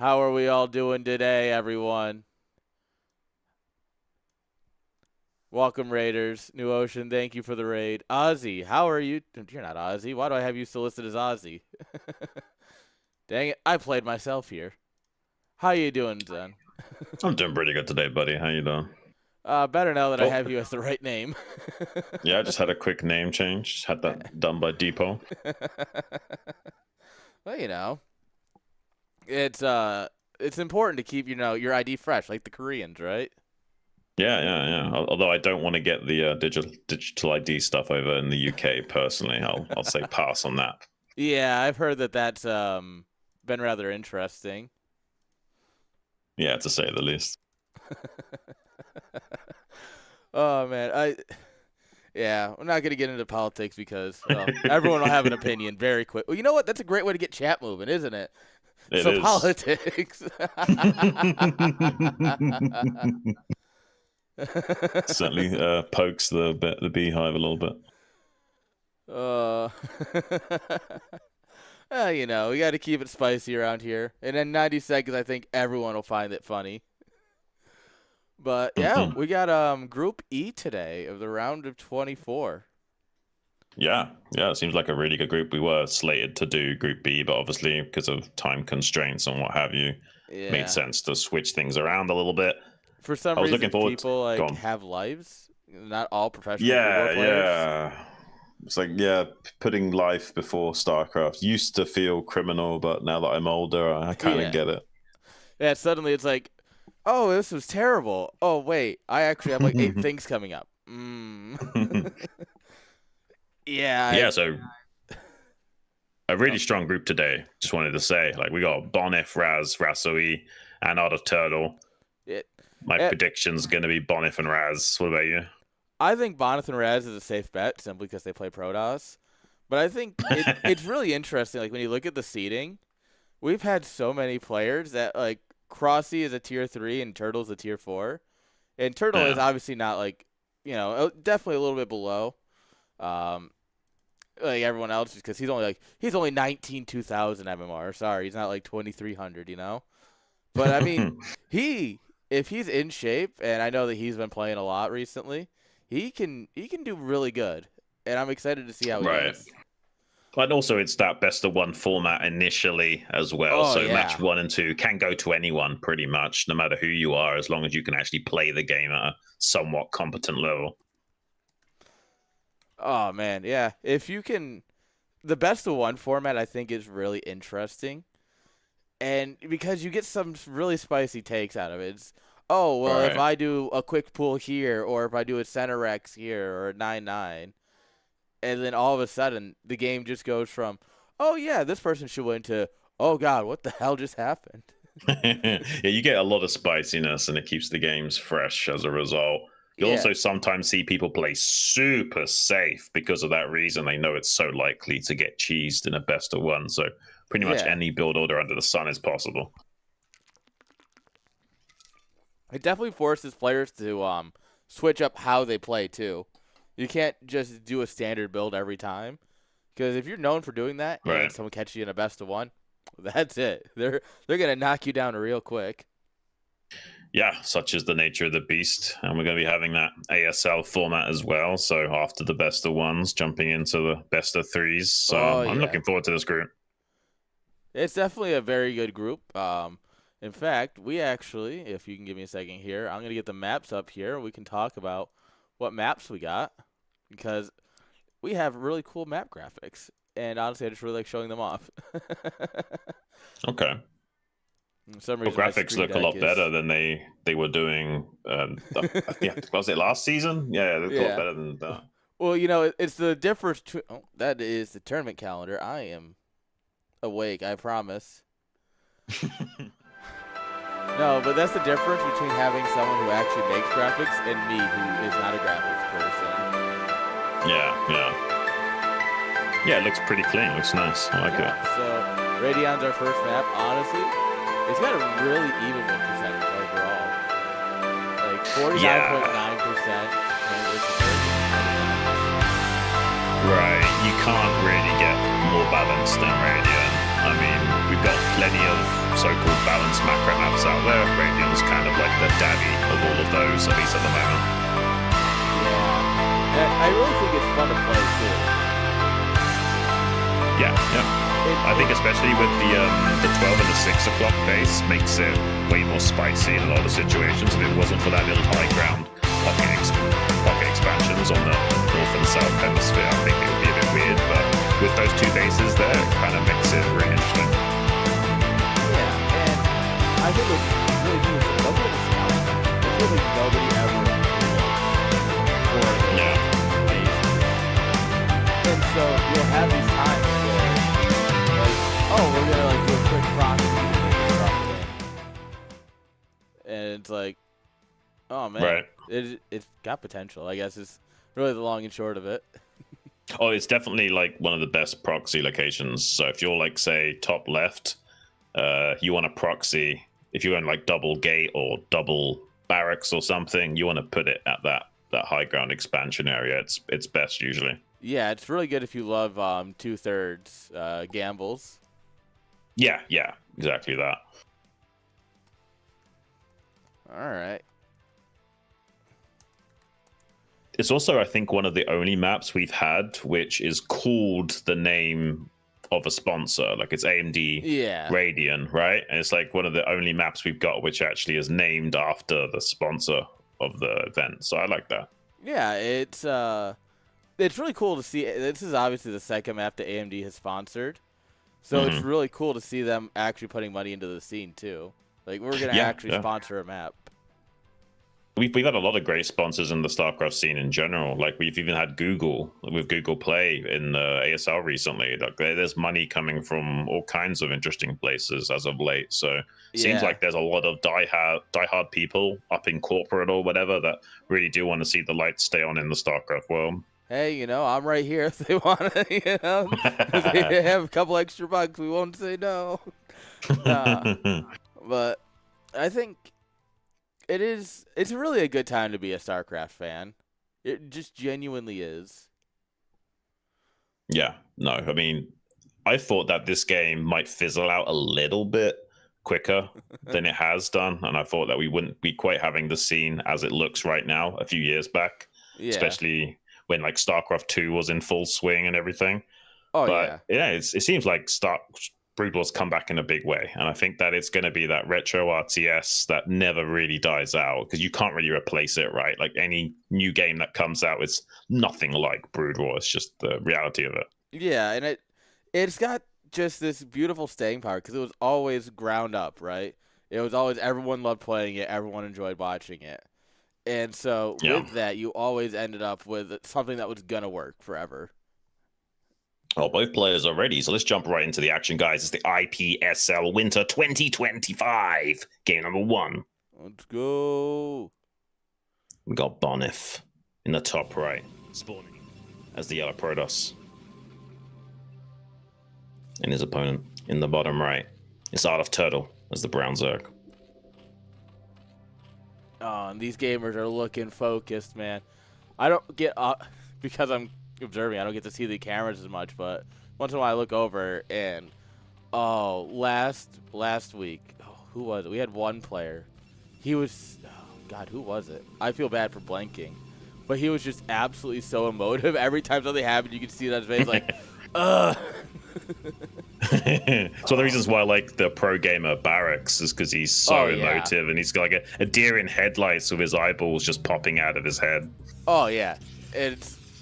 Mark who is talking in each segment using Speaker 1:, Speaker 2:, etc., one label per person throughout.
Speaker 1: How are we all doing today, everyone? Welcome, Raiders. New Ocean, thank you for the raid. Ozzy, how are you? You're not Ozzy. Why do I have you still listed as Ozzy? Dang it, I played myself here. How you doing, Zen?
Speaker 2: I'm doing pretty good today, buddy. How you doing?
Speaker 1: Better now that I have you as the right name.
Speaker 2: Yeah, I just had a quick name change. Had that done by Depot.
Speaker 1: Well, it's important to keep your ID fresh, like the Koreans, right?
Speaker 2: Yeah. Although I don't want to get the digital ID stuff over in the UK personally. I'll say pass on that.
Speaker 1: Yeah, I've heard that's been rather interesting.
Speaker 2: Yeah, to say the least.
Speaker 1: Oh man, we're not gonna get into politics because everyone will have an opinion very quick. Well, you know what? That's a great way to get chat moving, isn't it?
Speaker 2: It
Speaker 1: So
Speaker 2: is.
Speaker 1: politics.
Speaker 2: Certainly pokes the beehive a little bit.
Speaker 1: We got to keep it spicy around here. And in 90 seconds, I think everyone will find it funny. But yeah, we got Group E today of the round of 24.
Speaker 2: Yeah. It seems like a really good group. We were slated to do Group B, but obviously because of time constraints and what have you, made sense to switch things around a little bit.
Speaker 1: For some reason, people have lives. Not all professional players.
Speaker 2: Yeah. It's like, putting life before StarCraft used to feel criminal, but now that I'm older, I kind of get it.
Speaker 1: Yeah, suddenly it's like, oh, this was terrible. Oh, wait, I actually have like 8 things coming up. Yeah.
Speaker 2: So a really strong group today. Just wanted to say, like, we got Bonif, Raz, Rasoi, and Art of Turtle. My prediction's going to be Bonif and Raz. What about you?
Speaker 1: I think Bonif and Raz is a safe bet simply because they play Protoss. But I think it's really interesting. Like, when you look at the seeding, we've had so many players that, like, Crossy is a tier 3 and Turtle's a tier 4. And Turtle is obviously not, like, definitely a little bit below like everyone else, because he's only 19 2000 MMR. Sorry, he's not like 2300, But I mean, if he's in shape, and I know that he's been playing a lot recently, he can do really good, and I'm excited to see how he does.
Speaker 2: And also, it's that best of 1 format initially as well. Match 1 and 2 can go to anyone pretty much, no matter who you are, as long as you can actually play the game at a somewhat competent level.
Speaker 1: Oh man, yeah. If you can, the best of 1 format I think is really interesting, and because you get some really spicy takes out of it. It's, if I do a quick pull here, or if I do a center Rex here, or a 9/9, and then all of a sudden the game just goes from, oh yeah, this person should win, to, oh god, what the hell just happened?
Speaker 2: You get a lot of spiciness, and it keeps the games fresh as a result. You also sometimes see people play super safe because of that reason. They know it's so likely to get cheesed in a best of 1. So pretty much any build order under the sun is possible.
Speaker 1: It definitely forces players to switch up how they play too. You can't just do a standard build every time, because if you're known for doing that and someone catches you in a best of 1, that's it. They're gonna knock you down real quick.
Speaker 2: Yeah, such is the nature of the beast. And we're going to be having that ASL format as well. So after the best of 1s, jumping into the best of 3s. So I'm looking forward to this group.
Speaker 1: It's definitely a very good group. In fact, we actually, if you can give me a second here, I'm going to get the maps up here. We can talk about what maps we got, because we have really cool map graphics. And honestly, I just really like showing them off.
Speaker 2: Okay. Graphics look a lot better than they were doing. Was it last season? Yeah, they look a lot better than that.
Speaker 1: Well, it's the difference. That is the tournament calendar. I am awake, I promise. No, but that's the difference between having someone who actually makes graphics and me, who is not a graphics person.
Speaker 2: Yeah, it looks pretty clean. It looks nice. I like it.
Speaker 1: So, Radion's our first map. Honestly, it's got a really even win percentage overall. Like 49.9%.
Speaker 2: Right. You can't really get more balanced than Radion. I mean, we've got plenty of so-called balanced macro maps out there. Radiant's kind of like the daddy of all of those, at least at the moment.
Speaker 1: Yeah, I really think it's fun to play too.
Speaker 2: Yeah. I think especially with the 12 and the 6 o'clock base makes it way more spicy in a lot of situations. If it wasn't for that little high ground pocket expansions on the north and south hemisphere, I think it would be a bit weird. But with those two bases there, it kind of makes it really interesting.
Speaker 1: Yeah, and I think it's really cool. Nobody in the South, I feel like nobody ever for
Speaker 2: Yeah.
Speaker 1: bases. And so you'll have these times where, like, oh, we're gonna like do a quick proxy and drop it in. And it's like, oh man,
Speaker 2: Right.
Speaker 1: It's got potential. I guess is really the long and short of it.
Speaker 2: Oh, it's definitely like one of the best proxy locations. So if you're like, say, top left, you want to proxy. If you're in like double gate or double barracks or something, you want to put it at that high ground expansion area. It's best usually.
Speaker 1: Yeah, it's really good if you love 2/3 gambles.
Speaker 2: Yeah, exactly that.
Speaker 1: All right.
Speaker 2: It's also, I think, one of the only maps we've had which is called the name of a sponsor. Like it's AMD Radeon, right? And it's like one of the only maps we've got which actually is named after the sponsor of the event. So I like that.
Speaker 1: Yeah, it's really cool to see. This is obviously the second map that AMD has sponsored. So it's really cool to see them actually putting money into the scene too. Like we're gonna actually sponsor a map.
Speaker 2: We've had a lot of great sponsors in the StarCraft scene in general. Like we've even had Google with Google Play in ASL recently. Like there's money coming from all kinds of interesting places as of late. So it seems like there's a lot of diehard people up in corporate or whatever that really do want to see the lights stay on in the StarCraft world.
Speaker 1: Hey, I'm right here if they want to, if they have a couple extra bucks, we won't say no. But I think it's really a good time to be a StarCraft fan. It just genuinely is.
Speaker 2: Yeah, no, I mean, I thought that this game might fizzle out a little bit quicker than it has done, and I thought that we wouldn't be quite having the scene as it looks right now a few years back, especially when like StarCraft 2 was in full swing and everything. But it seems like Brood War's come back in a big way, and I think that it's going to be that retro RTS that never really dies out because you can't really replace it, right? Like any new game that comes out, it's nothing like Brood War. It's just the reality of it.
Speaker 1: Yeah, and it's got just this beautiful staying power because it was always ground up, right? It was always everyone loved playing it, everyone enjoyed watching it, and so with that, you always ended up with something that was gonna work forever.
Speaker 2: Oh, both players are ready, so let's jump right into the action, guys. It's the IPSL Winter 2025, game number 1.
Speaker 1: Let's go.
Speaker 2: We got Bonif in the top right, spawning as the yellow Protoss. And his opponent in the bottom right, it's Art of Turtle as the brown Zerg.
Speaker 1: Oh, and these gamers are looking focused, man. I don't get because I'm observing, I don't get to see the cameras as much, but once in a while I look over and last week, who was it? We had one player. He was God, who was it? I feel bad for blanking. But he was just absolutely so emotive. Every time something happened, you could see it on his face like, ugh.
Speaker 2: It's one of the reasons why I like the pro gamer Barracks is because he's so emotive and he's got like a deer in headlights with his eyeballs just popping out of his head.
Speaker 1: Oh yeah,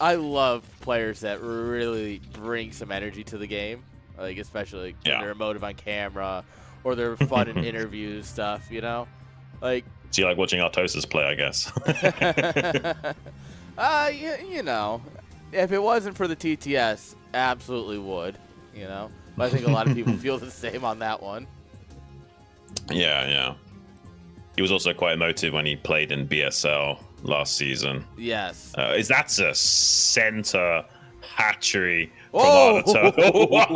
Speaker 1: I love players that really bring some energy to the game, like especially when they're emotive on camera or they're fun in interviews stuff, like.
Speaker 2: So you like watching Artosis play, I guess.
Speaker 1: If it wasn't for the TTS, absolutely would, But I think a lot of people feel the same on that one.
Speaker 2: Yeah. He was also quite emotive when he played in BSL last season.
Speaker 1: Yes.
Speaker 2: That's a center hatchery from
Speaker 1: Arto. What?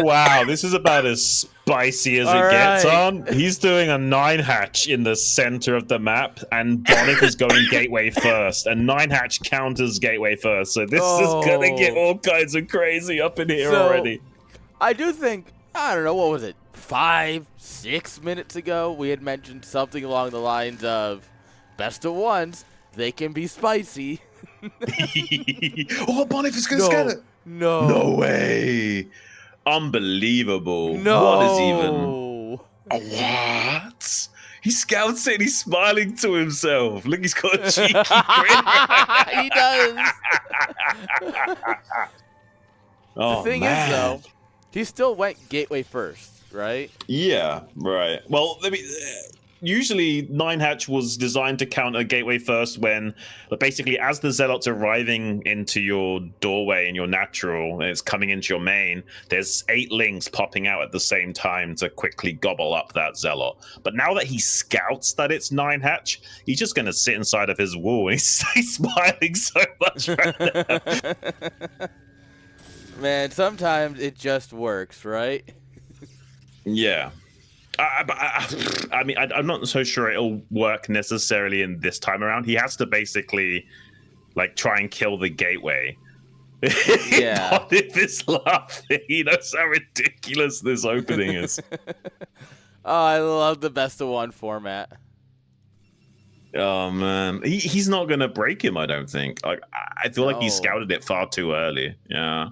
Speaker 2: Wow, this is about as spicy as it gets on. He's doing a 9-hatch in the center of the map, and Bonnick is going gateway first, and 9-hatch counters gateway first. So this is gonna get all kinds of crazy up in here already.
Speaker 1: I do think, I don't know, what was it, 5-6 minutes ago, we had mentioned something along the lines of best of ones, they can be spicy.
Speaker 2: Oh, Bonnick is gonna scan it. No way. Unbelievable.
Speaker 1: No.
Speaker 2: What is even? What? He scouts it and he's smiling to himself. Look, he's got a cheeky grin.
Speaker 1: He does.
Speaker 2: Oh,
Speaker 1: the thing is, though, he still went gateway first, right?
Speaker 2: Yeah, right. Well, usually 9-hatch was designed to counter gateway first when, basically, as the zealot's arriving into your doorway in your natural and it's coming into your main, there's 8 links popping out at the same time to quickly gobble up that zealot. But now that he scouts that it's 9-hatch, he's just going to sit inside of his wall and he's smiling so much right now.
Speaker 1: Man, sometimes it just works, right?
Speaker 2: Yeah. I mean, I'm not so sure it'll work necessarily in this time around. He has to basically, try and kill the gateway.
Speaker 1: Yeah.
Speaker 2: If it's laughing, he knows how ridiculous this opening is.
Speaker 1: Oh, I love the best of one format.
Speaker 2: Oh, man. He's not going to break him, I don't think. I feel like he scouted it far too early. Yeah.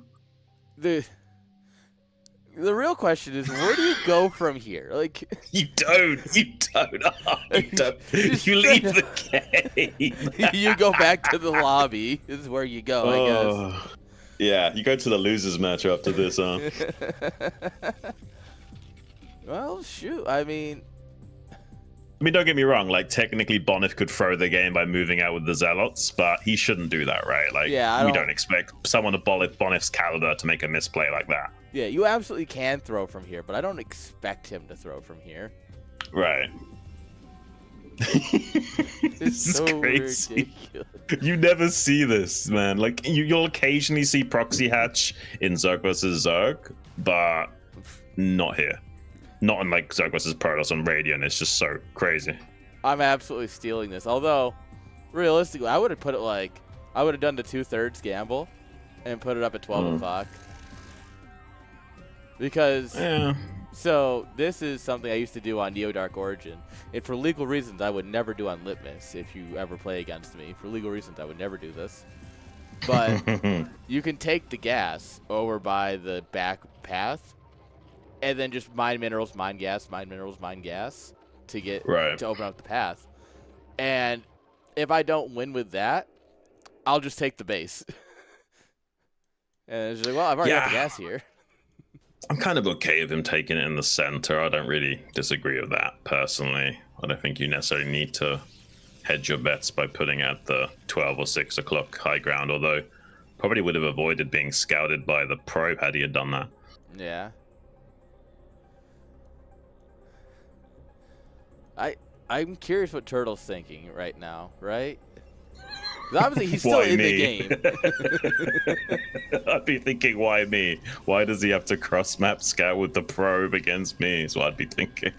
Speaker 1: The real question is, where do you go from here?
Speaker 2: You don't. You leave the game.
Speaker 1: You go back to the lobby. This is where you go, I guess.
Speaker 2: Yeah, you go to the losers match after this, huh?
Speaker 1: Well, shoot. I mean,
Speaker 2: don't get me wrong. Technically, Bonniff could throw the game by moving out with the Zealots, but he shouldn't do that, right? We don't expect someone of Bonniff's caliber to make a misplay like that.
Speaker 1: Yeah, you absolutely can throw from here, but I don't expect him to throw from here.
Speaker 2: Right.
Speaker 1: It's so
Speaker 2: crazy.
Speaker 1: ridiculous.
Speaker 2: You never see this, man. You'll occasionally see proxy hatch in Zerg versus Zerg, but not here. Not in Zerg versus Protoss on Radiant. It's just so crazy.
Speaker 1: I'm absolutely stealing this. Although, realistically, I would have put it I would have done the 2/3 gamble and put it up at 12 o'clock. Because, so this is something I used to do on Neo Dark Origin. And for legal reasons, I would never do on Litmus if you ever play against me. For legal reasons, I would never do this. But you can take the gas over by the back path and then just mine minerals, mine gas, mine minerals, mine gas to get to open up the path. And if I don't win with that, I'll just take the base. And it's like, well, I've already got the gas here.
Speaker 2: I'm kind of okay with him taking it in the center. I don't really disagree with that personally. I don't think you necessarily need to hedge your bets by putting at the 12 or 6 o'clock high ground, although probably would have avoided being scouted by the probe had he had done that.
Speaker 1: Yeah. I'm curious what Turtle's thinking right now, right? Obviously, he's still in the game.
Speaker 2: I'd be thinking, why me? Why does he have to cross-map scout with the probe against me? Is what I'd be thinking.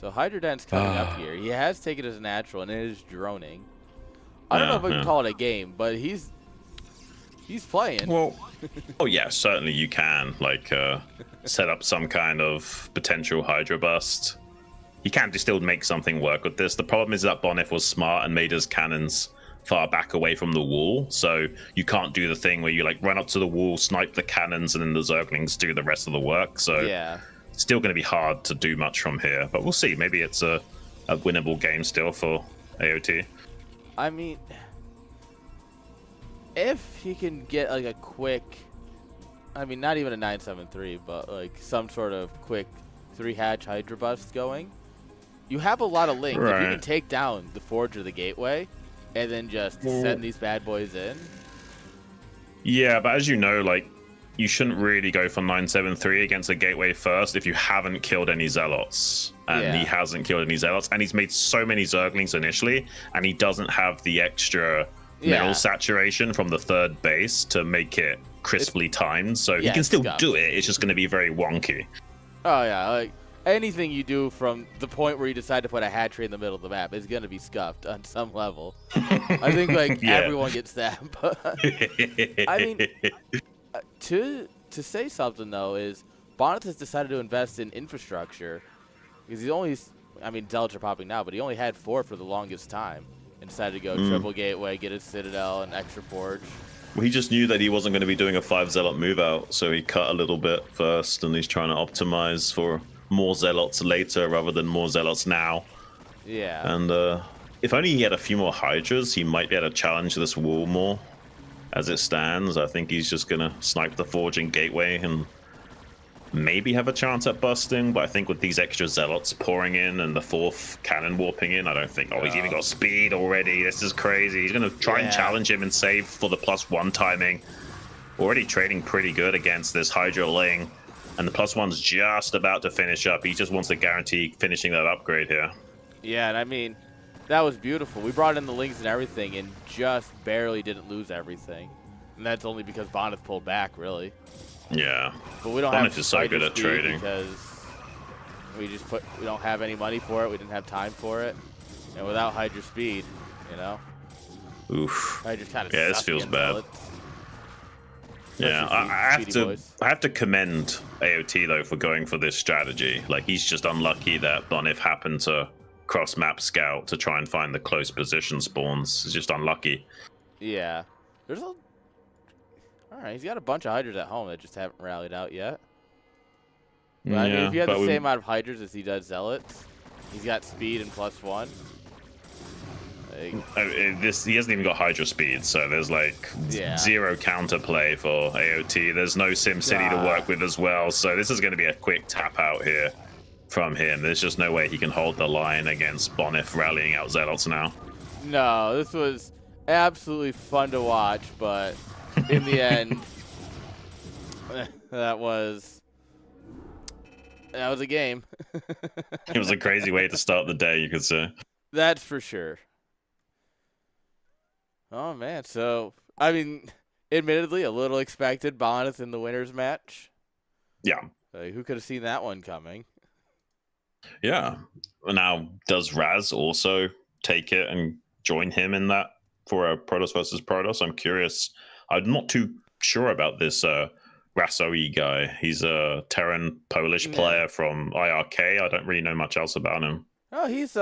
Speaker 1: So Hydrodent's coming up here. He has taken his natural, and it is droning. I don't know if I can call it a game, but he's playing.
Speaker 2: Well, oh yeah, certainly you can set up some kind of potential Hydra bust. You can still make something work with this. The problem is that Bonniff was smart and made his cannons far back away from the wall, so you can't do the thing where you run up to the wall, snipe the cannons, and then the Zerglings do the rest of the work. So
Speaker 1: yeah,
Speaker 2: it's still going to be hard to do much from here, but we'll see. Maybe it's a winnable game still for AOT.
Speaker 1: I mean, if he can get a quick, I mean, not even a 973, but some sort of quick 3-hatch Hydra bust going, you have a lot of links. If you can take down the Forge or the Gateway and then just send these bad boys in.
Speaker 2: Yeah, but as you know, you shouldn't really go for 973 against a Gateway first if you haven't killed any Zealots. And he hasn't killed any Zealots. And he's made so many Zerglings initially, and he doesn't have the extra mineral saturation from the 3rd base to make it crisply timed, so he
Speaker 1: yeah,
Speaker 2: can still
Speaker 1: scuffed.
Speaker 2: do it. It's just going to be very wonky.
Speaker 1: Oh yeah, like anything you do from the point where you decide to put a hatchery in the middle of the map is gonna be scuffed on some level. I think like everyone gets that, but I mean, to say something though is Bonnet has decided to invest in infrastructure because I mean, Zealots are popping now, but he only had 4 for the longest time and decided to go triple gateway, get his Citadel and extra forge.
Speaker 2: Well, he just knew that he wasn't going to be doing a 5 Zealot move out, so he cut a little bit first, and he's trying to optimize for more Zealots later rather than more Zealots now.
Speaker 1: Yeah.
Speaker 2: And if only he had a few more Hydras, he might be able to challenge this wall more. As it stands, I think he's just going to snipe the Forge and Gateway and maybe have a chance at busting, but I think with these extra Zealots pouring in and the 4th cannon warping in, I don't think... Oh, he's even got speed already. This is crazy. He's going to try and challenge him and save for the +1 timing. Already trading pretty good against this Hydra Ling, and the +1's just about to finish up. He just wants to guarantee finishing that upgrade here.
Speaker 1: Yeah, and I mean, that was beautiful. We brought in the Lings and everything and just barely didn't lose everything. And that's only because Bonnet pulled back, really.
Speaker 2: Yeah,
Speaker 1: but we don't
Speaker 2: Bonnet
Speaker 1: have
Speaker 2: is so good at trading
Speaker 1: because we don't have any money for it. We didn't have time for it, and without Hydra speed, you know.
Speaker 2: Oof.
Speaker 1: Hydra kind of
Speaker 2: this feels bad. Yeah, I have to commend AOT though for going for this strategy. Like, he's just unlucky that Bonif happened to cross map scout to try and find the close position spawns. It's just unlucky.
Speaker 1: Yeah, all right, he's got a bunch of Hydras at home that just haven't rallied out yet. But, yeah, I mean, if you have the same amount of Hydras as he does Zealots, he's got speed and +1.
Speaker 2: He hasn't even got Hydra speed, so there's like zero counterplay for AOT. There's no SimCity to work with as well, so this is going to be a quick tap out here from him. There's just no way he can hold the line against Bonif rallying out Zealots now.
Speaker 1: No, this was absolutely fun to watch, but in the end, that was a game.
Speaker 2: It was a crazy way to start the day, you could say.
Speaker 1: That's for sure. Oh, man. So, I mean, admittedly, a little expected Bonnet in the winners match.
Speaker 2: Yeah.
Speaker 1: Who could have seen that one coming?
Speaker 2: Yeah. Now, does Raz also take it and join him in that for a Protoss versus Protoss? I'm curious. I'm not too sure about this Rasoi guy. He's a Terran Polish player from IRK. I don't really know much else about him.
Speaker 1: Oh, he's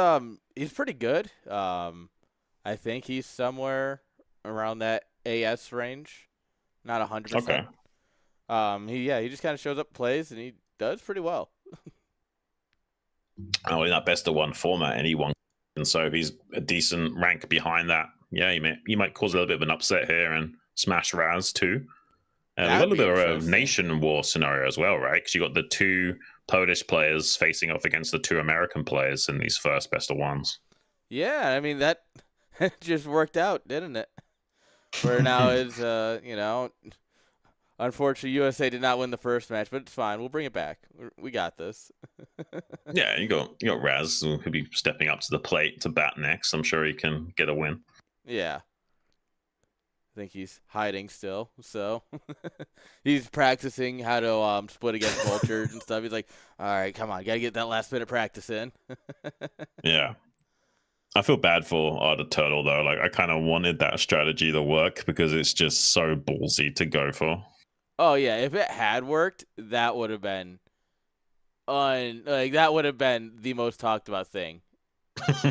Speaker 1: pretty good. I think he's somewhere around that AS range, not 100%.
Speaker 2: Okay.
Speaker 1: He just kind of shows up, plays, and he does pretty well.
Speaker 2: Oh, in that best of 1 format, anyone. And so if he's a decent rank behind that, yeah, he might cause a little bit of an upset here and smash Raz too. We've got a little bit of a nation war scenario as well, right? Because you got the 2 Polish players facing off against the 2 American players in these first best of 1s.
Speaker 1: Yeah, I mean, that just worked out, didn't it? Where now is, unfortunately, USA did not win the first match, but it's fine. We'll bring it back. We got this.
Speaker 2: Yeah, you got Raz, who'll be stepping up to the plate to bat next. I'm sure he can get a win.
Speaker 1: Yeah. I think he's hiding still, so he's practicing how to split against vultures and stuff. He's like, all right, come on, got to get that last minute practice in.
Speaker 2: Yeah. I feel bad for the Turtle, though. Like, I kind of wanted that strategy to work because it's just so ballsy to go for.
Speaker 1: Oh, yeah. If it had worked, that would have been that would have been the most talked about thing.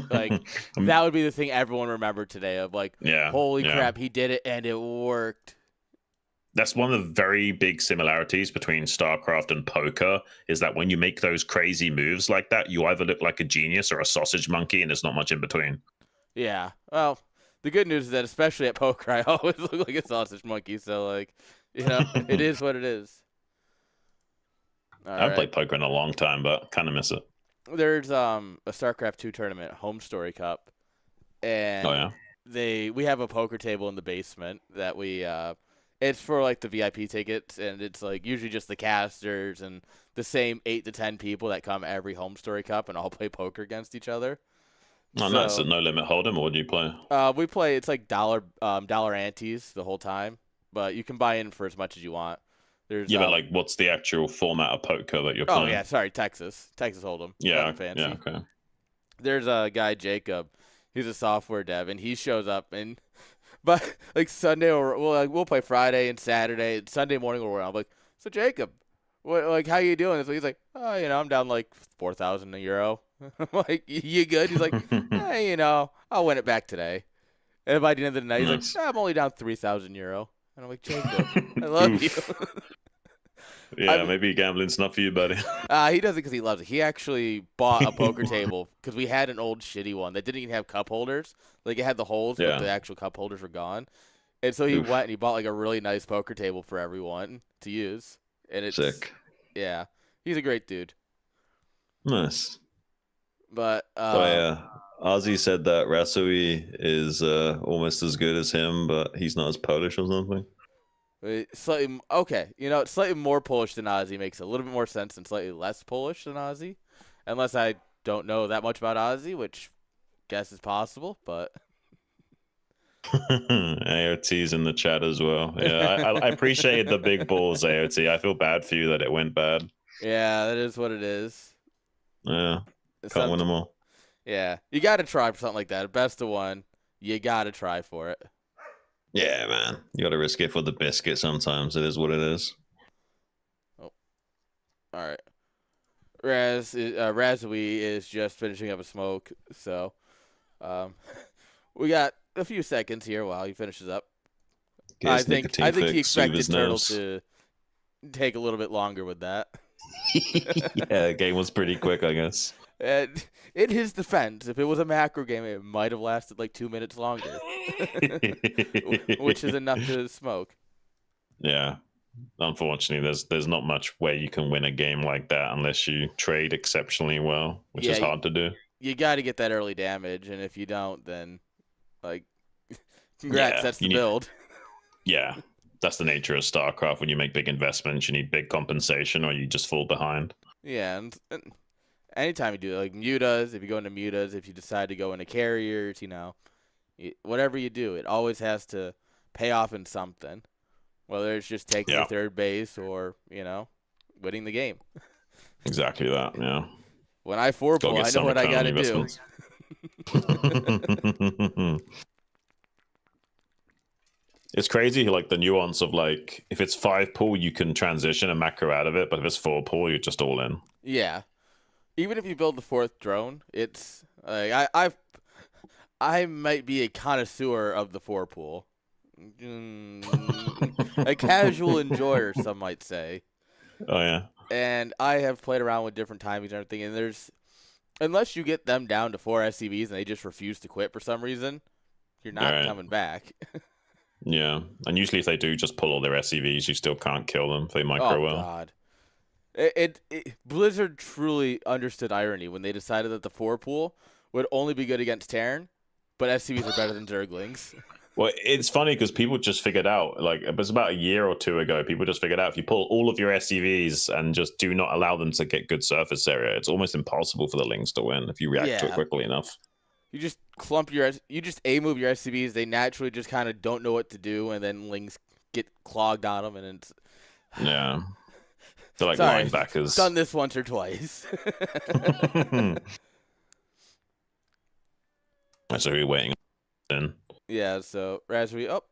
Speaker 1: Like, that would be the thing everyone remembered today of, like, holy crap, he did it and it worked.
Speaker 2: That's one of the very big similarities between StarCraft and poker is that when you make those crazy moves like that, you either look like a genius or a sausage monkey, and there's not much in between.
Speaker 1: Yeah. Well, the good news is that especially at poker, I always look like a sausage monkey. So, like, it is what it is.
Speaker 2: I haven't played poker in a long time, but kind of miss it.
Speaker 1: There's a StarCraft 2 tournament, Home Story Cup, and we have a poker table in the basement that we it's for like the VIP tickets, and it's like usually just the casters and the same 8 to 10 people that come every Home Story Cup and all play poker against each other.
Speaker 2: Oh, so, nice. So no limit hold'em, or what do you play?
Speaker 1: We play, it's like dollar antes the whole time. but you can buy in for as much as you want. There's
Speaker 2: Yeah, but like, what's the actual format of poker that you're
Speaker 1: oh
Speaker 2: playing?
Speaker 1: yeah, sorry, Texas Hold'em.
Speaker 2: Yeah,
Speaker 1: Nothing fancy.
Speaker 2: yeah, okay.
Speaker 1: There's a guy, Jacob. He's a software dev, and he shows up and but like Sunday or we'll play Friday and Saturday and Sunday morning or I'm like, so Jacob, what like how you doing? So he's like, oh, I'm down like 4,000 euro. I'm like, you good? He's like, hey, I'll win it back today. And by the end of the night, he's like, I'm only down 3,000 euro. And I'm like, Jacob, I love you.
Speaker 2: Yeah, maybe gambling's not for you, buddy.
Speaker 1: He does it because he loves it. He actually bought a poker table because we had an old shitty one that didn't even have cup holders. Like it had the holes, but the actual cup holders were gone. And so he went and he bought like a really nice poker table for everyone to use. And it's
Speaker 2: sick.
Speaker 1: Yeah, he's a great dude.
Speaker 2: Nice.
Speaker 1: But
Speaker 2: Ozzy said that Rasui is almost as good as him, but he's not as Polish or something.
Speaker 1: Slightly okay. Slightly more Polish than Ozzy makes a little bit more sense than slightly less Polish than Ozzy, unless I don't know that much about Ozzy, which I guess is possible. But
Speaker 2: AOT's in the chat as well. Yeah, I appreciated the big balls, AOT. I feel bad for you that it went bad.
Speaker 1: Yeah, that is what it is.
Speaker 2: Yeah, can't win them all.
Speaker 1: Yeah, you got to try for something like that. Best of one, you got to try for it.
Speaker 2: Yeah, man. You got to risk it for the biscuit sometimes. It is what it is.
Speaker 1: Oh. All right. Razui is just finishing up a smoke, so we got a few seconds here while he finishes up. I think he expected Turtle to take a little bit longer with that.
Speaker 2: Yeah, the game was pretty quick, I guess.
Speaker 1: And in his defense, if it was a macro game, it might have lasted like 2 minutes longer, which is enough to smoke.
Speaker 2: Yeah, unfortunately, there's not much way you can win a game like that unless you trade exceptionally well, which is hard to do.
Speaker 1: You got to get that early damage, and if you don't, then like, congrats, that's the build.
Speaker 2: Yeah, that's the nature of StarCraft. When you make big investments, you need big compensation, or you just fall behind.
Speaker 1: Yeah, and anytime you do it, like mutas, if you go into mutas, if you decide to go into carriers, whatever you do, it always has to pay off in something. Whether it's just taking the third base or, winning the game.
Speaker 2: Exactly that, yeah.
Speaker 1: When I 4-pull, I know what I got to do.
Speaker 2: It's crazy, like the nuance of like, if it's 5-pull, you can transition and macro out of it, but if it's 4-pull, you're just all in.
Speaker 1: Yeah. Even if you build the 4th drone, it's like I might be a connoisseur of the 4-pull. A casual enjoyer, some might say.
Speaker 2: Oh yeah.
Speaker 1: And I have played around with different timings and everything, and unless you get them down to 4 SCVs and they just refuse to quit for some reason, you're not coming back.
Speaker 2: Yeah, and usually if they do just pull all their SCVs, you still can't kill them if they micro well.
Speaker 1: Oh god. Blizzard truly understood irony when they decided that the 4-pull would only be good against Terran, but SCVs are better than Zerglings.
Speaker 2: Well, it's funny because people just figured out, like, it was about a year or two ago, people just figured out if you pull all of your SCVs and just do not allow them to get good surface area, it's almost impossible for the Lings to win if you react to it quickly enough.
Speaker 1: You just you just A-move your SCVs, they naturally just kind of don't know what to do, and then Lings get clogged on them, and it's...
Speaker 2: Yeah. They're like linebackers.
Speaker 1: Done this once or twice.
Speaker 2: So we're waiting. Then.
Speaker 1: Yeah, so Raspberry. Oh,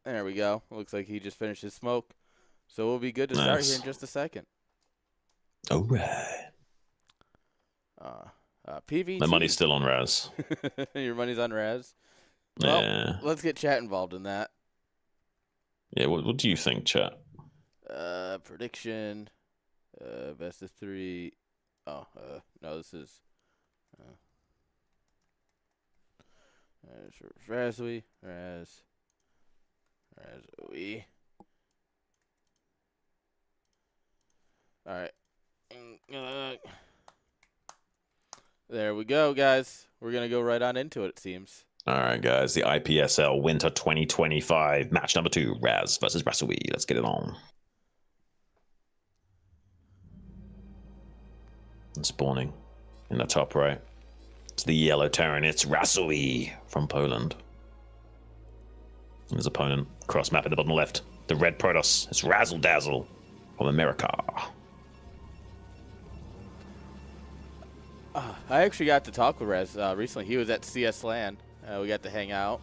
Speaker 1: there we go. Looks like he just finished his smoke. So we'll be good to start here in just a second.
Speaker 2: All right.
Speaker 1: PVT.
Speaker 2: My money's still on Raz.
Speaker 1: Your money's on Raz? Well, let's get chat involved in that.
Speaker 2: Yeah, what do you think, chat?
Speaker 1: Prediction. Best of 3. Oh, no, this is... Razui. All right. There we go, guys. We're going to go right on into it seems.
Speaker 2: All right, guys. The IPSL Winter 2025 match number 2, Raz versus Razui. Let's get it on. And spawning in the top right. It's the yellow Terran. It's Razui from Poland. And his opponent, cross map in the bottom left. the red Protoss. It's Razzle Dazzle from America.
Speaker 1: I actually got to talk with Rez recently. He was at CS LAN. We got to hang out.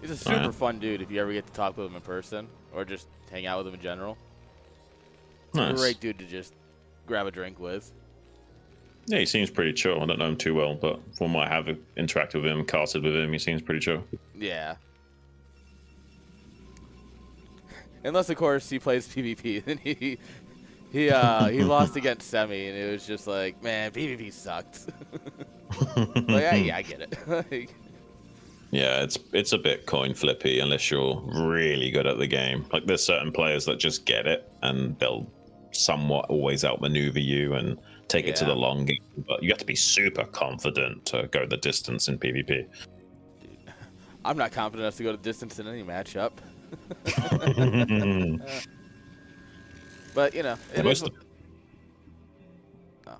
Speaker 1: He's a super fun dude if you ever get to talk with him in person or just hang out with him in general.
Speaker 2: Nice.
Speaker 1: Great dude to just grab a drink with.
Speaker 2: Yeah, he seems pretty chill. I don't know him too well, but from what I have interacted with him, casted with him, he seems pretty chill.
Speaker 1: Yeah. Unless, of course, he plays PvP. Then he lost against Semi, and it was just like, man, PvP sucked. Like, yeah, I get it. Like,
Speaker 2: yeah, it's a bit coin flippy unless you're really good at the game. Like, there's certain players that just get it, and they'll somewhat always outmaneuver you and take it to the long game. But you have to be super confident to go the distance in PvP.
Speaker 1: Dude, I'm not confident enough to go the distance in any matchup. But, you know, it is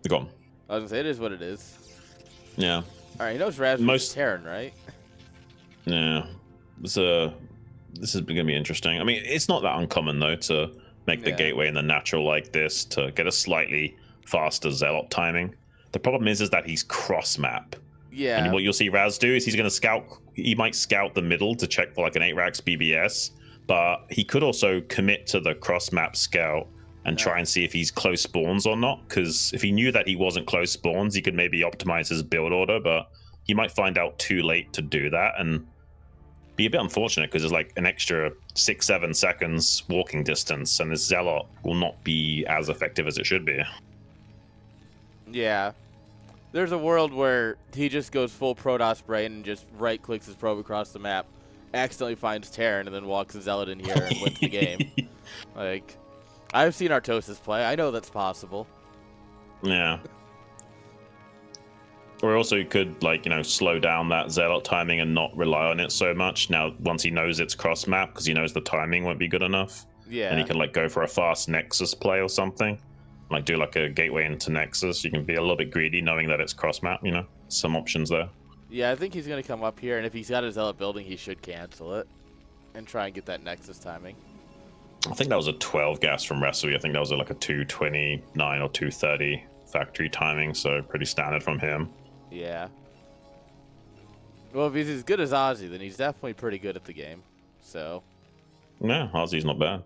Speaker 2: Go on.
Speaker 1: I was going to say, it is what it is.
Speaker 2: Yeah.
Speaker 1: All right, he knows Raz was Terran, right?
Speaker 2: Yeah. This is going to be interesting. I mean, it's not that uncommon, though, to make the gateway in the natural like this to get a slightly faster Zealot timing. The problem is that he's cross-map.
Speaker 1: Yeah.
Speaker 2: And what you'll see Raz do is he's going to scout. He might scout the middle to check for like an 8-Rax BBS, but he could also commit to the cross-map scout and try and see if he's close spawns or not. Because if he knew that he wasn't close spawns, he could maybe optimize his build order, but he might find out too late to do that and be a bit unfortunate because there's like an extra 6-7 seconds walking distance, and this Zealot will not be as effective as it should be.
Speaker 1: Yeah. There's a world where he just goes full Protoss brain and just right-clicks his probe across the map, accidentally finds Terran, and then walks a Zealot in here and wins the game. Like, I've seen Artosis play. I know that's possible.
Speaker 2: Yeah. Or also he could, like, you know, slow down that Zealot timing and not rely on it so much. Now, once he knows it's cross-map, because he knows the timing won't be good enough.
Speaker 1: Yeah.
Speaker 2: And he can, like, go for a fast Nexus play or something. Like, do, like, a gateway into Nexus. You can be a little bit greedy knowing that it's cross-map, you know? Some options there.
Speaker 1: Yeah, I think he's going to come up here, and if he's got his Zealot building, he should cancel it and try and get that Nexus timing.
Speaker 2: I think that was a 12 gas from Wrestle. I think that was like a 229 or 230 factory timing, so pretty standard from him.
Speaker 1: Yeah. Well, if he's as good as Ozzy, then he's definitely pretty good at the game. So.
Speaker 2: Yeah, Ozzy's not bad.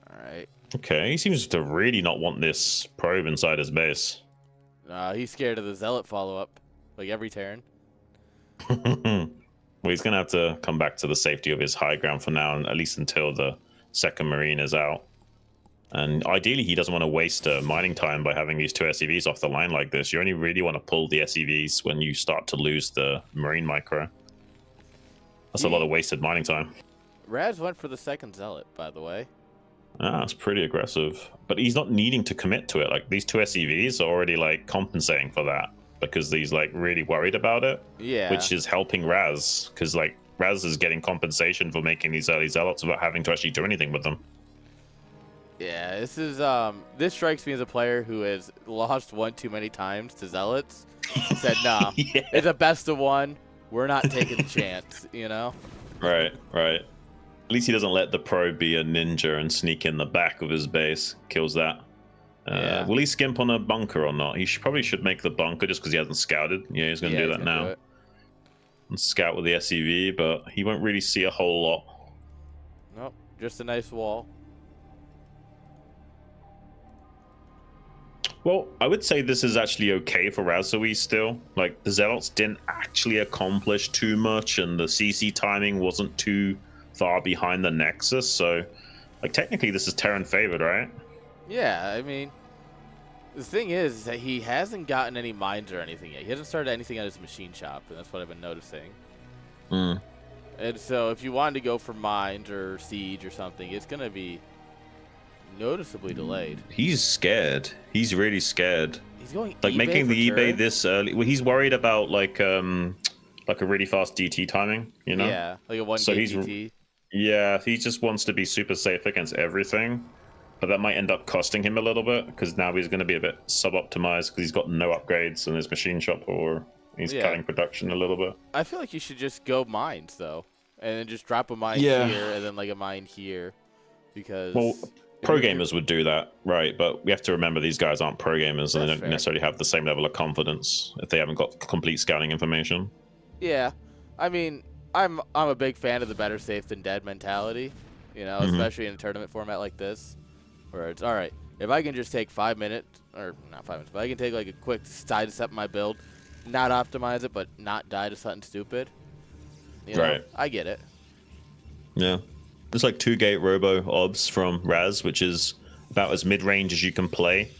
Speaker 1: All right.
Speaker 2: Okay, he seems to really not want this probe inside his base.
Speaker 1: He's scared of the Zealot follow-up, like every Terran.
Speaker 2: Well, he's going to have to come back to the safety of his high ground for now, and at least until the second Marine is out. And ideally, he doesn't want to waste mining time by having these two SCVs off the line like this. You only really want to pull the SCVs when you start to lose the Marine micro. That's a lot of wasted mining time.
Speaker 1: Raz went for the second Zealot, by the way.
Speaker 2: Ah, that's pretty aggressive. But he's not needing to commit to it. Like, these two SCVs are already, like, compensating for that. Because he's, like, really worried about it. Yeah. Which is helping Raz. Because, like, Raz is getting compensation for making these early Zealots without having to actually do anything with them.
Speaker 1: Yeah, this is this strikes me as a player who has lost one too many times to Zealots. Said, nah, it's a best of one. We're not taking the chance, you know?
Speaker 2: Right, right. At least he doesn't let the probe be a ninja and sneak in the back of his base. Kills that. Will he skimp on a bunker or not? He probably should make the bunker just because he hasn't scouted. Yeah, he's going to do that now. And scout with the SCV, but he won't really see a whole lot.
Speaker 1: Nope, just a nice wall.
Speaker 2: Well, I would say this is actually okay for Razoe still. Like, the Zealots didn't actually accomplish too much, and the CC timing wasn't too far behind the Nexus, so, like, technically this is Terran favored, right?
Speaker 1: Yeah, I mean, the thing is that he hasn't gotten any mines or anything yet. He hasn't started anything on his machine shop, and that's what I've been noticing. And so if you wanted to go for mines or siege or something, it's going to be noticeably delayed.
Speaker 2: He's scared. He's really scared.
Speaker 1: He's going
Speaker 2: like
Speaker 1: eBay
Speaker 2: making the eBay
Speaker 1: Terran?
Speaker 2: this early. Well, he's worried about like a really fast DT timing, you know?
Speaker 1: Yeah, like a 1
Speaker 2: so
Speaker 1: gate DT.
Speaker 2: Yeah, he just wants to be super safe against everything. But that might end up costing him a little bit because now he's going to be a bit sub-optimized because he's got no upgrades in his machine shop, or he's cutting production a little bit.
Speaker 1: I feel like you should just go mines though. and then just drop a mine
Speaker 2: Yeah.
Speaker 1: here and then like a mine here, because
Speaker 2: Well, pro gamers would do that, right? But we have to remember these guys aren't pro gamers, and they don't necessarily have the same level of confidence if they haven't got complete scouting information.
Speaker 1: Yeah, I mean, I'm a big fan of the better safe than dead mentality, you know, especially in a tournament format like this, where it's all right. If I can just take 5 minutes, or not 5 minutes, but I can take like a quick sidestep my build, not optimize it, but not die to something stupid. You know,
Speaker 2: Right.
Speaker 1: I get it.
Speaker 2: Yeah. There's like 2-gate robo obs from Raz, which is about as mid-range as you can play.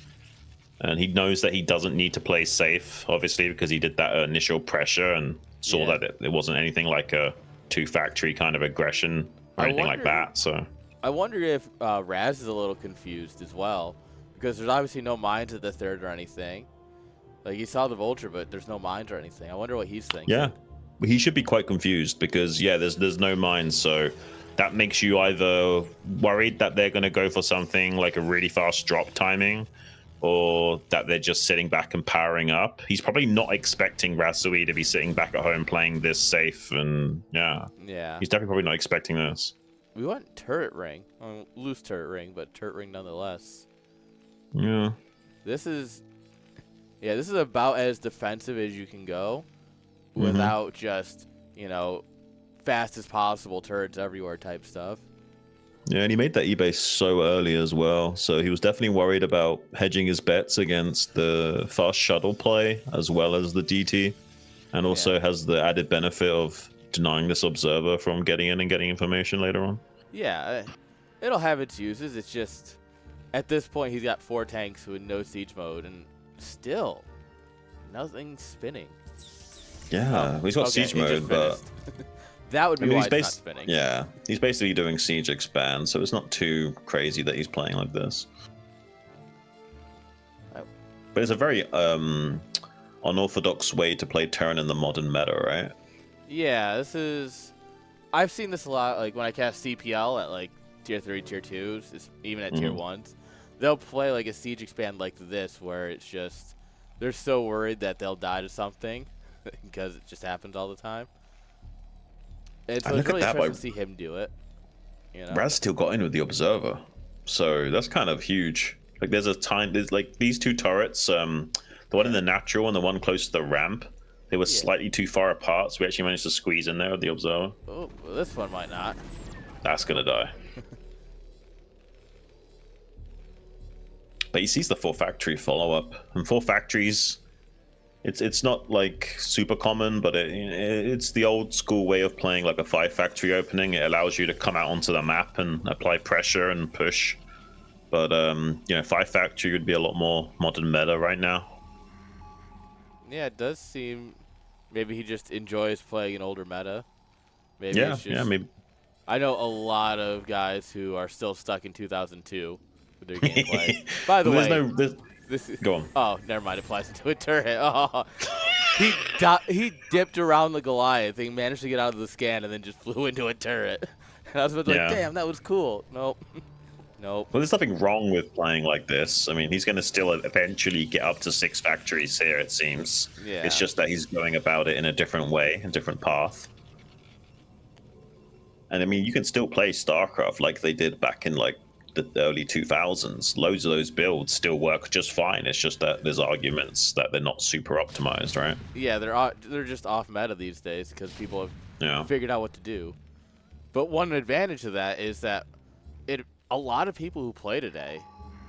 Speaker 2: And he knows that he doesn't need to play safe, obviously, because he did that initial pressure and saw that it wasn't anything like a 2-factory kind of aggression or anything like that. So
Speaker 1: I wonder if Raz is a little confused as well, because there's obviously no mines at the third or anything. Like, he saw the vulture, but there's no mines or anything. I wonder what he's thinking.
Speaker 2: Yeah, he should be quite confused because there's no mines, so that makes you either worried that they're going to go for something like a really fast drop timing, or that they're just sitting back and powering up. He's probably not expecting Rasui to be sitting back at home playing this safe, and he's definitely probably not expecting this.
Speaker 1: We want turret ring, loose turret ring, but turret ring nonetheless.
Speaker 2: Yeah.
Speaker 1: This is about as defensive as you can go, without just, you know, fast as possible turrets everywhere type stuff.
Speaker 2: Yeah, and he made that eBay so early as well, so he was definitely worried about hedging his bets against the fast shuttle play as well as the DT, and also has the added benefit of denying this observer from getting in and getting information later on.
Speaker 1: Yeah, it'll have its uses. It's just, at this point, he's got 4 tanks with no siege mode, and still, nothing's spinning.
Speaker 2: Yeah, he's got siege mode, but
Speaker 1: that would be why it's not spinning.
Speaker 2: Yeah, he's basically doing siege expand, so it's not too crazy that he's playing like this. But it's a very unorthodox way to play turn in the modern meta, right?
Speaker 1: Yeah, this is... I've seen this a lot, like when I cast CPL at like tier 3, tier 2s, even at tier 1s. They'll play like a siege expand like this, where it's just... They're so worried that they'll die to something, because it just happens all the time. And so it's really interesting to see him do it. You know?
Speaker 2: Raz still got in with the observer, so that's kind of huge. Like there's like these 2 turrets, the one in the natural and the one close to the ramp, they were slightly too far apart, so we actually managed to squeeze in there with the observer.
Speaker 1: Oh, well, this one might not.
Speaker 2: That's gonna die. But he sees the 4-factory follow-up, and 4 factories, it's not like super common, but it's the old school way of playing like a 5-factory opening. It allows you to come out onto the map and apply pressure and push. But 5-factory would be a lot more modern meta right now.
Speaker 1: Yeah, it does seem maybe he just enjoys playing an older meta. Maybe it's just,
Speaker 2: maybe.
Speaker 1: I know a lot of guys who are still stuck in 2002 with their gameplay. By the way,
Speaker 2: Go on.
Speaker 1: Oh, never mind. It flies into a turret. Oh. He dipped around the Goliath and managed to get out of the scan and then just flew into a turret. And I was like, damn, that was cool. Nope. Nope.
Speaker 2: Well, there's nothing wrong with playing like this. I mean, he's going to still eventually get up to 6 factories here, it seems.
Speaker 1: Yeah.
Speaker 2: It's just that he's going about it in a different way, a different path. And I mean, you can still play StarCraft like they did back in like the early 2000s. Loads of those builds still work just fine. It's just that there's arguments that they're not super optimized, right?
Speaker 1: Yeah, they're just off meta these days because people have figured out what to do. But one advantage of that is that a lot of people who play today,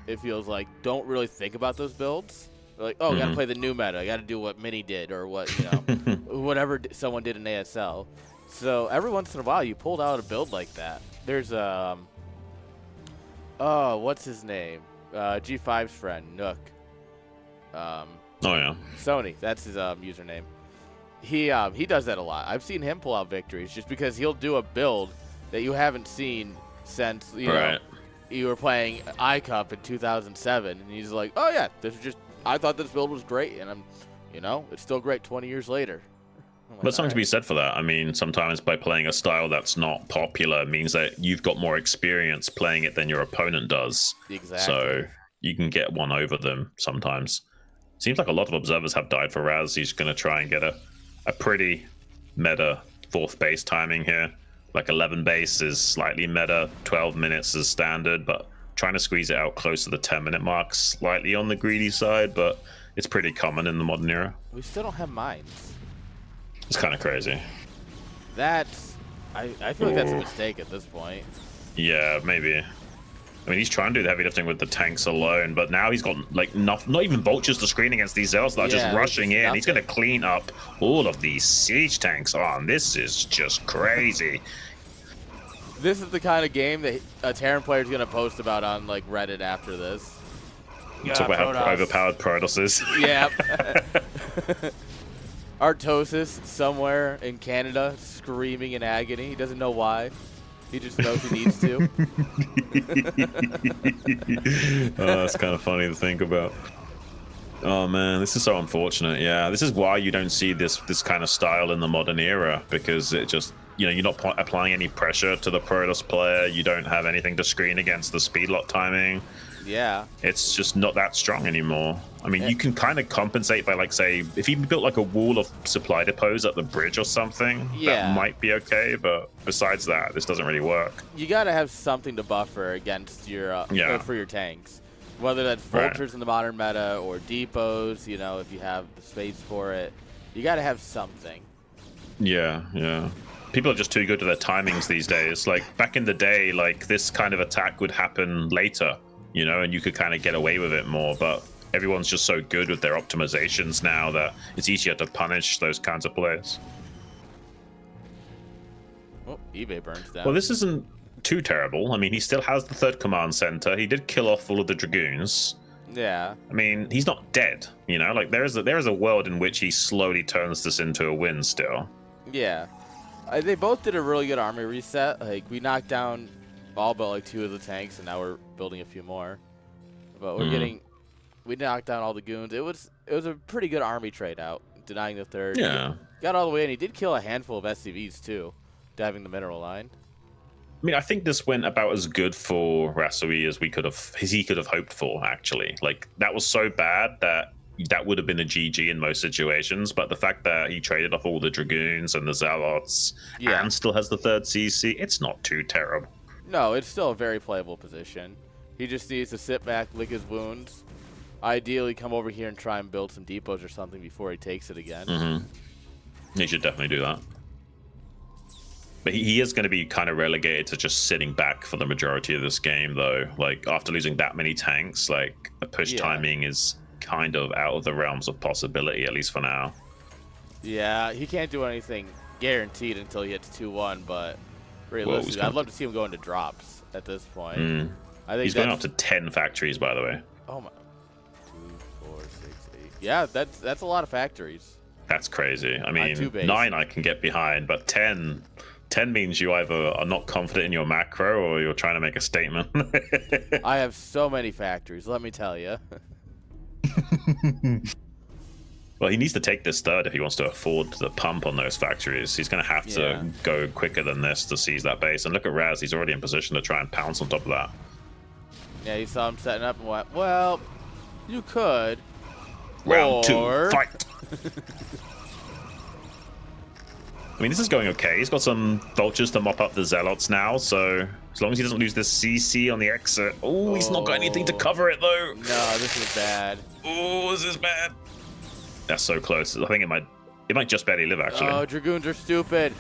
Speaker 1: it feels like, don't really think about those builds. They're like, oh, I gotta play the new meta. I gotta do what Mini did or what, whatever someone did in ASL. So every once in a while, you pulled out a build like that. There's what's his name? G5's friend, Nook. Sony, that's his username. He does that a lot. I've seen him pull out victories just because he'll do a build that you haven't seen since you were playing iCup in 2007, and he's like, oh yeah, I thought this build was great, and it's still great 20 years later.
Speaker 2: But something to be said for that. I mean, sometimes by playing a style that's not popular means that you've got more experience playing it than your opponent does.
Speaker 1: Exactly.
Speaker 2: So you can get one over them sometimes. Seems like a lot of observers have died for Raz. He's going to try and get a pretty meta 4th base timing here. Like 11 base is slightly meta, 12 minutes is standard, but trying to squeeze it out close to the 10-minute mark, slightly on the greedy side, but it's pretty common in the modern era.
Speaker 1: We still don't have mines.
Speaker 2: It's kind of crazy.
Speaker 1: That's... I feel like that's a mistake at this point.
Speaker 2: Yeah, maybe. I mean, he's trying to do the heavy lifting with the tanks alone, but now he's got like not even vultures to screen against these zealots that are just rushing in. He's going to clean up all of these siege tanks. Oh, and this is just crazy.
Speaker 1: This is the kind of game that a Terran player is going to post about on like Reddit after this.
Speaker 2: Talk about how overpowered Protoss is.
Speaker 1: Yeah. Artosis somewhere in Canada screaming in agony. He doesn't know why. He just knows he needs to.
Speaker 2: That's kind of funny to think about. Oh man, this is so unfortunate. Yeah, this is why you don't see this kind of style in the modern era, because it just, you know, you're not applying any pressure to the Protoss player. You don't have anything to screen against the speed lock timing.
Speaker 1: Yeah.
Speaker 2: It's just not that strong anymore. I mean, you can kind of compensate by, like, say, if you built like a wall of supply depots at the bridge or something, that might be okay. But besides that, this doesn't really work.
Speaker 1: You got to have something to buffer against your for your tanks, whether that's vultures in the modern meta or depots. You know, if you have the space for it, you got to have something.
Speaker 2: Yeah, yeah. People are just too good at their timings these days. Like back in the day, like this kind of attack would happen later, you know, and you could kind of get away with it more. But everyone's just so good with their optimizations now that it's easier to punish those kinds of plays.
Speaker 1: Oh, eBay burns down.
Speaker 2: Well, this isn't too terrible. I mean, he still has the third command center. He did kill off all of the dragoons.
Speaker 1: Yeah.
Speaker 2: I mean, he's not dead, you know? Like, there is a world in which he slowly turns this into a win still.
Speaker 1: Yeah. They both did a really good army reset. Like, we knocked down all but, like, 2 of the tanks, and now we're building a few more. But we're getting... We knocked down all the goons. It was a pretty good army trade out, denying the third.
Speaker 2: Yeah.
Speaker 1: Got all the way in. He did kill a handful of SCVs, too, diving the mineral line.
Speaker 2: I mean, I think this went about as good for Rasui as he could have hoped for, actually. Like, that was so bad that would have been a GG in most situations, but the fact that he traded off all the Dragoons and the Zealots and still has the third CC, it's not too terrible.
Speaker 1: No, it's still a very playable position. He just needs to sit back, lick his wounds, ideally come over here and try and build some depots or something before he takes it again.
Speaker 2: He should definitely do that. But he is going to be kind of relegated to just sitting back for the majority of this game, though. Like, after losing that many tanks, like, a push timing is kind of out of the realms of possibility, at least for now.
Speaker 1: Yeah, he can't do anything guaranteed until he hits 2-1, but realistically, I'd love to see him go into drops at this point. I think
Speaker 2: he's going up to 10 factories, by the way.
Speaker 1: Oh my. 2, 4, 6, 8. Yeah, that's a lot of factories.
Speaker 2: That's crazy. I mean, 9 I can get behind, but 10 means you either are not confident in your macro or you're trying to make a statement.
Speaker 1: I have so many factories, let me tell you.
Speaker 2: Well, he needs to take this third if he wants to afford the pump on those factories. He's going to have to go quicker than this to seize that base. And look at Raz, he's already in position to try and pounce on top of that.
Speaker 1: Yeah, you saw him setting up and went, well, you could.
Speaker 2: Round 2, fight! I mean, this is going okay. He's got some vultures to mop up the zealots now, so as long as he doesn't lose this CC on the exit. Oh, he's not got anything to cover it, though.
Speaker 1: No, this is bad.
Speaker 2: Oh, this is bad. That's so close. I think it might just barely live, actually.
Speaker 1: Oh, Dragoons are stupid.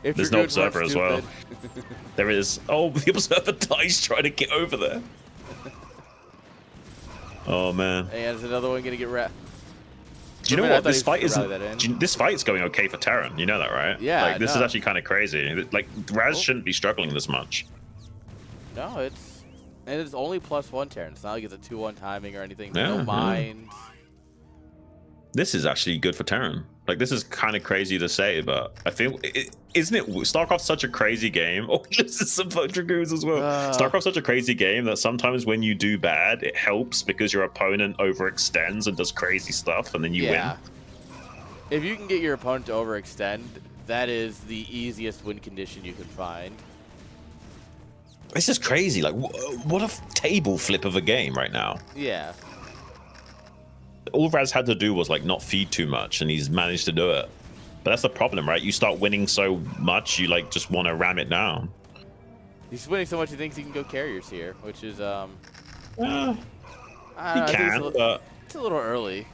Speaker 2: There's no observer as well. There is. Oh, the observer dies trying to get over there. Oh, man.
Speaker 1: And there's another one going to get wrapped.
Speaker 2: Do you know what? This fight's going okay for Terran. You know that, right?
Speaker 1: Yeah.
Speaker 2: Like, this is actually kind of crazy. Like, Raz shouldn't be struggling this much.
Speaker 1: No, it's only +1 Terran. It's not like it's a 2-1 timing or anything. No mines.
Speaker 2: This is actually good for Terran. Like, this is kind of crazy to say, but I feel isn't it? StarCraft's such a crazy game. Oh, this is some Dragoons as well. StarCraft's such a crazy game that sometimes when you do bad, it helps because your opponent overextends and does crazy stuff, and then you win.
Speaker 1: If you can get your opponent to overextend, that is the easiest win condition you can find.
Speaker 2: This is crazy. Like, what a table flip of a game right now.
Speaker 1: Yeah.
Speaker 2: All Raz had to do was, like, not feed too much, and he's managed to do it. But that's the problem, right? You start winning so much, you like just want to ram it down.
Speaker 1: He's winning so much he thinks he can go carriers here, which is
Speaker 2: He
Speaker 1: I think
Speaker 2: can, but
Speaker 1: it's a little early,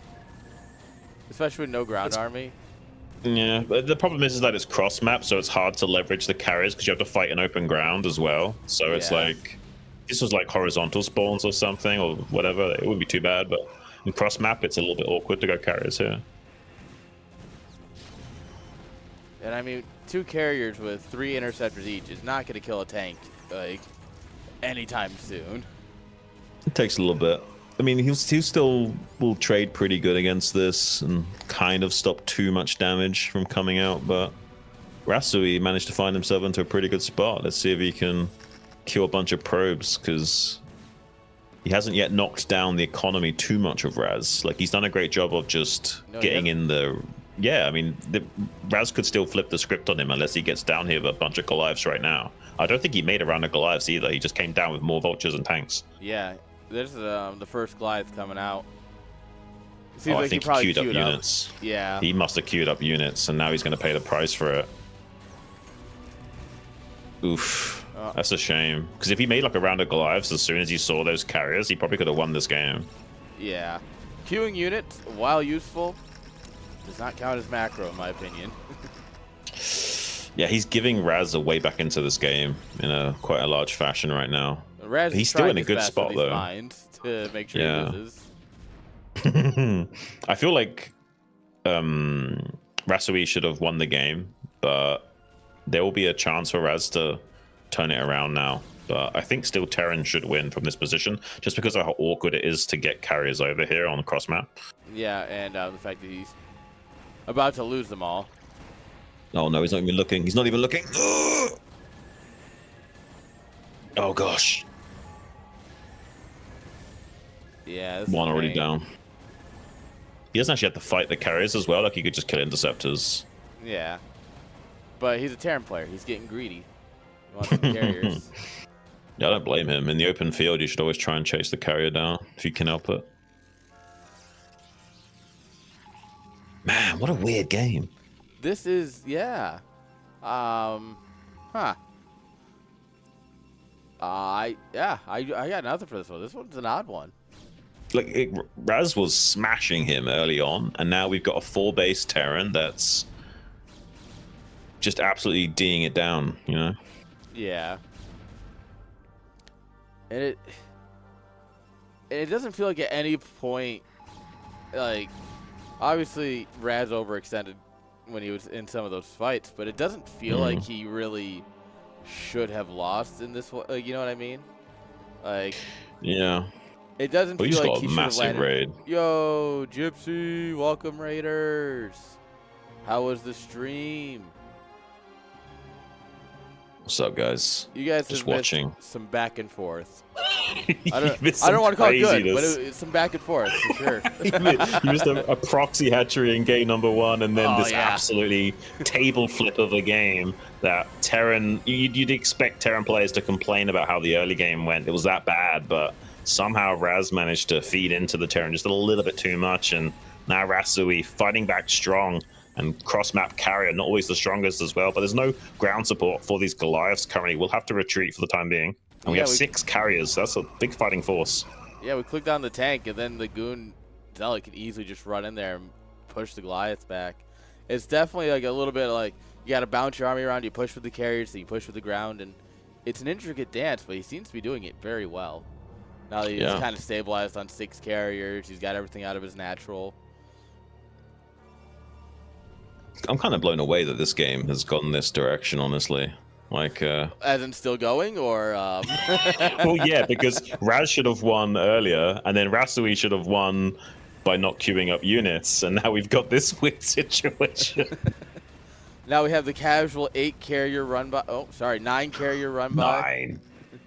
Speaker 1: especially with no ground army.
Speaker 2: Yeah, but the problem is that it's cross map, so it's hard to leverage the carriers because you have to fight in open ground as well. So it's like, this was like horizontal spawns or something or whatever. It wouldn't be too bad, but in cross map, it's a little bit awkward to go carriers here.
Speaker 1: And I mean, 2 carriers with 3 interceptors each is not going to kill a tank like anytime soon.
Speaker 2: It takes a little bit. I mean, he still will trade pretty good against this and kind of stop too much damage from coming out, but Rasui managed to find himself into a pretty good spot. Let's see if he can kill a bunch of probes, because he hasn't yet knocked down the economy too much of Raz. Like, he's done a great job of just getting in the... Yeah, I mean, Raz could still flip the script on him unless he gets down here with a bunch of Goliaths right now. I don't think he made a round of Goliaths either. He just came down with more vultures and tanks.
Speaker 1: Yeah. There's the first Goliath coming out.
Speaker 2: Seems like I think he queued up units.
Speaker 1: Yeah.
Speaker 2: He must have queued up units, and now he's going to pay the price for it. Oof. That's a shame. Because if he made like a round of Goliaths as soon as he saw those carriers, he probably could have won this game.
Speaker 1: Yeah. Queuing units, while useful, does not count as macro, in my opinion.
Speaker 2: Yeah, he's giving Raz a way back into this game in a quite a large fashion right now.
Speaker 1: Raz
Speaker 2: he's still in a good spot though.
Speaker 1: To make sure he loses.
Speaker 2: I feel like Rasui should have won the game, but there will be a chance for Raz to turn it around now. But I think still Terran should win from this position, just because of how awkward it is to get carriers over here on the cross map.
Speaker 1: Yeah, and the fact that he's about to lose them all.
Speaker 2: Oh no, he's not even looking. He's not even looking. Oh gosh.
Speaker 1: Yeah.
Speaker 2: One already down. He doesn't actually have to fight the carriers as well. Like, he could just kill interceptors.
Speaker 1: Yeah. But he's a Terran player. He's getting greedy. He wants the carriers.
Speaker 2: Yeah, I don't blame him. In the open field, you should always try and chase the carrier down if you can help it. Man, what a weird game.
Speaker 1: This is, yeah. I got nothing for this one. This one's an odd one.
Speaker 2: Like, Raz was smashing him early on, and now we've got a 4-base Terran that's just absolutely D'ing it down, you know?
Speaker 1: Yeah. And it doesn't feel like at any point, like, obviously Raz overextended when he was in some of those fights, but it doesn't feel like he really should have lost in this one. Like, you know what I mean? Like,
Speaker 2: yeah.
Speaker 1: It doesn't feel like he should have landed.
Speaker 2: Raid.
Speaker 1: Yo, Gypsy, welcome Raiders. How was the stream?
Speaker 2: What's up, guys?
Speaker 1: You guys
Speaker 2: just
Speaker 1: have
Speaker 2: watching
Speaker 1: some back and forth. I don't want to call it good, but it's some back and forth for sure.
Speaker 2: You missed a proxy hatchery in game number 1, and then absolutely table flip of a game that Terran. You'd expect Terran players to complain about how the early game went. It was that bad, but somehow Raz managed to feed into the Terran just a little bit too much, and now Rasui fighting back strong. And cross-map carrier, not always the strongest as well, but there's no ground support for these Goliaths currently. We'll have to retreat for the time being. And we have 6 carriers. That's a big fighting force.
Speaker 1: Yeah, we clicked on the tank, and then the Goon Zealot could easily just run in there and push the Goliaths back. It's definitely like a little bit like you got to bounce your army around, you push with the carriers, so you push with the ground, and it's an intricate dance, but he seems to be doing it very well. Now that he's kind of stabilized on 6 carriers, he's got everything out of his natural.
Speaker 2: I'm kind of blown away that this game has gone this direction, honestly. Like,
Speaker 1: as in still going, or
Speaker 2: well, yeah, because Raz should have won earlier, and then Rasui should have won by not queuing up units, and now we've got this weird situation.
Speaker 1: Now we have the casual 8 carrier run by. Oh, sorry, 9 carrier run by.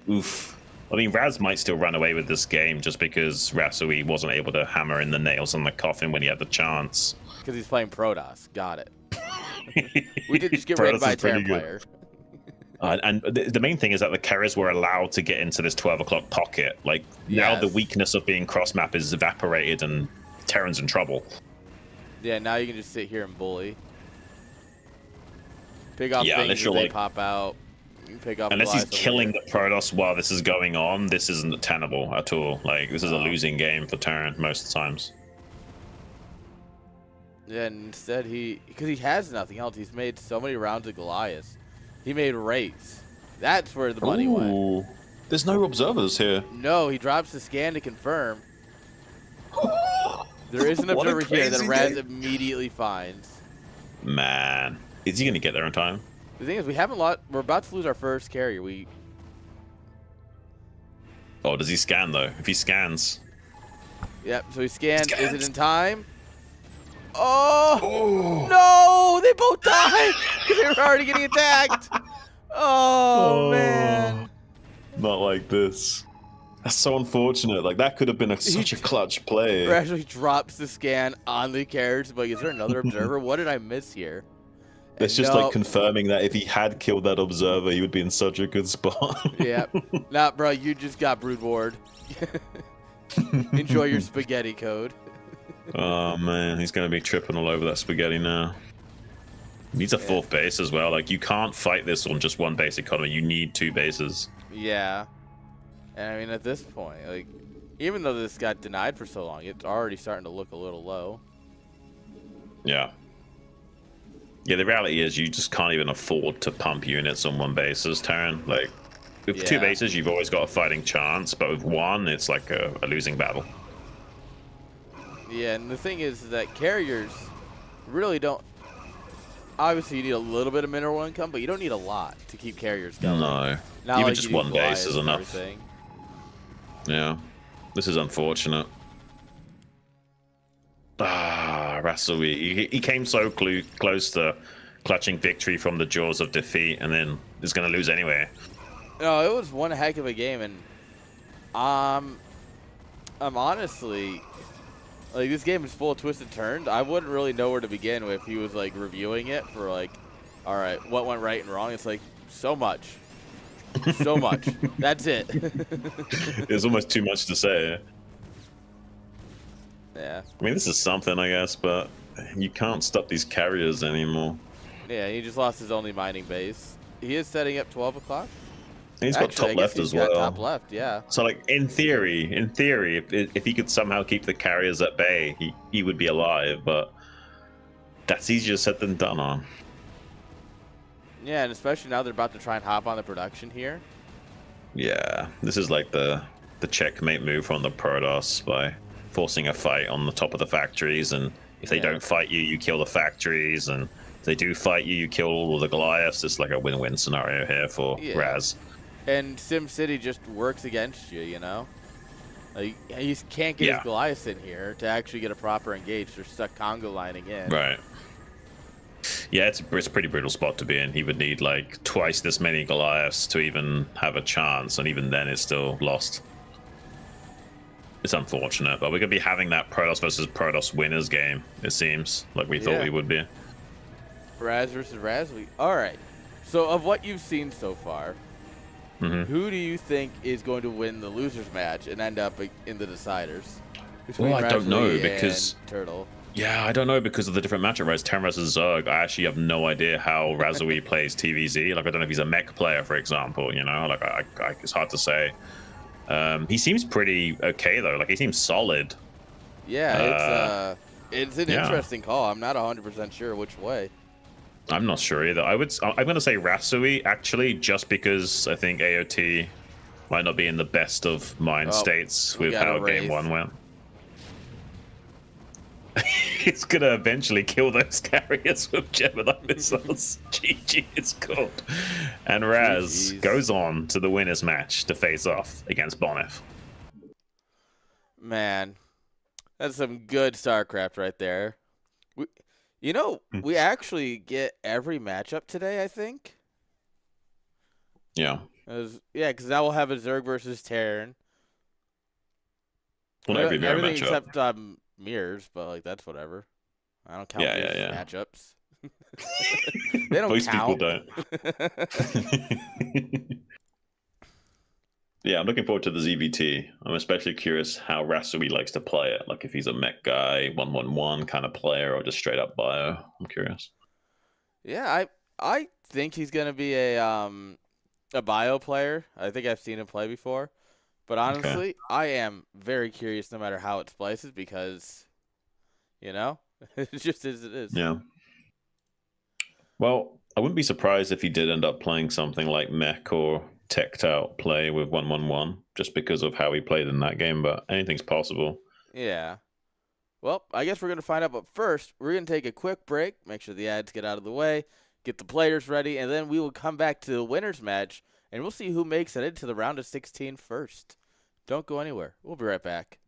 Speaker 2: 9. Oof. I mean, Raz might still run away with this game just because Rasui wasn't able to hammer in the nails on the coffin when he had the chance.
Speaker 1: Because he's playing Protoss. Got it. We did just get raided by a Terran player.
Speaker 2: And the main thing is that the carriers were allowed to get into this 12 o'clock pocket. Like, now the weakness of being cross-map is evaporated and Terran's in trouble.
Speaker 1: Yeah, now you can just sit here and bully. Pick off
Speaker 2: Yeah,
Speaker 1: things
Speaker 2: unless
Speaker 1: as
Speaker 2: you're
Speaker 1: they
Speaker 2: like,
Speaker 1: pop out. You pick off
Speaker 2: unless he's
Speaker 1: Goliath over
Speaker 2: killing
Speaker 1: here.
Speaker 2: the Protoss while this is going on, this isn't tenable at all. Like, this is a losing game for Terran most times.
Speaker 1: Yeah, and instead because he has nothing else, he's made so many rounds of Goliath. He made Wraiths. That's where the money went.
Speaker 2: There's no observers here.
Speaker 1: No, he drops the scan to confirm. There is an
Speaker 2: What a
Speaker 1: observer here that
Speaker 2: crazy
Speaker 1: Raz
Speaker 2: game.
Speaker 1: immediately finds.
Speaker 2: Man, is he gonna get there in time?
Speaker 1: The thing is, we haven't lost. We're about to lose our first carrier.
Speaker 2: Oh, does he scan though? If he scans,
Speaker 1: Yep. So he scanned. Is it in time? Oh no! They both died because they were already getting attacked. Oh man!
Speaker 2: Not like this. That's so unfortunate. Like, that could have been such a clutch play.
Speaker 1: Actually drops the scan on the carriers. Like, is there another observer? What did I miss here?
Speaker 2: It's just like confirming that if he had killed that observer, he would be in such a good spot.
Speaker 1: Yeah. Nah, bro, you just got brood ward. Enjoy your spaghetti code.
Speaker 2: Oh man, he's gonna be tripping all over that spaghetti now. He needs a fourth base as well. Like, you can't fight this on just one base economy. You need 2 bases.
Speaker 1: Yeah. And I mean, at this point, like, even though this got denied for so long, it's already starting to look a little low.
Speaker 2: Yeah. Yeah, the reality is you just can't even afford to pump units on one base as Terran. Like, with 2 bases, you've always got a fighting chance, but with 1, it's like a losing battle.
Speaker 1: Yeah, and the thing is that carriers really don't. Obviously, you need a little bit of mineral income, but you don't need a lot to keep carriers going.
Speaker 2: No.
Speaker 1: Not
Speaker 2: Even
Speaker 1: like
Speaker 2: just
Speaker 1: you do
Speaker 2: 1 base
Speaker 1: Goliaths
Speaker 2: is
Speaker 1: and
Speaker 2: enough.
Speaker 1: everything.
Speaker 2: Yeah. This is unfortunate. Rasui. He came so close to clutching victory from the jaws of defeat, and then is going to lose anyway.
Speaker 1: No, it was one heck of a game, and I'm honestly, like, this game is full of twists and turns. I wouldn't really know where to begin if he was like reviewing it for like, all right, what went right and wrong. It's like so much, so much. That's it.
Speaker 2: It's almost too much to say.
Speaker 1: Yeah.
Speaker 2: I mean, this is something, I guess, but you can't stop these carriers anymore.
Speaker 1: Yeah, he just lost his only mining base. He is setting up 12 o'clock.
Speaker 2: And he's got top left as well.
Speaker 1: Top left, yeah.
Speaker 2: So, like, in theory, if he could somehow keep the carriers at bay, he would be alive, but that's easier said than done on.
Speaker 1: Yeah, and especially now they're about to try and hop on the production here.
Speaker 2: Yeah, this is like the checkmate move from the Protoss by forcing a fight on the top of the factories, and if they don't fight you, you kill the factories, and if they do fight you, you kill all of the Goliaths. It's like a win-win scenario here for Raz.
Speaker 1: And SimCity just works against you, you know? Like, he can't get his Goliaths in here to actually get a proper engage. They're stuck Congo lining in.
Speaker 2: Right. Yeah, it's a pretty brutal spot to be in. He would need like twice this many Goliaths to even have a chance, and even then it's still lost. It's unfortunate, but we're going to be having that Protoss versus Protoss winners game, it seems, like we thought we would be.
Speaker 1: Raz versus Raz. All right. So, of what you've seen so far, who do you think is going to win the losers match and end up in the deciders?
Speaker 2: Well, I don't know because
Speaker 1: Turtle.
Speaker 2: Yeah, I don't know because of the different matchup. Right, Terran versus Zerg. I actually have no idea how Razui plays TVZ. Like, I don't know if he's a mech player, for example. You know, like it's hard to say. He seems pretty okay though. Like, he seems solid.
Speaker 1: Yeah, it's an interesting call. I'm not 100% sure which way.
Speaker 2: I'm not sure either. I'm gonna say Rasui actually, just because I think AOT might not be in the best of mind states with how game 1 went. It's gonna eventually kill those carriers with Gemini missiles. GG is called. And Raz goes on to the winners match to face off against Bonif.
Speaker 1: Man, that's some good StarCraft right there. We actually get every matchup today, I think.
Speaker 2: Yeah.
Speaker 1: Because now we'll have a Zerg versus Terran.
Speaker 2: Well, every
Speaker 1: everything
Speaker 2: matchup.
Speaker 1: except mirrors, but like that's whatever. I don't count matchups. They don't
Speaker 2: Most
Speaker 1: count.
Speaker 2: people don't. Yeah, I'm looking forward to the ZVT. I'm especially curious how Rasui likes to play it. Like, if he's a mech guy, 1-1-1 kind of player, or just straight up bio. I'm curious.
Speaker 1: Yeah, I think he's gonna be a bio player. I think I've seen him play before. But
Speaker 2: Okay.
Speaker 1: honestly, I am very curious no matter how it splices because, you know, it just is it is.
Speaker 2: Yeah. Well, I wouldn't be surprised if he did end up playing something like Mech or Teched Out play with 111 just because of how he played in that game, but anything's possible.
Speaker 1: Yeah. Well, I guess we're going to find out. But first, we're going to take a quick break, make sure the ads get out of the way, get the players ready, and then we will come back to the winners match, and we'll see who makes it into the round of 16 first. Don't go anywhere. We'll be right back.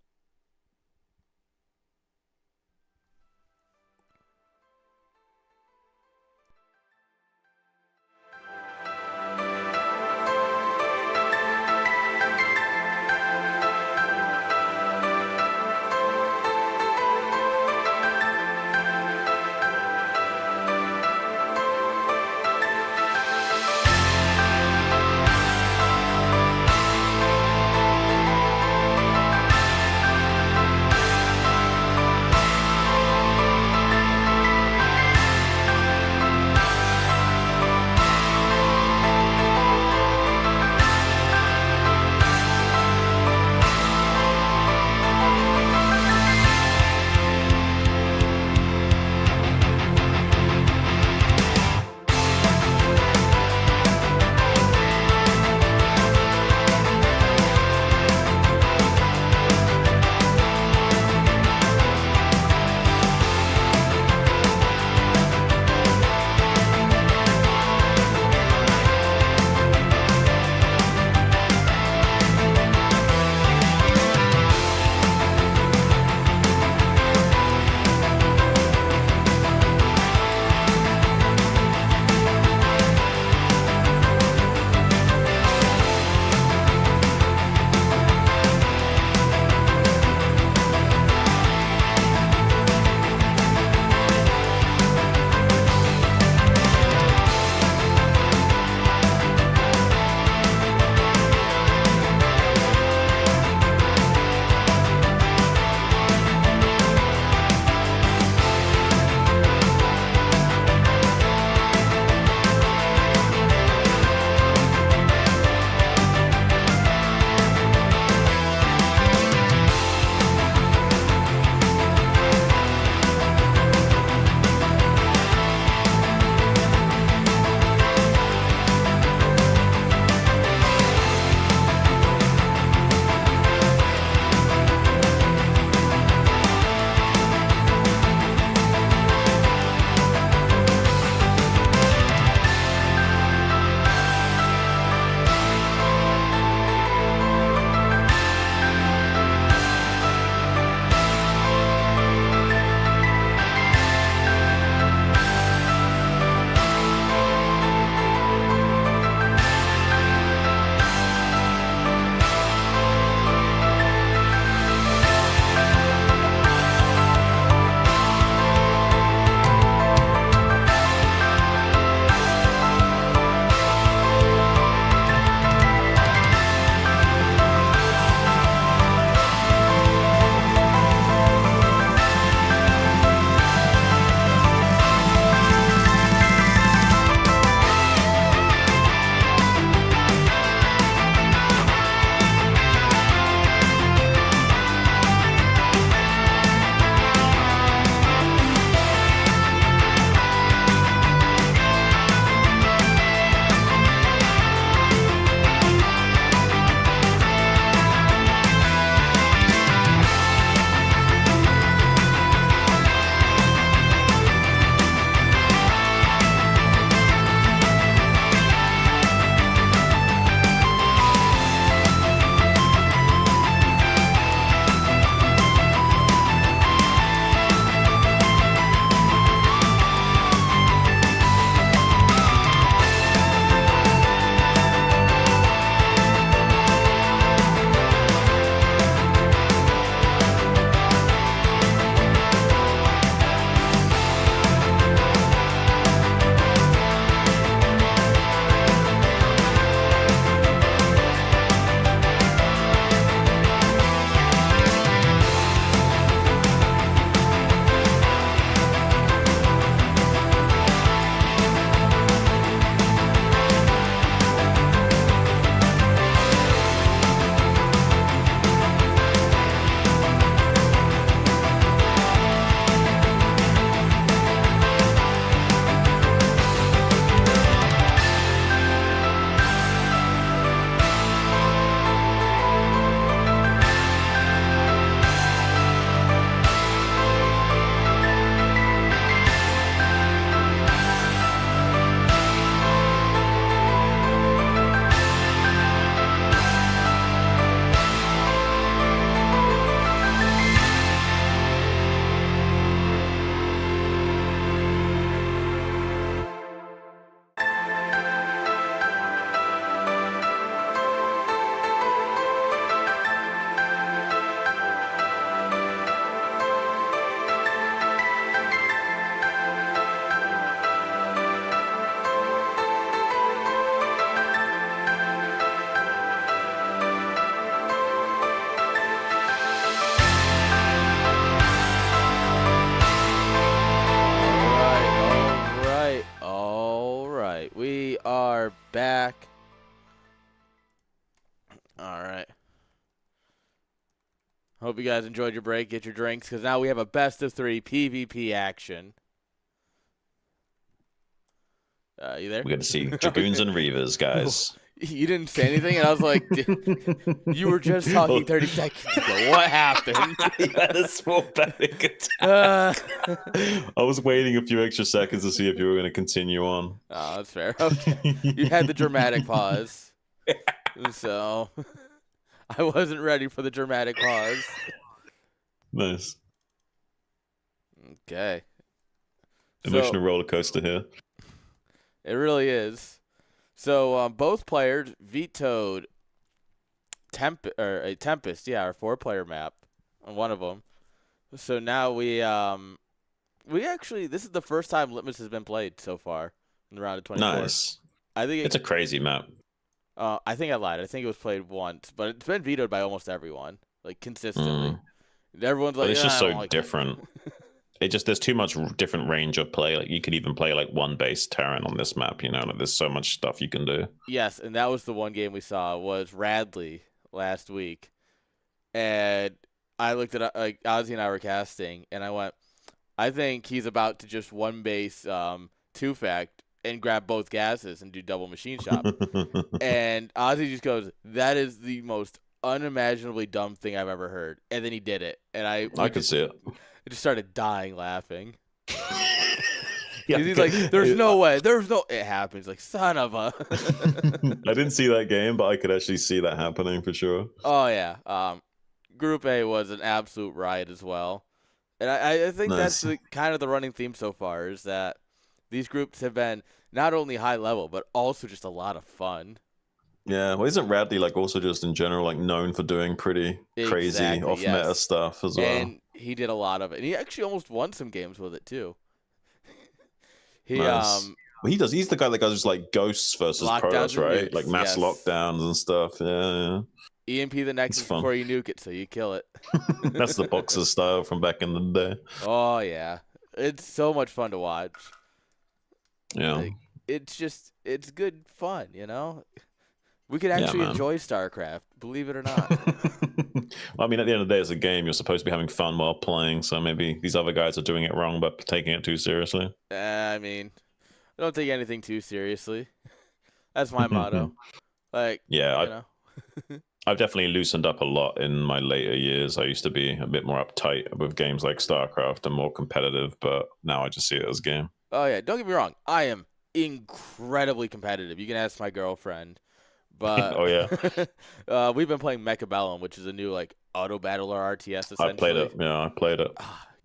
Speaker 1: right, we are back. All right. Hope you guys enjoyed your break. Get your drinks, because now we have a best of 3 PvP action. You there?
Speaker 2: We're going to see Dragoons and Reavers, guys.
Speaker 1: You didn't say anything, and I was like, you were just talking 30 seconds ago. What happened?
Speaker 2: You had a small panic attack. I was waiting a few extra seconds to see if you were going to continue on.
Speaker 1: Oh, that's fair. Okay. You had the dramatic pause. So, I wasn't ready for the dramatic pause.
Speaker 2: Nice.
Speaker 1: Okay.
Speaker 2: Emotional roller coaster here.
Speaker 1: It really is. So both players vetoed a Tempest, our 4-player map on one of them. So now we actually, this is the first time Litmus has been played so far in the round of 24.
Speaker 2: Nice.
Speaker 1: I think
Speaker 2: it's a crazy map.
Speaker 1: I think I lied. I think it was played once, but it's been vetoed by almost everyone, like consistently. Everyone's like,
Speaker 2: but it's just so
Speaker 1: like
Speaker 2: different. There's too much different range of play. Like you could even play like one base Terran on this map, you know, like there's so much stuff you can do.
Speaker 1: Yes, and that was the one game we saw was Radley last week. And I looked at like Ozzy and I were casting, and I went, I think he's about to just one base 2-fact and grab both gases and do double machine shop. And Ozzy just goes, that is the most unimaginably dumb thing I've ever heard. And then he did it. And I
Speaker 2: could see it.
Speaker 1: I just started dying laughing.
Speaker 2: Yeah,
Speaker 1: he's like, there's no way. It happens. Like, son of a.
Speaker 2: I didn't see that game, but I could actually see that happening for sure.
Speaker 1: Oh, yeah. Group A was an absolute riot as well. And I think that's kind of the running theme so far is that these groups have been not only high level, but also just a lot of fun.
Speaker 2: Yeah, well, isn't Radley like also just in general like known for doing pretty crazy off-meta stuff as well?
Speaker 1: And he did a lot of it. And he actually almost won some games with it too.
Speaker 2: Well, he does. He's the guy that does like ghosts versus pros, right?
Speaker 1: Nukes,
Speaker 2: like mass lockdowns and stuff. Yeah.
Speaker 1: EMP the next before you nuke it, so you kill it.
Speaker 2: That's the boxer style from back in the day.
Speaker 1: Oh yeah, it's so much fun to watch.
Speaker 2: Yeah,
Speaker 1: like, it's good fun, you know. We could actually enjoy StarCraft, believe it or not.
Speaker 2: Well, I mean, at the end of the day, it's a game. You're supposed to be having fun while playing, so maybe these other guys are doing it wrong, but taking it too seriously.
Speaker 1: I mean, I don't take anything too seriously. That's my motto. Like,
Speaker 2: yeah,
Speaker 1: you know.
Speaker 2: I've definitely loosened up a lot in my later years. I used to be a bit more uptight with games like StarCraft and more competitive, but now I just see it as a game.
Speaker 1: Oh, yeah. Don't get me wrong. I am incredibly competitive. You can ask my girlfriend. But
Speaker 2: oh yeah,
Speaker 1: we've been playing Mechabellum, which is a new like auto battler RTS. Essentially,
Speaker 2: I played it. Yeah, I played it.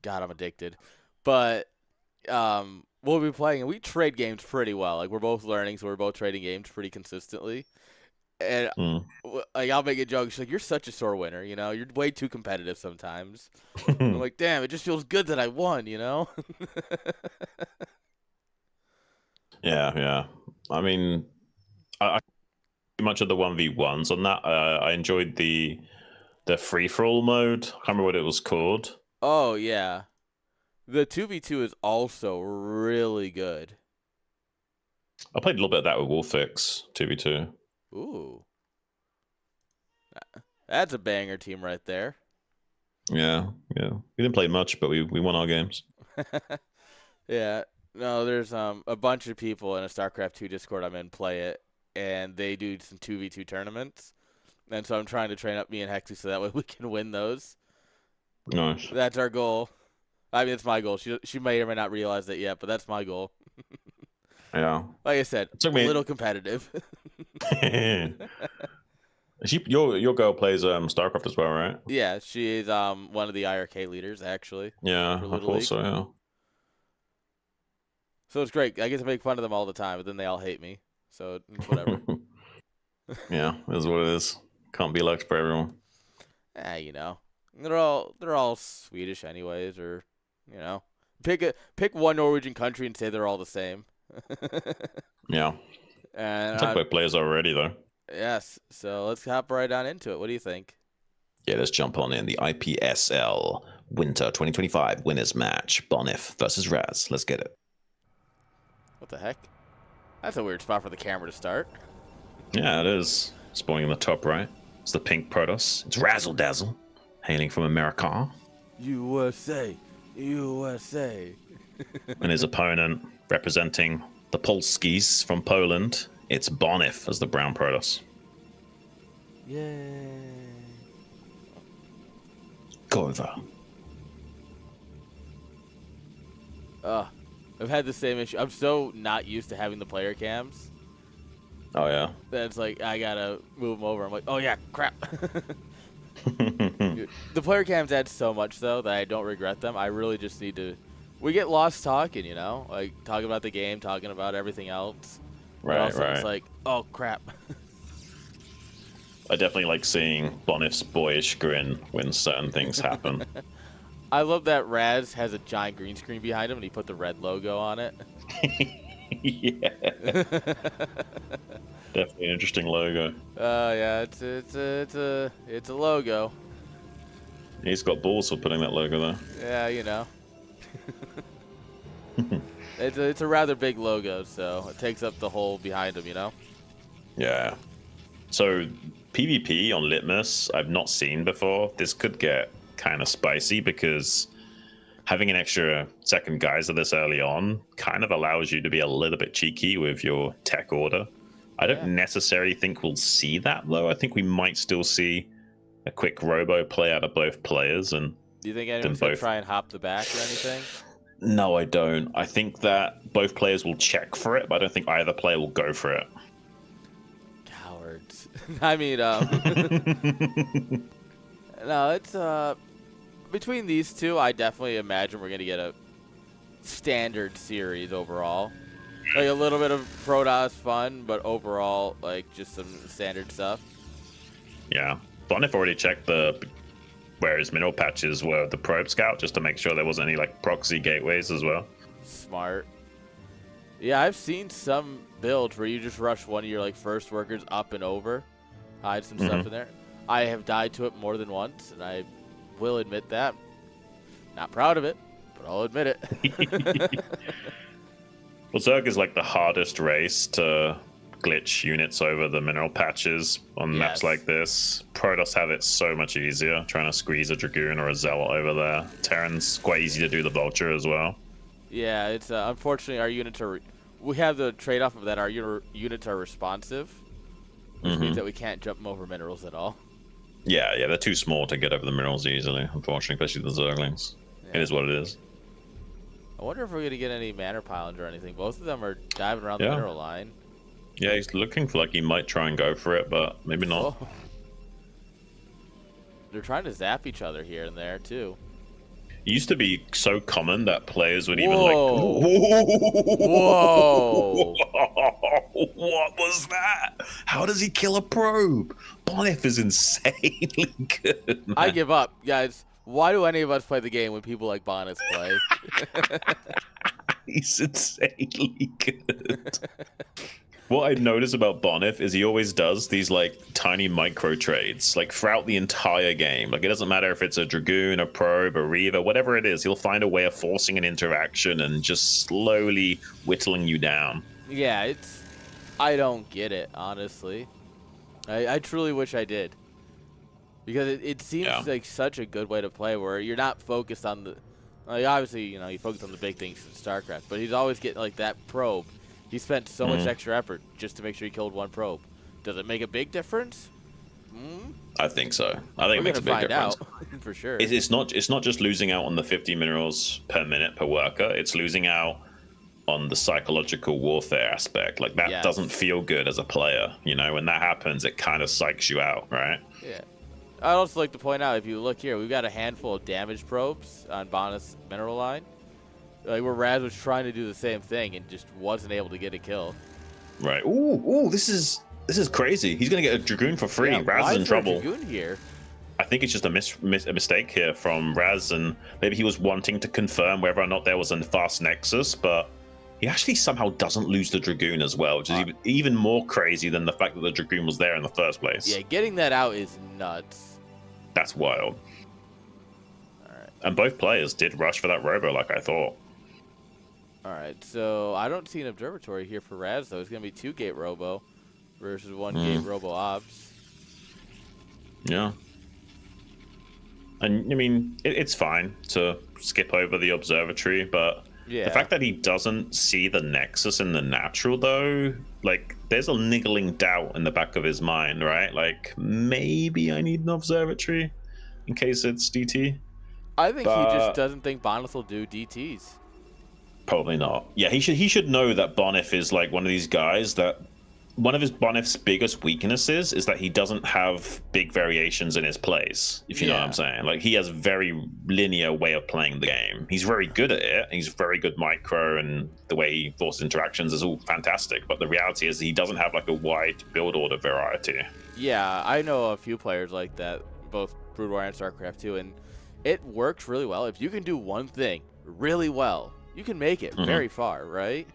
Speaker 1: God, I'm addicted. But we'll be playing, and we trade games pretty well. Like we're both learning, so we're both trading games pretty consistently. And like I'll make a joke. She's like, "You're such a sore winner. You know, you're way too competitive sometimes." I'm like, "Damn, it just feels good that I won." You know.
Speaker 2: Yeah. I mean, I much of the 1v1s on that. I enjoyed the free-for-all mode. I can't remember what it was called.
Speaker 1: Oh, yeah. The 2v2 is also really good.
Speaker 2: I played a little bit of that with Wolfix 2v2.
Speaker 1: Ooh. That's a banger team right there.
Speaker 2: Yeah. We didn't play much, but we won our games.
Speaker 1: Yeah. No, there's a bunch of people in a StarCraft 2 Discord I'm in play it. And they do some 2v2 tournaments. And so I'm trying to train up me and Hexy so that way we can win those.
Speaker 2: Nice.
Speaker 1: That's our goal. I mean, it's my goal. She may or may not realize that yet, but that's my goal.
Speaker 2: Yeah.
Speaker 1: Like I said, a little competitive.
Speaker 2: Your girl plays StarCraft as well, right?
Speaker 1: Yeah, she is one of the IRK leaders, actually.
Speaker 2: Yeah, I thought so, yeah.
Speaker 1: So it's great. I get to make fun of them all the time, but then they all hate me. So it's whatever.
Speaker 2: Yeah, it is what it is. Can't be liked by everyone.
Speaker 1: You know, they're all Swedish anyways, or you know, pick one Norwegian country and say they're all the same.
Speaker 2: Yeah.
Speaker 1: And
Speaker 2: talk about players already though.
Speaker 1: Yes. So let's hop right on into it. What do you think?
Speaker 2: Yeah, let's jump on in the IPSL Winter 2025 winners match. Bonif versus Raz. Let's get it.
Speaker 1: What the heck? That's a weird spot for the camera to start.
Speaker 2: Yeah, it is. Spawning in the top right. It's the pink Protoss. It's Razzle Dazzle, hailing from America.
Speaker 1: USA, USA.
Speaker 2: And his opponent, representing the Polskis from Poland, it's Bonif as the brown Protoss.
Speaker 1: Yay.
Speaker 2: Go over.
Speaker 1: I've had the same issue. I'm so not used to having the player cams.
Speaker 2: Oh, yeah.
Speaker 1: That it's like, I gotta move them over. I'm like, oh yeah, crap. Dude, the player cams add so much, though, that I don't regret them. I really just need to... We get lost talking, you know? Like, talking about the game, talking about everything else.
Speaker 2: Right,
Speaker 1: also,
Speaker 2: right.
Speaker 1: It's like, oh, crap.
Speaker 2: I definitely like seeing Bonif's boyish grin when certain things happen.
Speaker 1: I love that Raz has a giant green screen behind him and he put the red logo on it.
Speaker 2: Yeah. Definitely an interesting logo.
Speaker 1: Yeah, it's a logo.
Speaker 2: He's got balls for putting that logo there.
Speaker 1: Yeah, you know. It's a rather big logo, so it takes up the whole behind him, you know?
Speaker 2: Yeah. So PvP on Litmus, I've not seen before. This could get kind of spicy because having an extra second geyser this early on kind of allows you to be a little bit cheeky with your tech order. I don't necessarily think we'll see that, though. I think we might still see a quick robo play out of both players. And
Speaker 1: do you think anyone's going to try and hop the back or anything?
Speaker 2: No, I don't. I think that both players will check for it, but I don't think either player will go for it.
Speaker 1: Cowards. I mean, no, it's between these two, I definitely imagine we're gonna get a standard series overall. Like a little bit of Protoss fun, but overall, like just some standard stuff.
Speaker 2: Yeah, Bonif already checked where his mineral patches were the probe scout just to make sure there wasn't any like proxy gateways as well.
Speaker 1: Smart. Yeah, I've seen some builds where you just rush one of your like first workers up and over, hide some stuff in there. I have died to it more than once, and I will admit that. Not proud of it, but I'll admit it.
Speaker 2: Well, Zerg is like the hardest race to glitch units over the mineral patches on maps like this. Protoss have it so much easier, trying to squeeze a Dragoon or a Zealot over there. Terran's quite easy to do the Vulture as well.
Speaker 1: Yeah, it's unfortunately our units are... we have the trade-off of that our units are responsive, which means that we can't jump them over minerals at all.
Speaker 2: Yeah, they're too small to get over the minerals easily, unfortunately, especially the Zerglings. Yeah. It is what it is.
Speaker 1: I wonder if we're going to get any Manor Pylons or anything. Both of them are diving around the mineral line.
Speaker 2: Yeah, he's looking for like he might try and go for it, but maybe not.
Speaker 1: Oh. They're trying to zap each other here and there, too.
Speaker 2: It used to be so common that players would even like...
Speaker 1: Whoa!
Speaker 2: What was that? How does he kill a probe? Bonif is insanely good, man.
Speaker 1: I give up. Guys, why do any of us play the game when people like Bonif play?
Speaker 2: He's insanely good. What I notice about Bonif is he always does these like tiny micro trades, like throughout the entire game. Like it doesn't matter if it's a Dragoon, a Probe, a Reaver, whatever it is, he'll find a way of forcing an interaction and just slowly whittling you down.
Speaker 1: Yeah, I don't get it, honestly. I truly wish I did. Because it seems like such a good way to play where you're not focused on the... like obviously, you know, you focus on the big things in StarCraft, but he's always getting like that probe. He spent so much extra effort just to make sure he killed one probe. Does it make a big difference?
Speaker 2: I think so. I think it makes a big difference.
Speaker 1: For sure.
Speaker 2: It's not just losing out on the 50 minerals per minute per worker. It's losing out on the psychological warfare aspect. Like that doesn't feel good as a player. You know, when that happens, it kind of psychs you out, right?
Speaker 1: Yeah. I'd also like to point out, if you look here, we've got a handful of damage probes on Bonus mineral line. Like where Raz was trying to do the same thing and just wasn't able to get a kill.
Speaker 2: Right. Ooh, this is crazy. He's gonna get a Dragoon for free.
Speaker 1: Yeah,
Speaker 2: Raz is in trouble.
Speaker 1: A Dragoon here?
Speaker 2: I think it's just a mistake here from Raz, and maybe he was wanting to confirm whether or not there was a fast Nexus, but he actually somehow doesn't lose the Dragoon as well, which is even more crazy than the fact that the Dragoon was there in the first place.
Speaker 1: Yeah, getting that out is nuts.
Speaker 2: That's wild. All right. And both players did rush for that robo like I thought.
Speaker 1: All right, so I don't see an observatory here for Raz, though. It's going to be 2-gate Robo versus 1-gate Robo Ops.
Speaker 2: Yeah. And, I mean, it's fine to skip over the observatory, but the fact that he doesn't see the Nexus in the natural, though, like, there's a niggling doubt in the back of his mind, right? Like, maybe I need an observatory in case it's DT.
Speaker 1: I think he just doesn't think Bonif will do DTs.
Speaker 2: Probably not. Yeah, he should know that Bonif is like one of these guys that one of Bonif's biggest weaknesses is that he doesn't have big variations in his plays, if you know what I'm saying. Like, he has a very linear way of playing the game. He's very good at it. He's very good micro, and the way he forces interactions is all fantastic. But the reality is he doesn't have like a wide build order variety.
Speaker 1: Yeah, I know a few players like that, both Brood War and StarCraft 2, and it works really well. If you can do one thing really well, you can make it very far, right?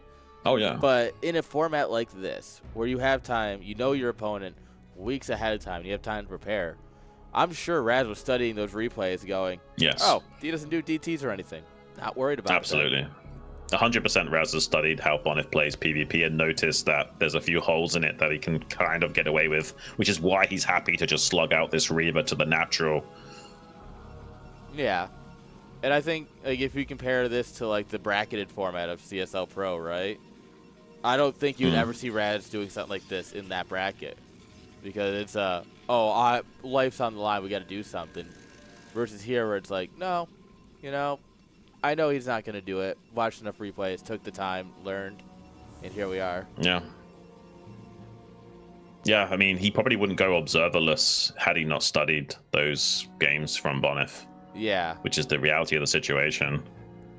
Speaker 2: Oh, yeah.
Speaker 1: But in a format like this, where you have time, you know your opponent weeks ahead of time, you have time to prepare, I'm sure Raz was studying those replays going,
Speaker 2: yes,
Speaker 1: oh, he doesn't do DTs or anything. Not worried about
Speaker 2: Absolutely. 100% Raz has studied how Bonif plays PvP and noticed that there's a few holes in it that he can kind of get away with, which is why he's happy to just slug out this Reaver to the natural.
Speaker 1: Yeah. And I think, like, if you compare this to, like, the bracketed format of CSL Pro, right? I don't think you'd ever see Raz doing something like this in that bracket. Because it's, life's on the line, we got to do something. Versus here where it's like, no, you know, I know he's not going to do it. Watched enough replays, took the time, learned, and here we are.
Speaker 2: Yeah. Yeah, I mean, he probably wouldn't go observerless had he not studied those games from Bonif.
Speaker 1: Yeah.
Speaker 2: Which is the reality of the situation.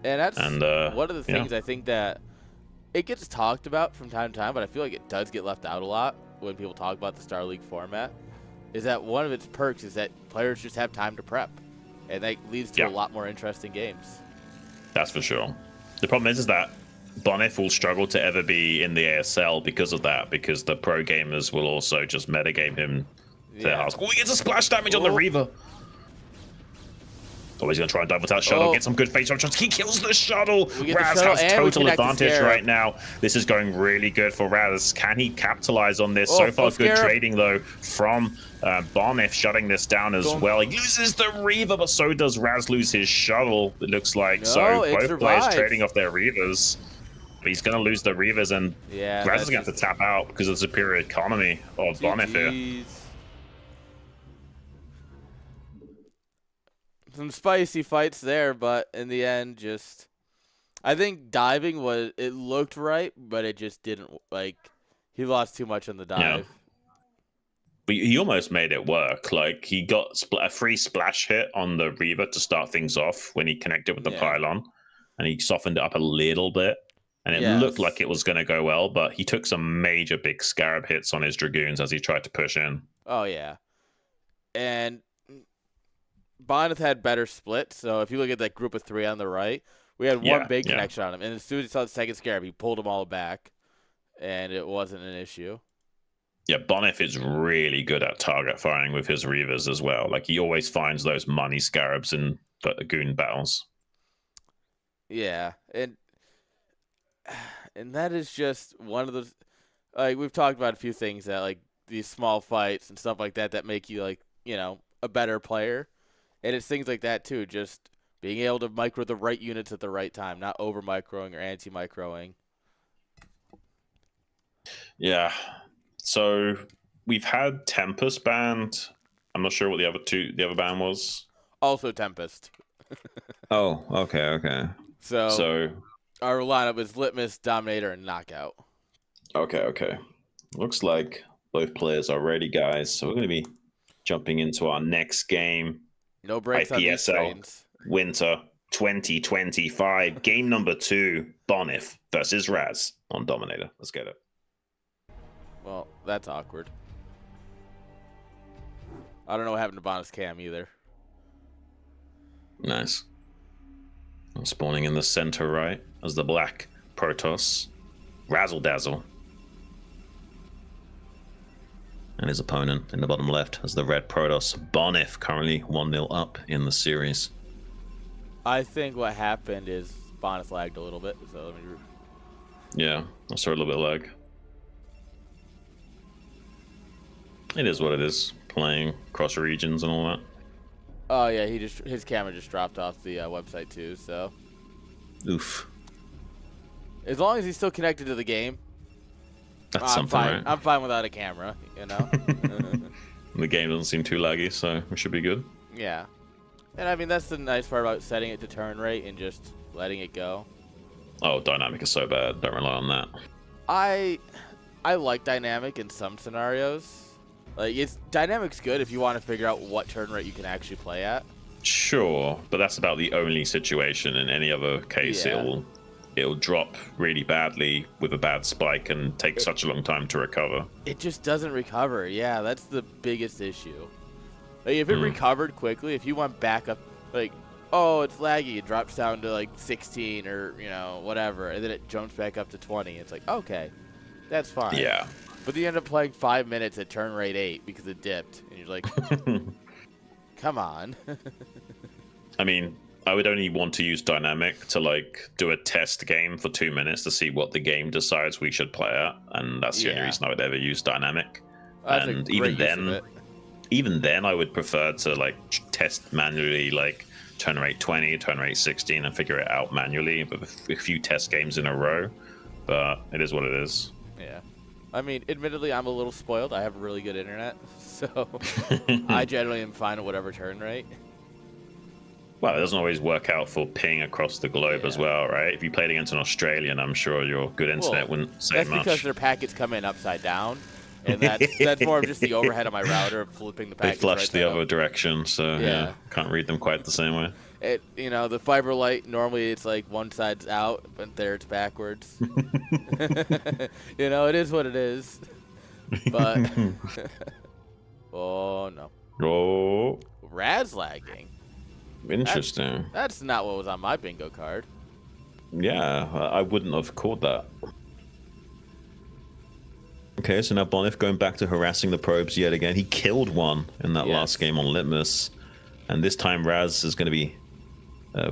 Speaker 1: And that's one of the things I think that it gets talked about from time to time, but I feel like it does get left out a lot when people talk about the Star League format, is that one of its perks is that players just have time to prep. And that leads to a lot more interesting games.
Speaker 2: That's for sure. The problem is that Bonif will struggle to ever be in the ASL because of that, because the pro gamers will also just metagame him to ask, oh, he gets a splash damage on the Reaver. Oh, he's going to try and dive with that shuttle, get some good face shots. He kills the shuttle. Raz has total advantage right now. This is going really good for Raz. Can he capitalize on this? So far, good trading, though, from Bonif, shutting this down as well. He loses the Reaver, but so does Raz lose his shuttle, it looks like. So both players trading off their Reavers. But he's going to lose the Reavers, and Raz is going to have to tap out because of the superior economy of Bonif here.
Speaker 1: Some spicy fights there, but in the end, just I think diving it looked right, but it just didn't, like, he lost too much on the dive.
Speaker 2: Yeah. But he almost made it work. Like, he got a free splash hit on the Reaver to start things off when he connected with the pylon, and he softened it up a little bit, and it looked like it was going to go well, but he took some major big scarab hits on his Dragoons as he tried to push in.
Speaker 1: Oh, yeah. And Bonif had better splits, so if you look at that group of 3 on the right, we had one big connection on him, and as soon as he saw the second scarab, he pulled them all back, and it wasn't an issue.
Speaker 2: Yeah, Bonif is really good at target firing with his Reavers as well. Like, he always finds those money scarabs in the goon battles.
Speaker 1: Yeah, and that is just one of those, like, we've talked about a few things that, like, these small fights and stuff like that make you, like, you know, a better player. And it's things like that, too, just being able to micro the right units at the right time, not over-microing or anti-microing.
Speaker 2: Yeah. So we've had Tempest banned. I'm not sure what the other ban was.
Speaker 1: Also Tempest.
Speaker 2: Oh, okay. So
Speaker 1: our lineup is Litmus, Dominator, and Knockout.
Speaker 2: Okay. Looks like both players are ready, guys. So we're going to be jumping into our next game.
Speaker 1: No breaks on these trains.
Speaker 2: Winter 2025. Game number 2, Bonif versus Raz on Dominator. Let's get it.
Speaker 1: Well, that's awkward. I don't know what happened to Bonif's cam either.
Speaker 2: Nice. I'm spawning in the center right as the black Protoss. Razzle Dazzle. And his opponent in the bottom left as the red Protoss. Bonif currently 1-0 up in the series.
Speaker 1: I think what happened is Bonus lagged a little bit, so let me.
Speaker 2: Yeah, I saw a little bit of lag. It is what it is. Playing cross regions and all that.
Speaker 1: Oh yeah, his camera just dropped off the website too. So.
Speaker 2: Oof.
Speaker 1: As long as he's still connected to the game,
Speaker 2: That's
Speaker 1: I'm
Speaker 2: something,
Speaker 1: fine.
Speaker 2: right?
Speaker 1: I'm fine without a camera, you know.
Speaker 2: The game doesn't seem too laggy, so we should be good.
Speaker 1: Yeah, and I mean that's the nice part about setting it to turn rate and just letting it go.
Speaker 2: Oh, dynamic is so bad. Don't rely on that.
Speaker 1: I like dynamic in some scenarios. Like dynamic's good if you want to figure out what turn rate you can actually play at.
Speaker 2: Sure, but that's about the only situation. In any other case,
Speaker 1: Yeah.
Speaker 2: it'll drop really badly with a bad spike and take such a long time to recover.
Speaker 1: It just doesn't recover. Yeah, that's the biggest issue. Like if it recovered quickly, if you went back up, like, oh, it's laggy, it drops down to like 16 or whatever, and then it jumps back up to 20. It's like, okay, that's fine.
Speaker 2: Yeah.
Speaker 1: But you end up playing 5 minutes at turn rate 8 because it dipped, and you're like, come on.
Speaker 2: I mean, I would only want to use dynamic to like do a test game for 2 minutes to see what the game decides we should play at, and that's the only reason I would ever use dynamic.
Speaker 1: That's
Speaker 2: and
Speaker 1: a great use of it.
Speaker 2: even then, I would prefer to like test manually, like turn rate 20, turn rate 16, and figure it out manually with a few test games in a row. But it is what it is.
Speaker 1: Yeah. I mean, admittedly, I'm a little spoiled. I have really good internet, so I generally am fine at whatever turn rate.
Speaker 2: Well, it doesn't always work out for ping across the globe as well, right? If you played against an Australian, I'm sure your good internet wouldn't say
Speaker 1: that's
Speaker 2: much.
Speaker 1: because their packets come in upside down, and that's more of just the overhead of my router flipping the packets.
Speaker 2: They flush
Speaker 1: right
Speaker 2: the other direction, so yeah, can't read them quite the same way.
Speaker 1: The fiber light, normally it's like one side's out, but there it's backwards. It is what it is. But oh no.
Speaker 2: Oh.
Speaker 1: Raz lagging.
Speaker 2: Interesting.
Speaker 1: That's not what was on my bingo card.
Speaker 2: Yeah, I wouldn't have caught that. Okay, so now Bonif going back to harassing the probes yet again. He killed one in that last game on Litmus. And this time Raz is going to be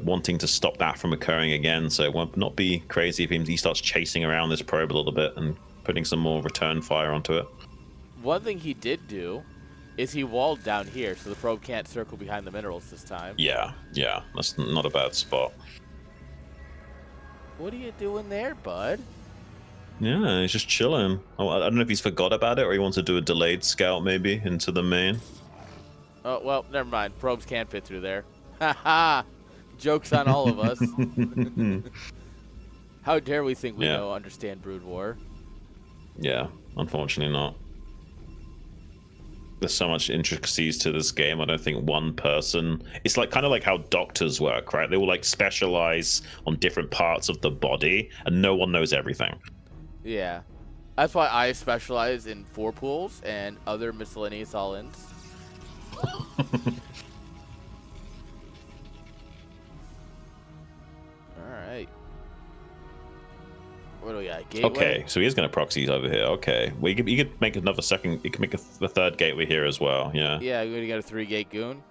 Speaker 2: wanting to stop that from occurring again. So it won't not be crazy if he starts chasing around this probe a little bit and putting some more return fire onto it.
Speaker 1: One thing he did do is he walled down here, so the probe can't circle behind the minerals this time.
Speaker 2: Yeah, that's not a bad spot.
Speaker 1: What are you doing there, bud?
Speaker 2: Yeah, he's just chilling. I don't know if he's forgot about it or he wants to do a delayed scout maybe into the main.
Speaker 1: Oh, well, never mind. Probes can't fit through there. Ha ha! Joke's on all of us. How dare we think we understand Brood War?
Speaker 2: Yeah, unfortunately not. There's so much intricacies to this game. I don't think one person. It's like kind of like how doctors work, right? They will like specialize on different parts of the body, and no one knows everything.
Speaker 1: Yeah, that's why I specialize in 4 pools and other miscellaneous all-ins. All right. What do we got? Gateway?
Speaker 2: Okay, so he is going to proxy over here. Okay, well, you could make another second. You could make the third gateway here as well. Yeah.
Speaker 1: Yeah, you're gonna get a 3-gate goon.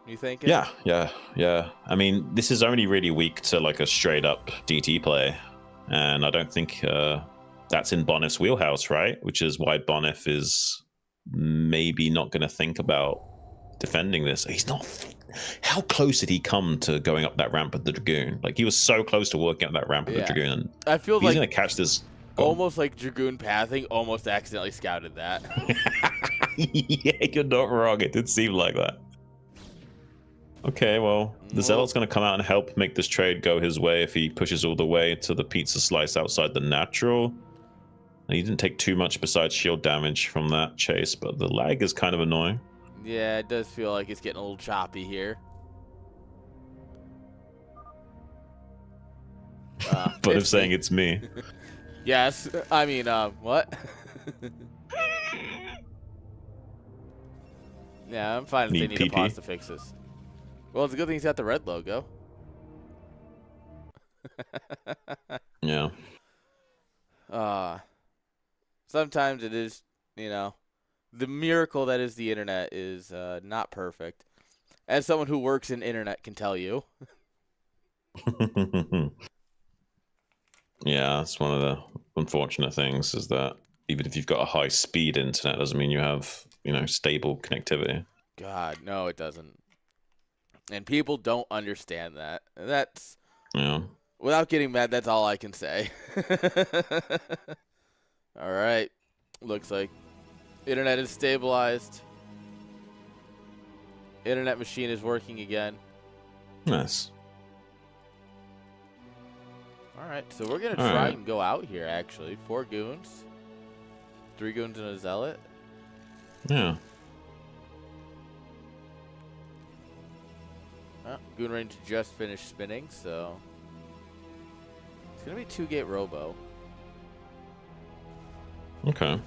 Speaker 1: You thinking?
Speaker 2: Yeah. I mean, this is only really weak to like a straight up DT play, and I don't think that's in Bonif's wheelhouse, right? Which is why Bonif is maybe not going to think about defending this. He's not. How close did he come to going up that ramp with the Dragoon? Like, he was so close to working up that ramp with the Dragoon. And
Speaker 1: I feel
Speaker 2: he's
Speaker 1: like
Speaker 2: going to catch this.
Speaker 1: Almost like Dragoon pathing, almost accidentally scouted that.
Speaker 2: Yeah, you're not wrong. It did seem like that. Okay, well, the Zealot's going to come out and help make this trade go his way if he pushes all the way to the pizza slice outside the natural. And he didn't take too much besides shield damage from that chase, but the lag is kind of annoying.
Speaker 1: Yeah, it does feel like it's getting a little choppy here.
Speaker 2: But if saying it's me.
Speaker 1: Yes, I mean, what? Yeah, I'm fine if they need a pause to fix this. Well, it's a good thing he's got the red logo.
Speaker 2: Yeah.
Speaker 1: Sometimes it is, the miracle that is the internet is not perfect. As someone who works in internet can tell you.
Speaker 2: Yeah, that's one of the unfortunate things is that even if you've got a high speed internet, doesn't mean you have, stable connectivity.
Speaker 1: God, no, it doesn't. And people don't understand that. And that's,
Speaker 2: Yeah.
Speaker 1: without getting mad, that's all I can say. All right. Looks like internet is stabilized. Internet machine is working again.
Speaker 2: Nice.
Speaker 1: All right, so we're going to try and go out here, actually. 4 goons. 3 goons and a zealot.
Speaker 2: Yeah.
Speaker 1: Goon range just finished spinning, so it's going to be 2-gate robo.
Speaker 2: Okay.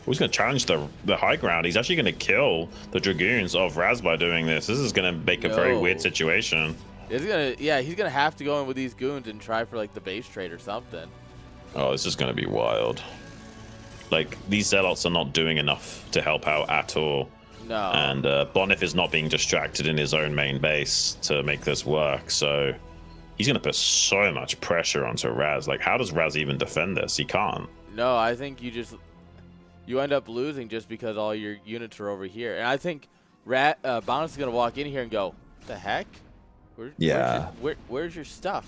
Speaker 2: Who's going to challenge the high ground? He's actually going to kill the Dragoons of Raz by doing this. This is going to make a very weird situation.
Speaker 1: He's gonna have to go in with these goons and try for like the base trade or something.
Speaker 2: Oh, this is going to be wild. Like, these zealots are not doing enough to help out at all.
Speaker 1: No.
Speaker 2: And Bonif is not being distracted in his own main base to make this work. So he's going to put so much pressure onto Raz. Like, how does Raz even defend this? He can't.
Speaker 1: No, I think you end up losing just because all your units are over here. And I think Bonus is gonna walk in here and go, "What the heck? Where's your stuff?"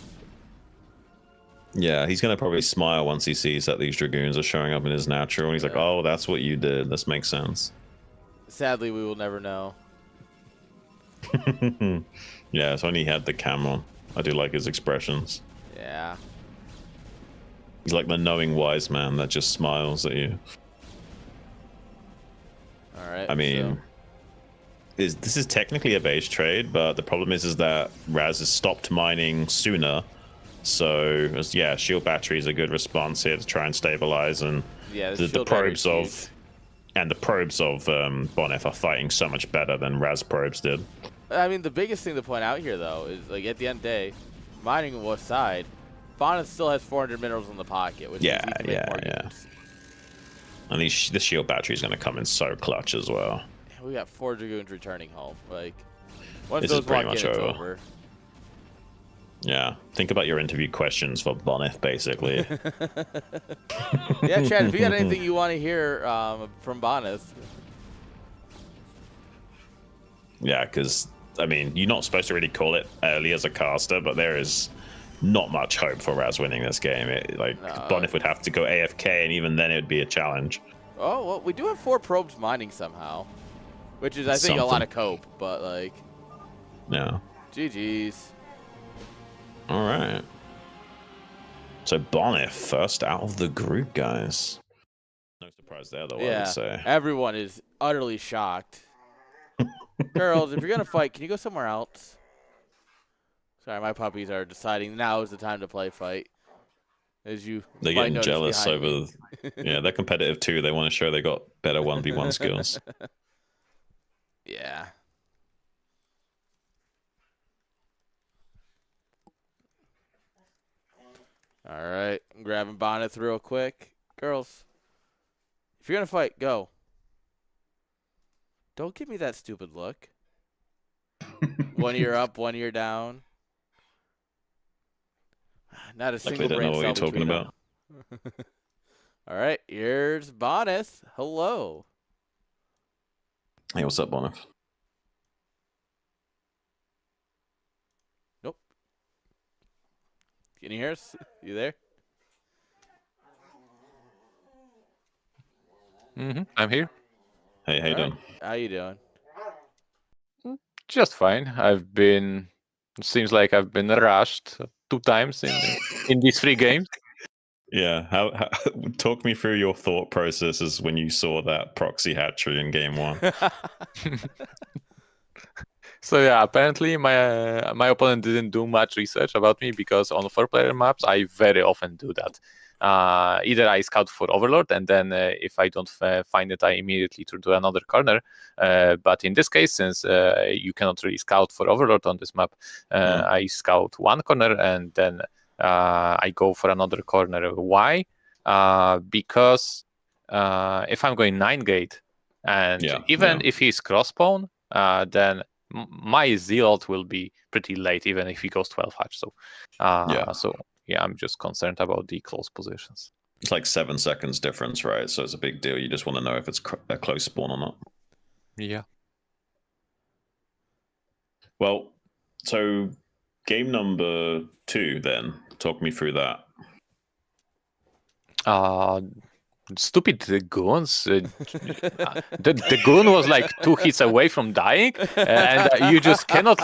Speaker 2: Yeah, he's going to probably smile once he sees that these Dragoons are showing up in his natural. And he's like, oh, that's what you did. This makes sense.
Speaker 1: Sadly, we will never know.
Speaker 2: Yeah, it's when he had the camera. I do like his expressions.
Speaker 1: Yeah.
Speaker 2: He's like the knowing wise man that just smiles at you.
Speaker 1: All right.
Speaker 2: I mean, this is technically a base trade, but the problem is that Raz has stopped mining sooner. So yeah, shield battery is a good response here to try and stabilize, and the probes of Bonif are fighting so much better than Raz probes did.
Speaker 1: I mean, the biggest thing to point out here, though, is like at the end of the day, mining was side. Bonif still has 400 minerals in the pocket, which means he can make more units.
Speaker 2: And this shield battery is going to come in so clutch as well.
Speaker 1: We got 4 Dragoons returning home. Like, once
Speaker 2: this
Speaker 1: those
Speaker 2: is pretty
Speaker 1: walk
Speaker 2: much
Speaker 1: in, it's over.
Speaker 2: Yeah, think about your interview questions for Bonif, basically.
Speaker 1: Yeah, Chad, if you got anything you want to hear from Bonif.
Speaker 2: Yeah, because, I mean, you're not supposed to really call it early as a caster, but there is not much hope for Raz winning this game. Bonif would have to go AFK, and even then it would be a challenge.
Speaker 1: Oh, well, we do have 4 probes mining somehow, which is, I think, a lot of cope, but, like...
Speaker 2: Yeah.
Speaker 1: GG's.
Speaker 2: All right. So Bonif first out of the group, guys. No surprise there, though, I would say.
Speaker 1: Everyone is utterly shocked. Girls, if you're going to fight, can you go somewhere else? Sorry, my puppies are deciding now is the time to play fight. As you
Speaker 2: They're getting jealous over... Yeah, they're competitive too. They want to show they got better 1v1 skills.
Speaker 1: Yeah. All right, I'm grabbing Bonnet real quick. Girls, if you're going to fight, go. Don't give me that stupid look. 1 ear up, 1 ear down. Not a single
Speaker 2: brain cell. Like they don't know what you're talking about.
Speaker 1: All right, here's Bonnet. Hello.
Speaker 2: Hey, what's up, Bonnet?
Speaker 1: Nope. Can you hear us? You there?
Speaker 3: I'm here.
Speaker 2: Hey, how you doing?
Speaker 1: How you doing?
Speaker 3: Just fine. Seems like I've been rushed 2 times in these 3 games.
Speaker 2: Yeah, how talk me through your thought processes when you saw that proxy hatchery in game 1.
Speaker 3: So yeah, apparently my opponent didn't do much research about me, because on 4-player maps I very often do that. Either I scout for Overlord, and then if I don't find it, I immediately turn to another corner. But in this case, since you cannot really scout for Overlord on this map, I scout one corner and then I go for another corner. Why? Because if I'm going 9-gate, and if he's cross-spawn, then my Zealot will be pretty late, even if he goes 12 hatch. So I'm just concerned about the close positions.
Speaker 2: It's like 7 seconds difference, right? So it's a big deal. You just want to know if it's a close spawn or not.
Speaker 3: Yeah.
Speaker 2: Well, so game number 2 then. Talk me through that.
Speaker 3: Stupid goons. The goon was like 2 hits away from dying, and you just cannot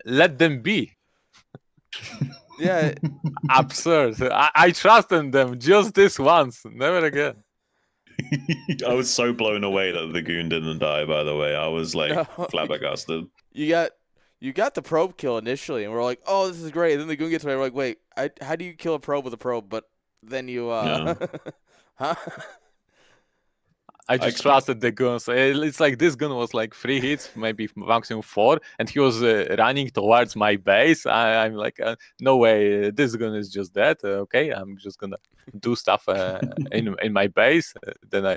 Speaker 3: let them be.
Speaker 1: Yeah.
Speaker 3: Absurd. I trusted them just this once, never again.
Speaker 2: I was so blown away that the goon didn't die, by the way. I was like flabbergasted.
Speaker 1: You got the probe kill initially, and we're like, oh, this is great. And then the goon gets away. We're like, wait, how do you kill a probe with a probe? But then you,
Speaker 2: Yeah.
Speaker 1: huh?
Speaker 3: I just trusted the gun. So it's like this gun was like 3 hits, maybe maximum 4, and he was running towards my base. I'm like, no way, this gun is just dead. Okay, I'm just gonna do stuff in my base. Then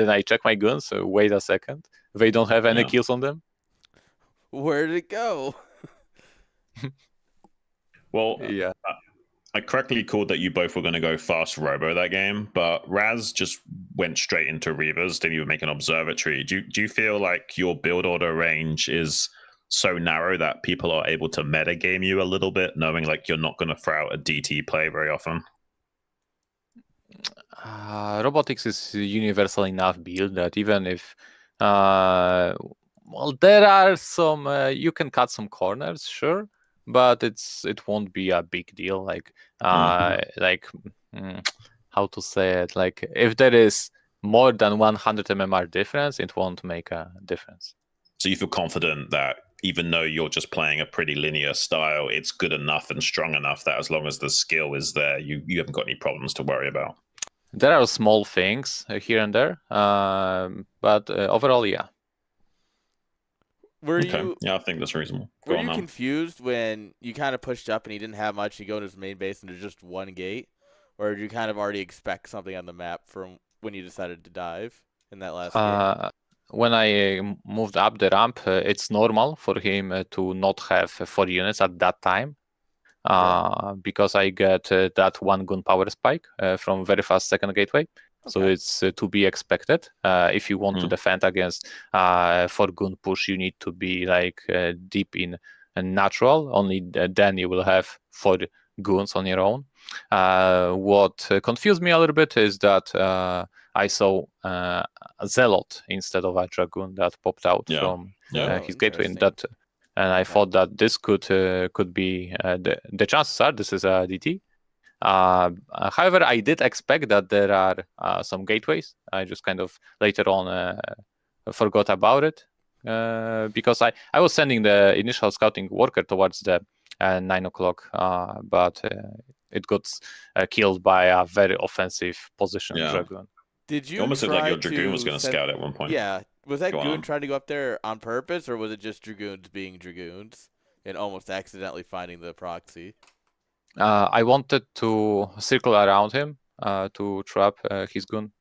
Speaker 3: I check my guns. Wait a second, they don't have any kills on them.
Speaker 1: Where did it go?
Speaker 2: Well,
Speaker 3: yeah.
Speaker 2: I correctly called that you both were going to go fast robo that game, but Raz just went straight into Reavers, didn't even make an observatory. Do you feel like your build order range is so narrow that people are able to meta game you a little bit, knowing like you're not going to throw out a DT play very often?
Speaker 3: Robotics is a universal enough build that even if there are some you can cut some corners, sure, but it won't be a big deal. Like how to say it? Like if there is more than 100 MMR difference, it won't make a difference.
Speaker 2: So you feel confident that even though you're just playing a pretty linear style, it's good enough and strong enough that as long as the skill is there, you haven't got any problems to worry about.
Speaker 3: There are small things here and there, but overall, yeah.
Speaker 2: Yeah, I think that's reasonable.
Speaker 1: Were you confused when you kind of pushed up and he didn't have much? You go to his main base and there's just one gate, or did you kind of already expect something on the map from when you decided to dive in that last game?
Speaker 3: When I moved up the ramp, it's normal for him to not have 4 units at that time. Because I get that 1 gun power spike from very fast second gateway. Okay. So it's to be expected. If you want to defend against 4 gun push, you need to be like deep in natural. Only then you will have 4 guns on your own. What confused me a little bit is that I saw a Zealot instead of a Dragoon that popped out from his gateway. And I thought that this could be the chances are this is a DT. However, I did expect that there are some gateways. I just kind of later on forgot about it because I was sending the initial scouting worker towards the 9 o'clock, but it got killed by a very offensive position Dragoon.
Speaker 1: Did you
Speaker 2: almost looked like your Dragoon was going to scout at one point.
Speaker 1: Yeah. Was that goon trying to go up there on purpose, or was it just Dragoons being Dragoons and almost accidentally finding the proxy?
Speaker 3: I wanted to circle around him to trap his goon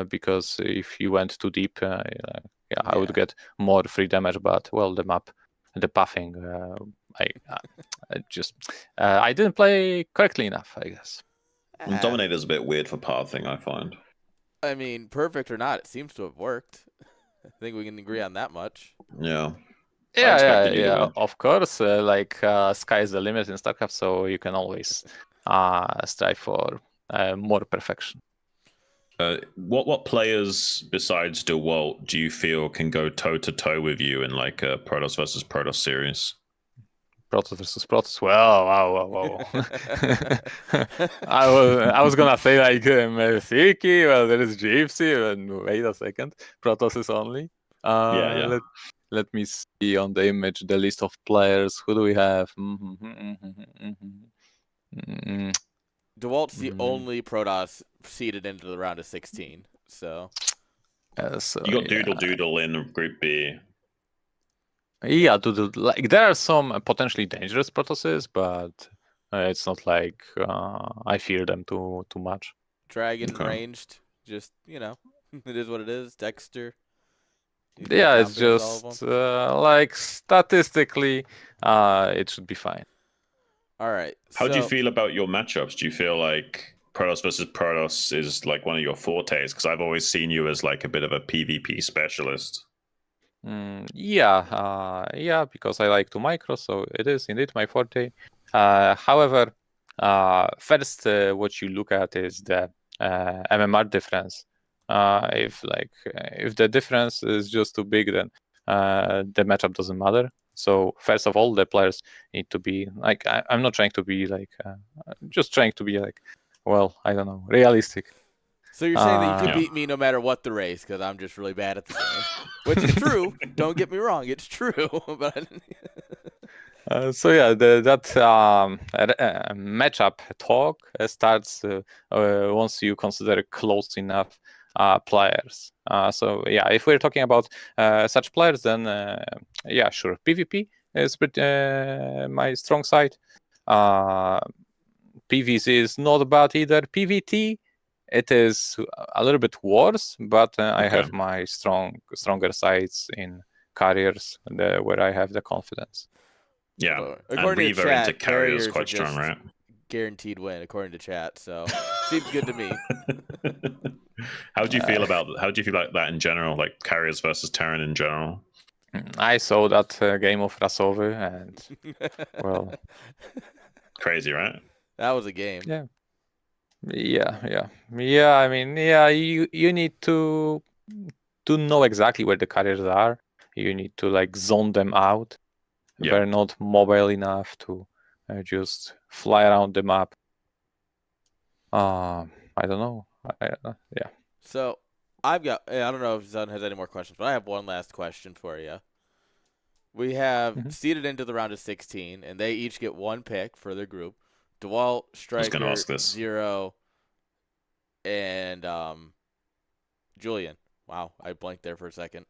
Speaker 3: because if he went too deep, I would get more free damage. But well, the map, the pathing, I didn't play correctly enough, I guess.
Speaker 2: Dominator's a bit weird for pathing, I find.
Speaker 1: I mean, perfect or not, it seems to have worked. I think we can agree on that much.
Speaker 2: Yeah.
Speaker 3: Yeah. Of course, sky is the limit in StarCraft, so you can always strive for more perfection.
Speaker 2: What players besides DeWalt do you feel can go toe to toe with you in like a Protoss versus Protoss series?
Speaker 3: Protoss versus Protoss. Wow. I was gonna say like msuic. Well, there is Gypsy, and wait a second, Protoss is only. Let me see on the image the list of players. Who do we have?
Speaker 1: DeWalt's the only Protoss seeded into the round of 16. So
Speaker 2: you got Doodle in Group B.
Speaker 3: Yeah, like there are some potentially dangerous Protosses, but it's not like I fear them too much.
Speaker 1: Dragon ranged, just it is what it is. Dexter.
Speaker 3: Yeah, it's just like statistically, it should be fine.
Speaker 1: All right.
Speaker 2: How do you feel about your matchups? Do you feel like Protoss versus Protoss is like one of your fortes? Because I've always seen you as like a bit of a PvP specialist.
Speaker 3: Yeah, because I like to micro, so it is indeed my forte. However, first, what you look at is the MMR difference. If the difference is just too big, then the matchup doesn't matter. So first of all, the players need to be like I'm not trying to be like just trying to be like, well, I don't know, realistic.
Speaker 1: So you're saying that you can beat me no matter what the race because I'm just really bad at the game, which is true. Don't get me wrong, it's true. But
Speaker 3: so yeah, that matchup talk starts once you consider close enough players. So yeah, if we're talking about such players, then yeah, sure, PvP is my strong side. PvC is not bad either. PvT, it is a little bit worse, but I have my stronger sides in carriers where I have the confidence.
Speaker 2: Yeah,
Speaker 1: according
Speaker 2: and
Speaker 1: to chat,
Speaker 2: into carriers quite strong, right?
Speaker 1: Guaranteed win, according to chat. So seems good to me.
Speaker 2: How do you feel about that in general, like carriers versus Terran in general?
Speaker 3: I saw that game of Rasowy, and well,
Speaker 2: crazy, right?
Speaker 1: That was a game.
Speaker 3: Yeah. I mean, yeah, you need to know exactly where the carriers are. You need to like zone them out. Yeah. They're not mobile enough to just fly around the map. I don't know. Yeah.
Speaker 1: So I don't know if Zun has any more questions, but I have one last question for you. We have seeded into the round of 16, and they each get one pick for their group. DeWalt, Striker, Zero, and Julian. Wow, I blanked there for a second.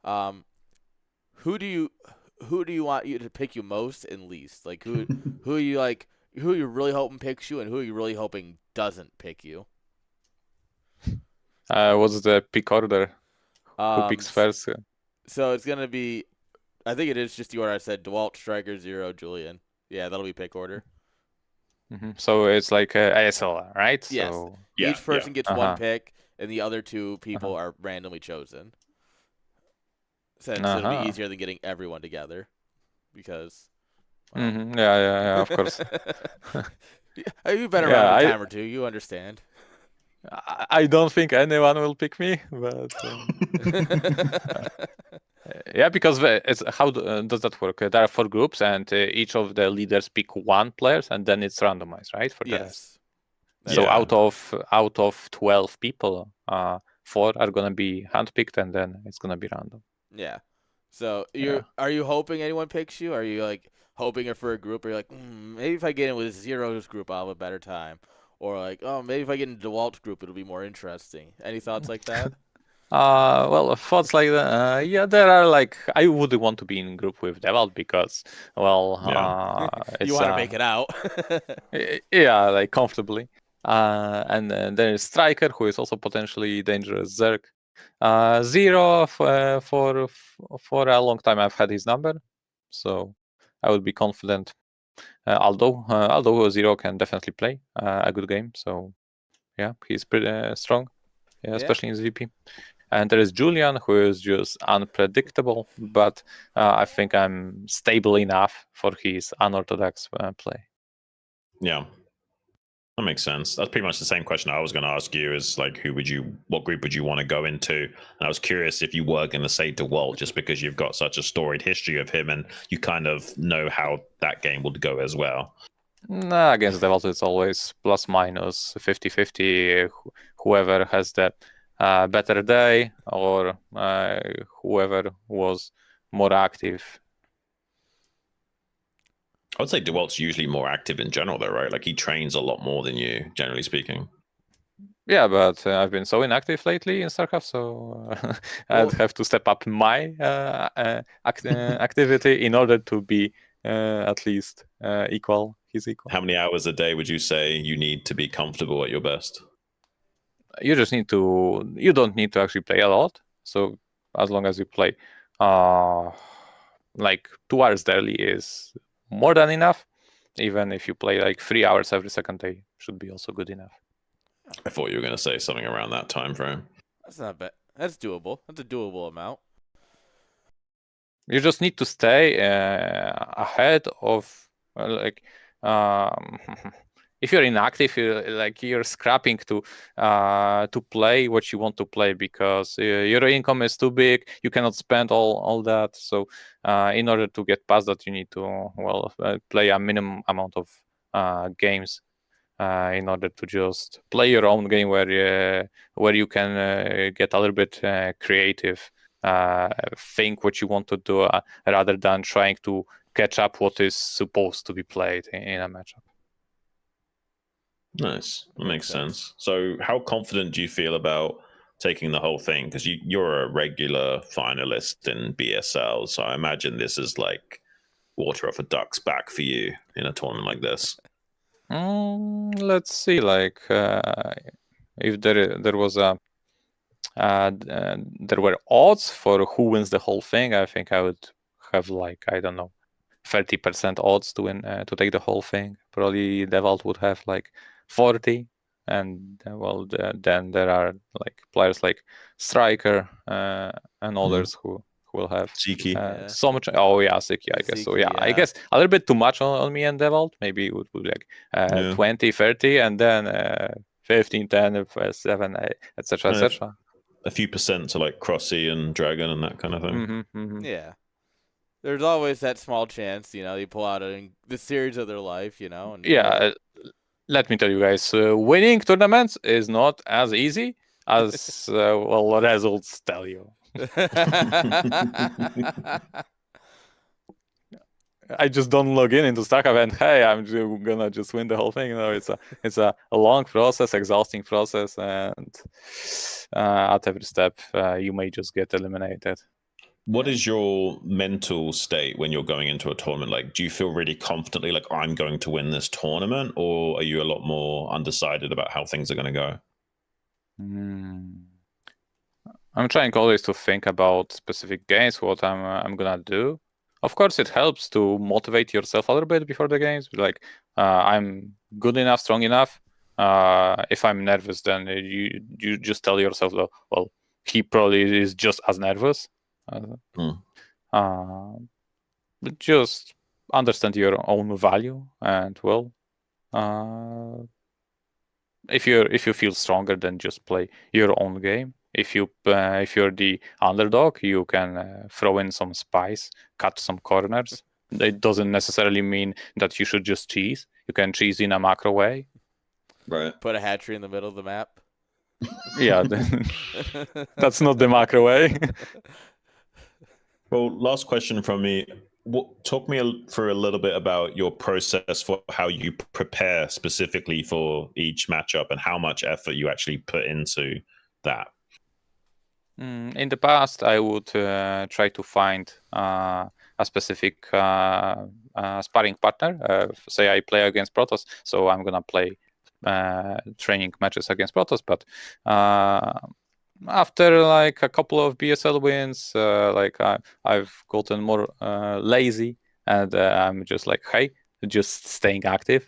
Speaker 1: Who do you want you to pick you most and least? Like who are you like? Who are you really hoping picks you, and who are you really hoping doesn't pick you?
Speaker 3: What's the pick order? Who picks first?
Speaker 1: So it's gonna be, I think it is just the order I said: DeWalt, Striker, Zero, Julian. Yeah, that'll be pick order.
Speaker 3: So it's like ASL, right?
Speaker 1: Yes.
Speaker 3: So
Speaker 1: each person gets one pick, and the other two people are randomly chosen. Since it'll be easier than getting everyone together, because.
Speaker 3: Well, yeah, of course.
Speaker 1: You've been around a time or two. You understand.
Speaker 3: I don't think anyone will pick me, but yeah, because it's how does that work? There are 4 groups, and each of the leaders pick one player, and then it's randomized, right? For the rest. So out of 12 people, 4 are gonna be handpicked, and then it's gonna be random.
Speaker 1: Yeah. So are you hoping anyone picks you? Are you like hoping for a group? Or you're like, maybe if I get in with Zero's group, I'll have a better time. Or like, oh, maybe if I get in DeWalt's group, it'll be more interesting. Any thoughts like that?
Speaker 3: Well, thoughts like that. Yeah, there are like I wouldn't want to be in a group with DeWalt because, well,
Speaker 1: you want to make it out.
Speaker 3: Yeah, like comfortably. And then there is Striker, who is also potentially dangerous. Zerg. Zero for a long time I've had his number, so I would be confident. Although Zero can definitely play a good game, so yeah, he's pretty strong, especially in VP. And there is Julian, who is just unpredictable, but I think I'm stable enough for his unorthodox play.
Speaker 2: Yeah, that makes sense. That's pretty much the same question I was going to ask you. Is like, what group would you want to go into? And I was curious if you were going to say DeWalt, just because you've got such a storied history of him, and you kind of know how that game would go as well.
Speaker 3: Nah, against DeWalt, it's always plus minus 50-50. Whoever has the better day, or whoever was more active.
Speaker 2: I would say DeWalt's usually more active in general, though, right? Like he trains a lot more than you, generally speaking.
Speaker 3: Yeah, but I've been so inactive lately in StarCraft, so I'd have to step up my activity in order to be at least equal. He's equal.
Speaker 2: How many hours a day would you say you need to be comfortable at your best?
Speaker 3: You just need to. You don't need to actually play a lot. So as long as you play, like 2 hours daily is more than enough. even if you play like 3 hours every second day, should be also good enough.
Speaker 2: I thought you were going to say something around that time frame.
Speaker 1: That's not bad. That's doable. That's a doable amount.
Speaker 3: You just need to stay ahead of if you're inactive, you're scrapping to play what you want to play, because your income is too big. You cannot spend all that. So in order to get past that, you need to play a minimum amount of games in order to just play your own game where you can get a little bit creative, think what you want to do, rather than trying to catch up what is supposed to be played in a matchup.
Speaker 2: Nice. That makes sense. So how confident do you feel about taking the whole thing? Because you're a regular finalist in BSL, so I imagine this is like water off a duck's back for you in a tournament like this.
Speaker 3: Let's see, if there was there were odds for who wins the whole thing, I think I would have 30% odds to win, to take the whole thing. Probably Devalt would have 40, and then there are players like Striker and others who will have so much. Oh yeah, Siki, I guess. So yeah, I guess a little bit too much on me and Devalt. Maybe it would be 20, 30, and then 15, 10, 7, etc., etc.
Speaker 2: A few percent to Crossy and Dragon and that kind of thing.
Speaker 1: Yeah. There's always that small chance, you pull out the series of their life, And,
Speaker 3: let me tell you guys, winning tournaments is not as easy as results tell you. I just don't log into StarCraft and hey, I'm gonna just win the whole thing. It's a long process, exhausting process, and at every step you may just get eliminated.
Speaker 2: What is your mental state when you're going into a tournament? Do you feel really confidently I'm going to win this tournament, or are you a lot more undecided about how things are going to go?
Speaker 3: I'm trying always to think about specific games, what I'm gonna do. Of course, it helps to motivate yourself a little bit before the games. I'm good enough, strong enough. If I'm nervous, then you just tell yourself, well, he probably is just as nervous. But just understand your own value, and if you feel stronger, then just play your own game. If you're the underdog, you can throw in some spice, cut some corners. It doesn't necessarily mean that you should just cheese. You can cheese in a macro way.
Speaker 2: Right.
Speaker 1: Put a hatchery in the middle of the map.
Speaker 3: Yeah, that's not the macro way.
Speaker 2: Well, last question from me. Talk me through a little bit about your process for how you prepare specifically for each matchup and how much effort you actually put into that.
Speaker 3: In the past, I would try to find a specific sparring partner. Say I play against Protoss, so I'm gonna play training matches against Protoss, but after a couple of BSL wins, I've gotten more lazy, and I'm just hey, just staying active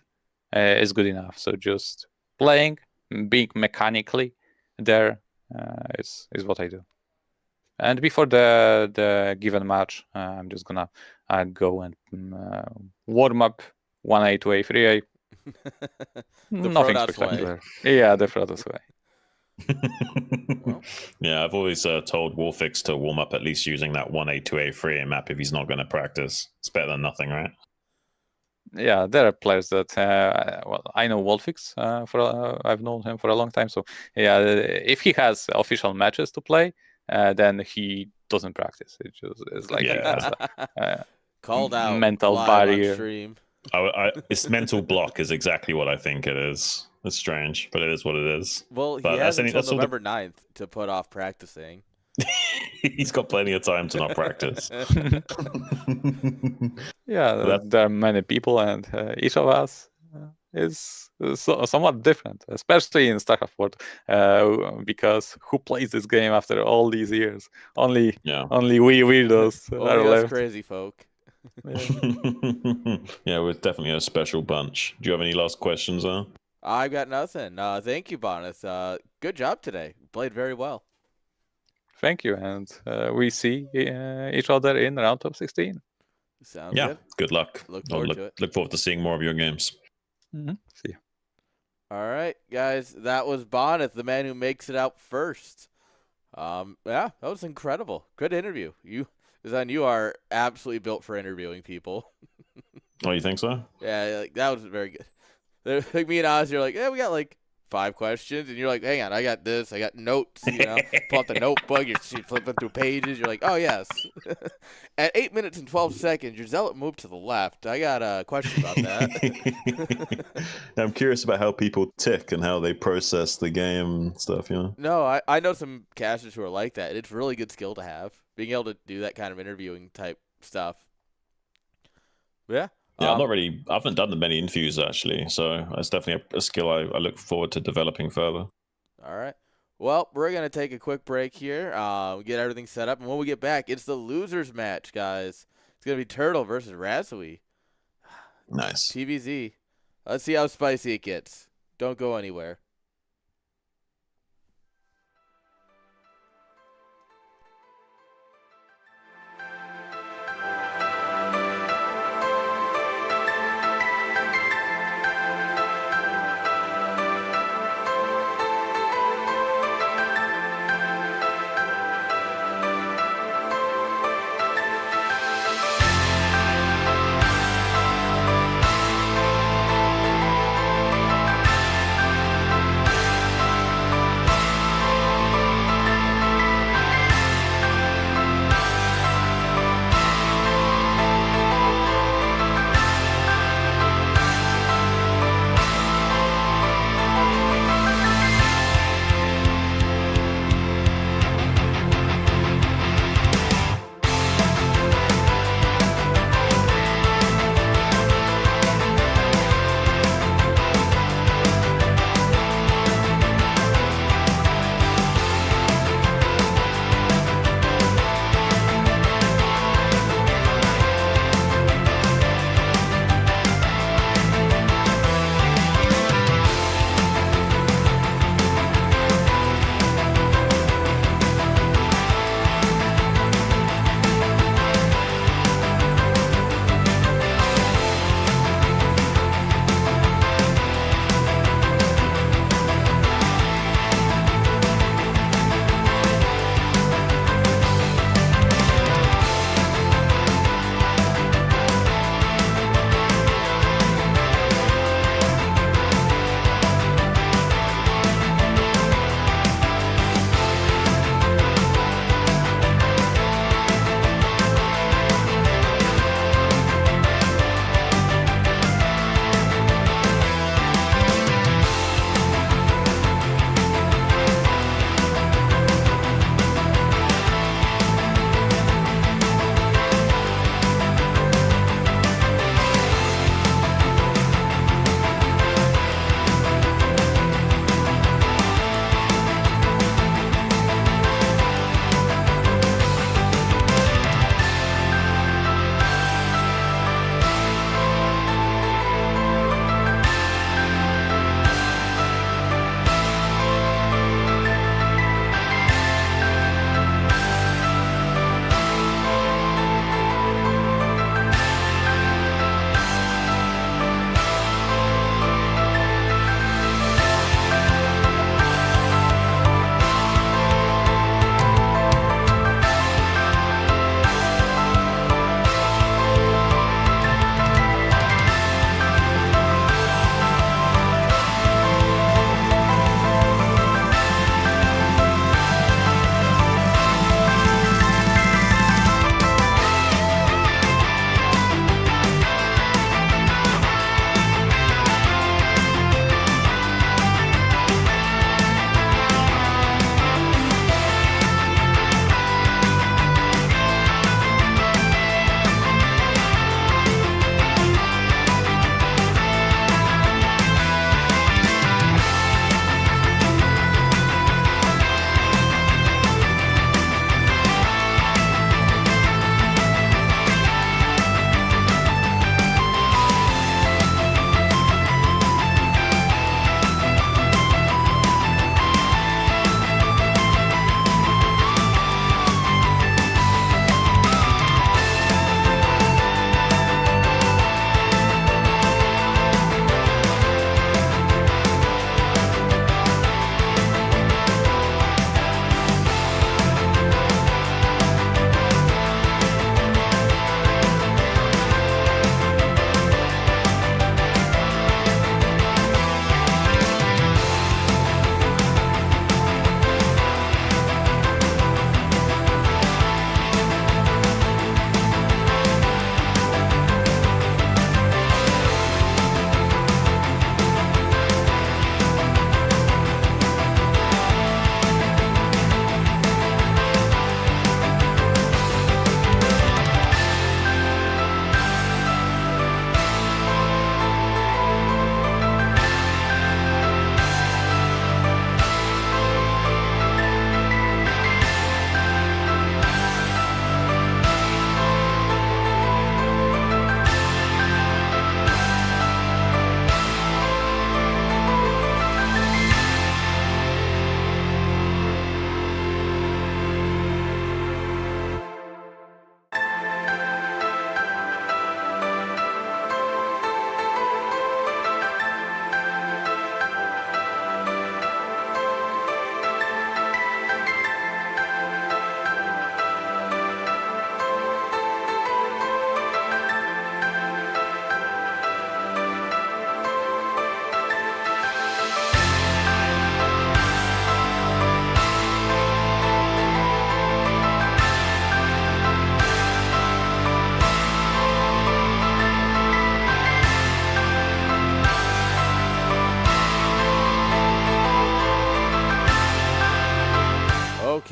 Speaker 3: is good enough. So just playing, being mechanically there is what I do. And before the given match, I'm just gonna go and warm up 1A, 2A, 3A. Nothing spectacular. Yeah, the Protoss way.
Speaker 2: Yeah, I've always told Warfix to warm up at least using that 1A, 2A, 3A map if he's not going to practice. It's better than nothing, right?
Speaker 3: Yeah, there are players that I know Wolfix I've known him for a long time. So yeah, if he has official matches to play, then he doesn't practice. It just is he has a
Speaker 1: called out
Speaker 3: mental barrier.
Speaker 2: It's mental block is exactly what I think it is. It's strange, but it is what it is.
Speaker 1: Well, he has until November 9th to put off practicing.
Speaker 2: He's got plenty of time to not practice.
Speaker 3: Yeah, there are many people, and each of us is somewhat different, especially in StarCraft World, because who plays this game after all these years? Only we weirdos
Speaker 1: are left. Crazy folk.
Speaker 2: Yeah, we're definitely a special bunch. Do you have any last questions,
Speaker 1: I got nothing. Thank you, Bonus. Good job today. You played very well.
Speaker 3: Thank you, and we see each other in round top 16.
Speaker 1: Sounds
Speaker 2: yeah,
Speaker 1: good.
Speaker 2: good luck.
Speaker 1: Look forward to it.
Speaker 2: Look forward to seeing more of your games.
Speaker 3: See you.
Speaker 1: All right, guys. That was Bonus, the man who makes it out first. Yeah, that was incredible. Good interview. Zan, you are absolutely built for interviewing people.
Speaker 2: Oh, you think so?
Speaker 1: Yeah, like, that was very good. Like me and Oz, you're like, yeah, we got like 5 questions, and you're like, hang on, I got this, I got notes, pull out the notebook, you're flipping through pages, you're like, oh yes. At 8 minutes and 12 seconds, your zealot moved to the left. I got a question about that.
Speaker 2: I'm curious about how people tick and how they process the game and stuff,
Speaker 1: No, I know some casters who are like that. It's a really good skill to have, being able to do that kind of interviewing type stuff. But yeah.
Speaker 2: Yeah, I haven't done many interviews actually, so it's definitely a skill I look forward to developing further.
Speaker 1: All right. Well, we're going to take a quick break here, get everything set up, and when we get back, it's the losers match, guys. It's going to be Turtle versus Razui.
Speaker 2: Nice.
Speaker 1: TVZ. Let's see how spicy it gets. Don't go anywhere.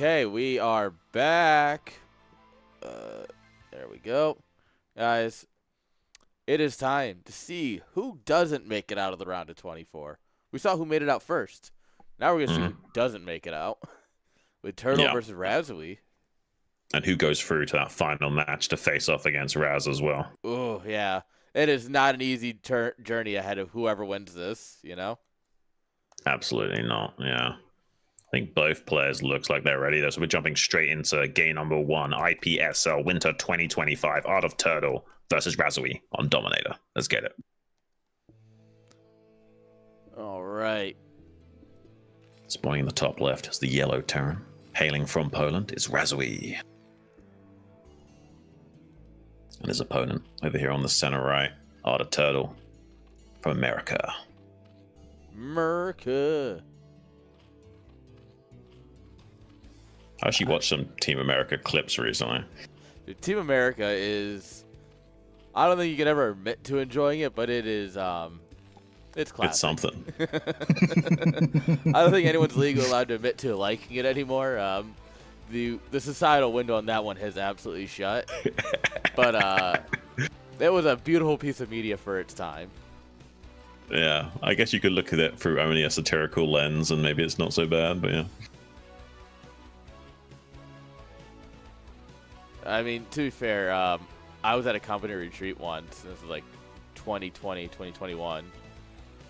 Speaker 1: Okay, we are back. There we go. Guys, it is time to see who doesn't make it out of the round of 24. We saw who made it out first. Now we're going to see who doesn't make it out. With Turtle versus Razui.
Speaker 2: And who goes through to that final match to face off against Raz as well.
Speaker 1: Oh, yeah. It is not an easy journey ahead of whoever wins this, you know?
Speaker 2: Absolutely not, yeah. I think both players looks like they're ready, though. So we're jumping straight into game number 1, IPSL Winter 2025, Art of Turtle versus Razui on Dominator. Let's get it.
Speaker 1: All right.
Speaker 2: Spawning in the top left is the yellow Terran. Hailing from Poland is Razui. And his opponent over here on the center right, Art of Turtle from America.
Speaker 1: America.
Speaker 2: I actually watched some Team America clips recently.
Speaker 1: Dude, Team America is... I don't think you can ever admit to enjoying it, but it is... It's classic.
Speaker 2: It's something.
Speaker 1: I don't think anyone's legally allowed to admit to liking it anymore. The societal window on that one has absolutely shut. But it was a beautiful piece of media for its time.
Speaker 2: Yeah, I guess you could look at it through only a satirical lens, and maybe it's not so bad, but yeah.
Speaker 1: I mean, to be fair, I was at a company retreat once. This was like 2020, 2021.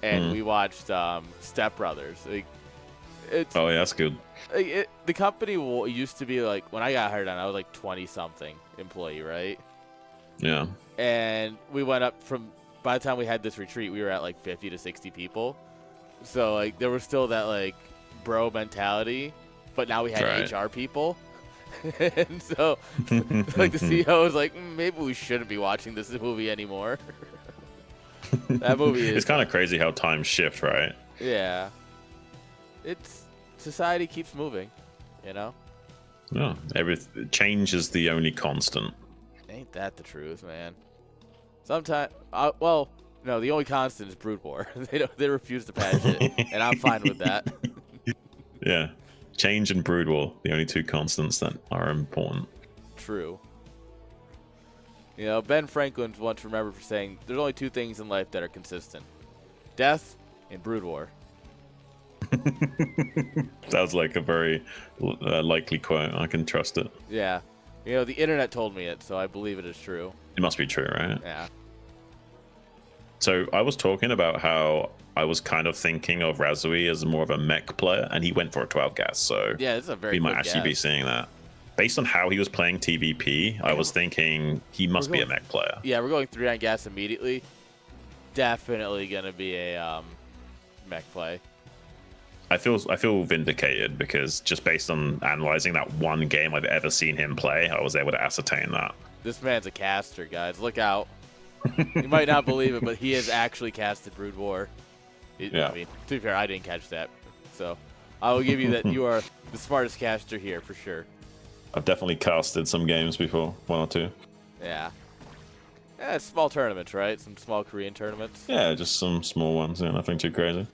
Speaker 1: And we watched Step Brothers. Like,
Speaker 2: oh, yeah, that's good.
Speaker 1: The company used to be like, when I got hired on, I was like 20-something employee, right?
Speaker 2: Yeah.
Speaker 1: And we went up from, by the time we had this retreat, we were at like 50 to 60 people. So, like, there was still that, like, bro mentality. But now we had HR people. And so, like, the CEO was like, maybe we shouldn't be watching this movie anymore. That movie is...
Speaker 2: It's kind of crazy how times shift, right?
Speaker 1: Yeah. Society keeps moving, you know?
Speaker 2: Yeah, change is the only constant.
Speaker 1: Ain't that the truth, man? Sometimes, well, no, the only constant is Brood War. They refuse to patch it, and I'm fine with that.
Speaker 2: Yeah. Change and Brood War, the only two constants that are important.
Speaker 1: True. You know, Ben Franklin's once remembered for saying, there's only two things in life that are consistent. Death and Brood War.
Speaker 2: Sounds like a very likely quote. I can trust it.
Speaker 1: Yeah. You know, the internet told me it, so I believe it is true.
Speaker 2: It must be true, right?
Speaker 1: Yeah.
Speaker 2: So I was talking about how I was kind of thinking of Razui as more of a mech player, and he went for a 12 gas. So
Speaker 1: yeah, this is a very
Speaker 2: we might actually be seeing that. Based on how he was playing TVP, I was thinking he must be a mech player.
Speaker 1: Yeah, we're going 3 on gas immediately. Definitely going to be a mech play.
Speaker 2: I feel vindicated because just based on analyzing that one game I've ever seen him play, I was able to ascertain that.
Speaker 1: This man's a caster, guys. Look out. You might not believe it, but he has actually casted Brood War.
Speaker 2: Yeah.
Speaker 1: I mean, to be fair, I didn't catch that. So I will give you that you are the smartest caster here for sure.
Speaker 2: I've definitely casted some games before, 1 or 2.
Speaker 1: Yeah. Yeah, it's small tournaments, right? Some small Korean tournaments.
Speaker 2: Yeah, just some small ones. Yeah, nothing too crazy.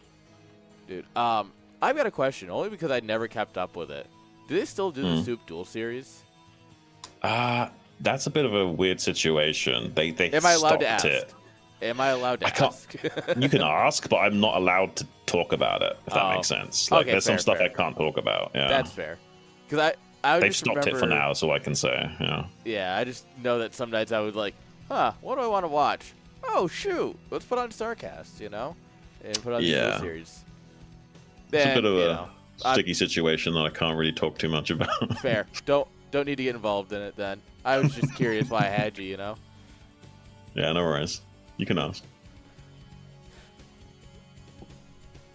Speaker 1: Dude, I've got a question, only because I never kept up with it. Do they still do the Soup Duel series?
Speaker 2: That's a bit of a weird situation. They
Speaker 1: Am I allowed to ask?
Speaker 2: it.
Speaker 1: Am I allowed to ask?
Speaker 2: You can ask, but I'm not allowed to talk about it, if that makes sense. Like,
Speaker 1: okay,
Speaker 2: there's some stuff
Speaker 1: fair.
Speaker 2: I can't talk about. Yeah,
Speaker 1: That's fair. Because I
Speaker 2: they've
Speaker 1: just
Speaker 2: stopped it for now, so I can say. Yeah.
Speaker 1: Yeah, I just know that some nights I would like, what do I want to watch? Oh, shoot. Let's put on StarCast, you know? And put on the Duel series.
Speaker 2: It's a bit of a sticky situation that I can't really talk too much about.
Speaker 1: Fair. Don't need to get involved in it then. I was just curious why I had you know?
Speaker 2: Yeah, no worries. You can ask.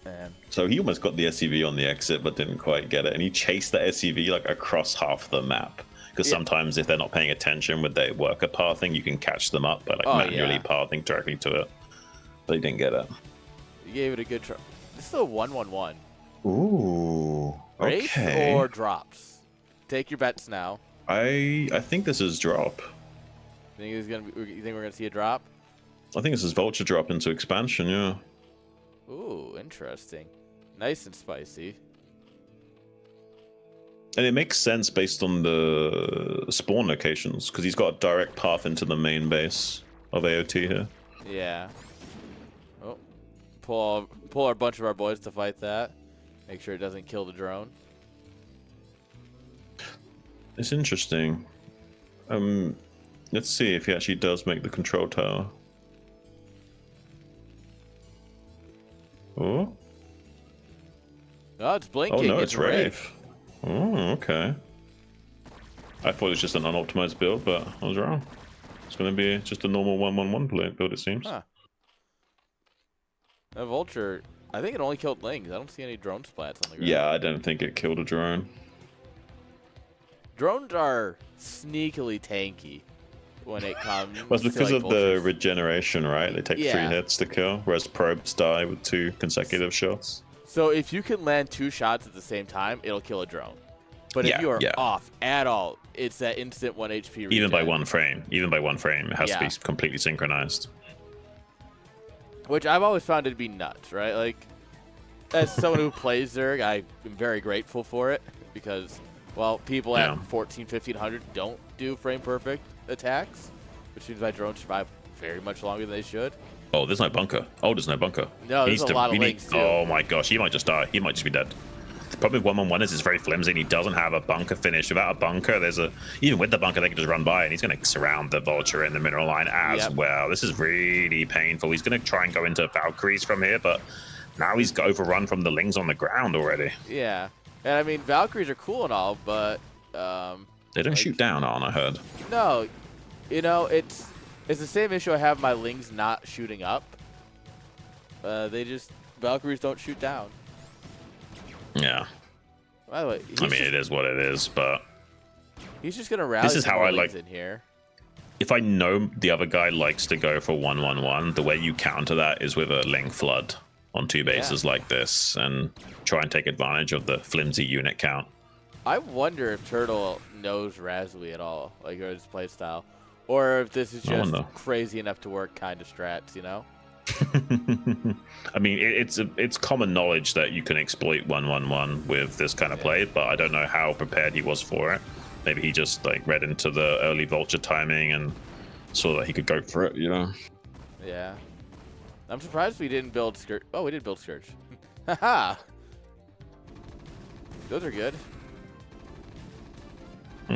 Speaker 1: Man.
Speaker 2: So he almost got the SCV on the exit, but didn't quite get it. And he chased the SCV like across half the map. Because sometimes if they're not paying attention with their worker pathing, you can catch them up by like manually pathing directly to it. But he didn't get it.
Speaker 1: You gave it a good try. This is a 1-1-1.
Speaker 2: Ooh.
Speaker 1: Race or drops? Take your bets now.
Speaker 2: I think this is drop.
Speaker 1: You think we're gonna see a drop?
Speaker 2: I think this is vulture drop into expansion, yeah.
Speaker 1: Ooh, interesting. Nice and spicy.
Speaker 2: And it makes sense based on the spawn locations, because he's got a direct path into the main base of AOT here.
Speaker 1: Yeah. Oh, pull a bunch of our boys to fight that. Make sure it doesn't kill the drone.
Speaker 2: It's interesting. Let's see if he actually does make the control tower. Oh.
Speaker 1: Oh, it's blinking.
Speaker 2: Oh no, it's Wraith. Oh, okay. I thought it was just an unoptimized build, but I was wrong. It's going to be just a normal 1-1-1 build, it seems.
Speaker 1: Huh. That Vulture, I think it only killed Lings. I don't see any drone splats on the ground.
Speaker 2: Yeah, I don't think it killed a drone.
Speaker 1: Drones are sneakily tanky when it comes
Speaker 2: Well, it's because
Speaker 1: to,
Speaker 2: of the regeneration, right? They take 3
Speaker 1: Yeah.
Speaker 2: hits to kill, whereas probes die with 2 consecutive shots.
Speaker 1: So if you can land 2 shots at the same time, it'll kill a drone. But if you are off at all, it's that instant 1 HP regen.
Speaker 2: Even by 1 frame. Even by 1 frame, it has to be completely synchronized.
Speaker 1: Which I've always found it to be nuts, right? Like, as someone who plays Zerg, I'm very grateful for it because, well, people at 14, 1500 don't do frame perfect attacks, which means my drones survive very much longer than they should.
Speaker 2: Oh, there's no bunker. Oh, there's no bunker.
Speaker 1: No, there's a lot of links, too.
Speaker 2: Oh my gosh, he might just die. He might just be dead. The problem with 1-1-1 is it's very flimsy and he doesn't have a bunker finish. Without a bunker, even with the bunker, they can just run by and he's going to surround the Vulture in the mineral line as well. This is really painful. He's going to try and go into Valkyries from here, but now he's overrun from the Lings on the ground already.
Speaker 1: Yeah. And I mean, Valkyries are cool and all, but...
Speaker 2: they don't shoot down on, I heard.
Speaker 1: No. You know, it's the same issue I have my Lings not shooting up. Valkyries don't shoot down.
Speaker 2: Yeah.
Speaker 1: By the way,
Speaker 2: I mean, it is what it is, but
Speaker 1: he's just gonna rally.
Speaker 2: This is how I like
Speaker 1: in here.
Speaker 2: If I know the other guy likes to go for 1-1-1, the way you counter that is with a Ling Flood on 2 bases like this, and try and take advantage of the flimsy unit count.
Speaker 1: I wonder if Turtle knows Razuli at all, like or his playstyle, or if this is just crazy enough to work kind of strats, you know?
Speaker 2: I mean, it's common knowledge that you can exploit 1-1-1 with this kind of play, but I don't know how prepared he was for it. Maybe he just like read into the early Vulture timing and saw that he could go for it, you know?
Speaker 1: Yeah. I'm surprised we didn't build Scourge. Oh, we did build Scourge. Haha. Those are good.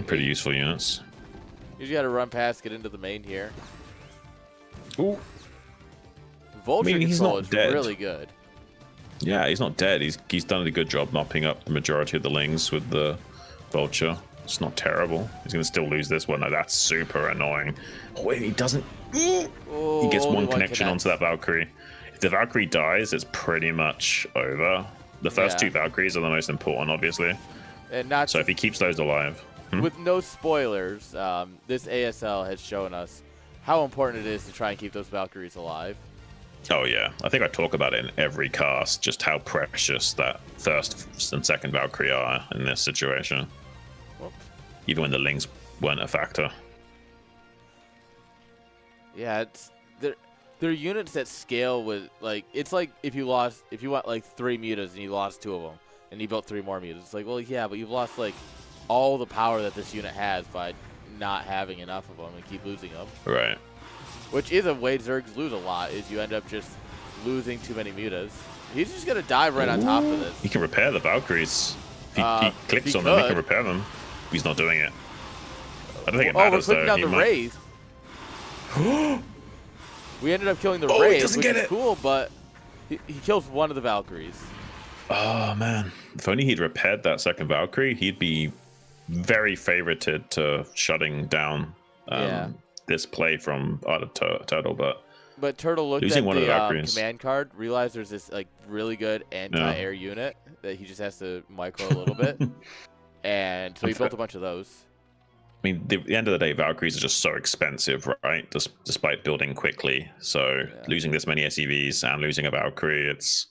Speaker 2: Pretty useful units.
Speaker 1: You just got to run past, get into the main here.
Speaker 2: Ooh.
Speaker 1: Vulture control is really good.
Speaker 2: Yeah, he's not dead. He's done a good job mopping up the majority of the Lings with the Vulture. It's not terrible. He's going to still lose this one. No, that's super annoying. Wait, he doesn't.
Speaker 1: Oh,
Speaker 2: he gets one connection onto that Valkyrie. If the Valkyrie dies, it's pretty much over. The first 2 Valkyries are the most important, obviously.
Speaker 1: And not
Speaker 2: so if he keeps those alive.
Speaker 1: With no spoilers, this ASL has shown us how important it is to try and keep those Valkyries alive.
Speaker 2: Oh yeah, I think I talk about it in every cast, just how precious that first and second Valkyrie are in this situation.
Speaker 1: Whoops.
Speaker 2: Even when the Lings weren't a factor.
Speaker 1: Yeah, they're units that scale with, like, it's like if you want like 3 mutas and you lost 2 of them, and you built 3 more mutas. It's like, well, yeah, but you've lost like all the power that this unit has by not having enough of them and keep losing them.
Speaker 2: Right.
Speaker 1: Which is a way Zergs lose a lot, is you end up just losing too many mutas. He's just going to dive right on top of this.
Speaker 2: He can repair the Valkyries. If he clicks on them, he can repair them. He's not doing it. I don't think it matters,
Speaker 1: we're putting down the Wraith. We ended up killing the Wraith, which is cool, but he kills one of the Valkyries.
Speaker 2: Oh, man. If only he'd repaired that second Valkyrie, he'd be very favorited to shutting down this play from Turtle,
Speaker 1: but Turtle looked at the command card, realized there's this like really good anti-air unit that he just has to micro a little bit, and so he built a bunch of those.
Speaker 2: I mean, at the end of the day, Valkyries are just so expensive, right? Despite building quickly, so losing this many SEVs and losing a Valkyrie, it's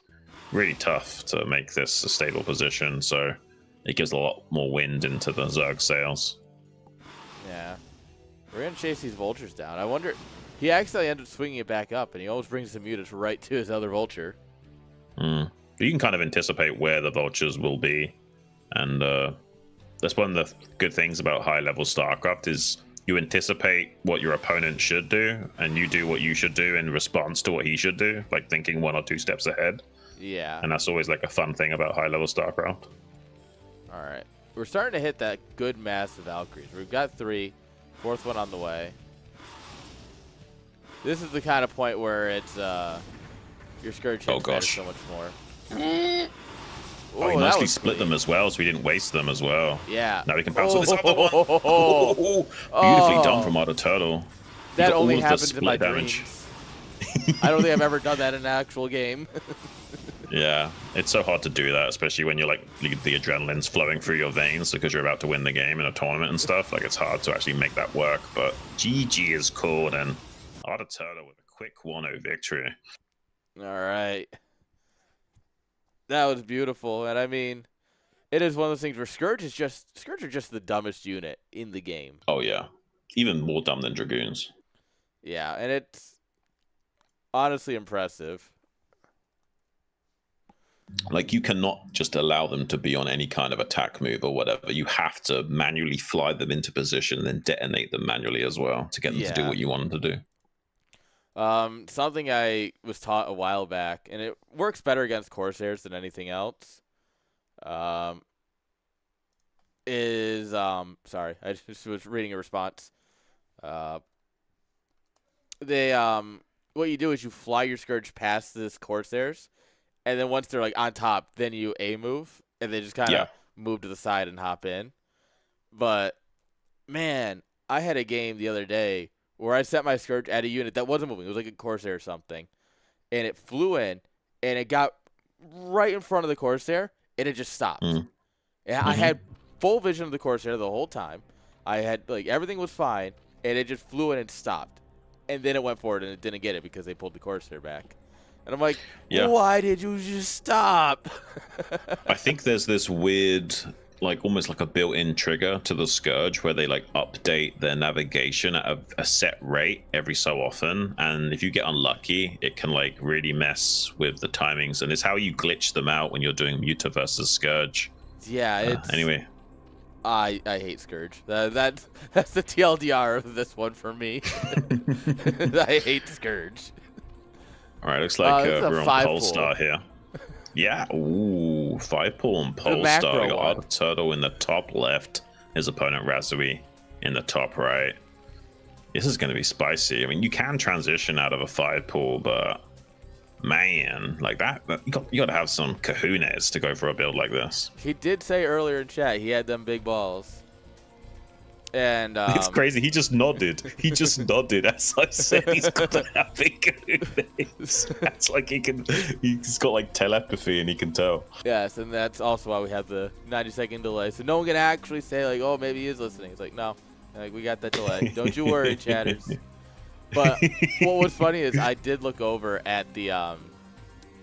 Speaker 2: really tough to make this a stable position. So it gives a lot more wind into the Zerg sails.
Speaker 1: Yeah. We're going to chase these Vultures down. I wonder... He actually ended up swinging it back up, and he always brings the mutas right to his other Vulture.
Speaker 2: You can kind of anticipate where the Vultures will be, and That's one of the good things about high-level StarCraft is you anticipate what your opponent should do, and you do what you should do in response to what he should do, like thinking 1 or 2 steps ahead.
Speaker 1: Yeah.
Speaker 2: And that's always like a fun thing about high-level StarCraft.
Speaker 1: All right. We're starting to hit that good mass of Valkyries. We've got 3, 4th one on the way. This is the kind of point where it's your Scourge hits matter so much more.
Speaker 2: Oh, he nicely split them as well, so we didn't waste them as well.
Speaker 1: Yeah.
Speaker 2: Now we can pounce on this other one. Beautifully done from Otter Turtle.
Speaker 1: That only happens in my dreams. I don't think I've ever done that in an actual game.
Speaker 2: Yeah, it's so hard to do that, especially when you're like the adrenaline's flowing through your veins because you're about to win the game in a tournament and stuff. Like, it's hard to actually make that work. But GG is called, and Otter Turtle with a quick 1-0 victory.
Speaker 1: All right. That was beautiful, and I mean, it is one of those things where Scourge are just the dumbest unit in the game.
Speaker 2: Oh yeah, even more dumb than Dragoons.
Speaker 1: Yeah, and it's honestly impressive.
Speaker 2: Like, you cannot just allow them to be on any kind of attack move or whatever. You have to manually fly them into position and then detonate them manually as well to get them to do what you want them to do.
Speaker 1: Something I was taught a while back, and it works better against Corsairs than anything else, is, sorry, I just was reading a response. What you do is you fly your Scourge past this Corsairs, and then once they're, like, on top, then you A-move, and they just kind of move to the side and hop in. But, man, I had a game the other day where I set my Scourge at a unit that wasn't moving. It was like a Corsair or something. And it flew in, and it got right in front of the Corsair, and it just stopped. And I had full vision of the Corsair the whole time. I had, like, everything was fine, and it just flew in and stopped. And then it went forward, and it didn't get it because they pulled the Corsair back. And I'm like, why did you just stop?
Speaker 2: I think there's this weird, like, almost like a built-in trigger to the Scourge where they, like, update their navigation at a set rate every so often. And if you get unlucky, it can, like, really mess with the timings. And it's how you glitch them out when you're doing Muta versus Scourge.
Speaker 1: Yeah, it's...
Speaker 2: Anyway.
Speaker 1: I hate Scourge. That's the TLDR of this one for me. I hate Scourge.
Speaker 2: All right, looks like we're on Polestar here. Yeah, ooh, 5-pull on Polestar. We got Otter Turtle in the top left. His opponent Razui in the top right. This is going to be spicy. I mean, you can transition out of a 5-pull, but man, like that you got to have some kahunas to go for a build like this.
Speaker 1: He did say earlier in chat he had them big balls. And
Speaker 2: it's crazy. He just nodded. He just nodded as I said he's got to have big kahunas. That's like he's got like telepathy and he can tell.
Speaker 1: Yes, and that's also why we have the 90-second delay. So no one can actually say like, oh, maybe he is listening. It's like, no, like, we got that delay. Don't you worry, chatters. But what was funny is I did look over at the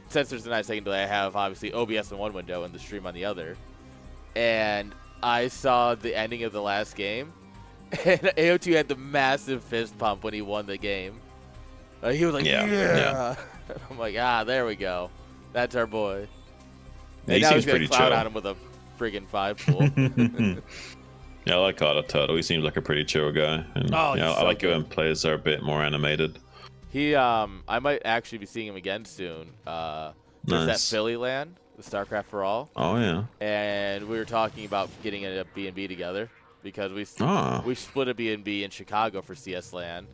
Speaker 1: since there's a 90-second delay, I have obviously OBS in one window and the stream on the other, and I saw the ending of the last game, and AO2 had the massive fist pump when he won the game. He was like, yeah. I'm like, there we go. That's our boy.
Speaker 2: Yeah, he seems pretty chill.
Speaker 1: On him with a friggin' 5-pull.
Speaker 2: Yeah, I like Otter Turtle. He seems like a pretty chill guy. And, I like it when players are a bit more animated.
Speaker 1: I might actually be seeing him again soon. There's that Philly LAN, the StarCraft for All.
Speaker 2: Oh yeah.
Speaker 1: And we were talking about getting a B&B together because we split a B&B in Chicago for CS LAN.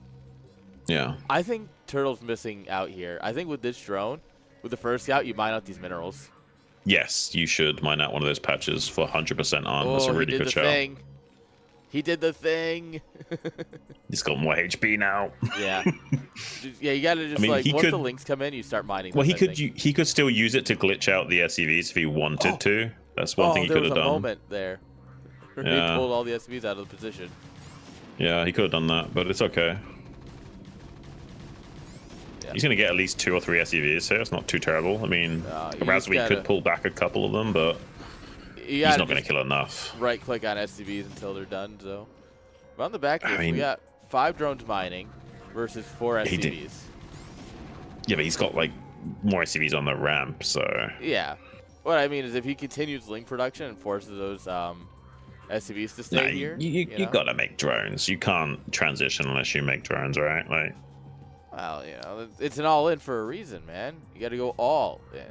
Speaker 2: Yeah.
Speaker 1: I think Turtle's missing out here. I think with this drone, with the first scout, you mine out these minerals.
Speaker 2: Yes, you should mine out one of those patches for 100% on. That's a really good show.
Speaker 1: He did the thing.
Speaker 2: He's got more HP now.
Speaker 1: Yeah. Yeah, you gotta just once the links come in, you start mining.
Speaker 2: Well, he could still use it to glitch out the SCVs if he wanted to. That's one thing he could have done.
Speaker 1: There was a moment there.
Speaker 2: Yeah.
Speaker 1: He pulled all the SCVs out of the position.
Speaker 2: Yeah, he could have done that, but it's okay. Yeah. He's gonna get at least 2 or 3 SCVs here. It's not too terrible. I mean, Razui could pull back a couple of them, but he's not going to kill enough.
Speaker 1: Right-click on SCVs until they're done, so. But on the back end, we got 5 drones mining versus 4 SCVs.
Speaker 2: Yeah, but he's got, like, more SCVs on the ramp, so.
Speaker 1: Yeah. What I mean is if he continues link production and forces those SCVs to stay here.
Speaker 2: You gotta make drones. You can't transition unless you make drones, right? Like,
Speaker 1: well, it's an all-in for a reason, man. You got to go all in.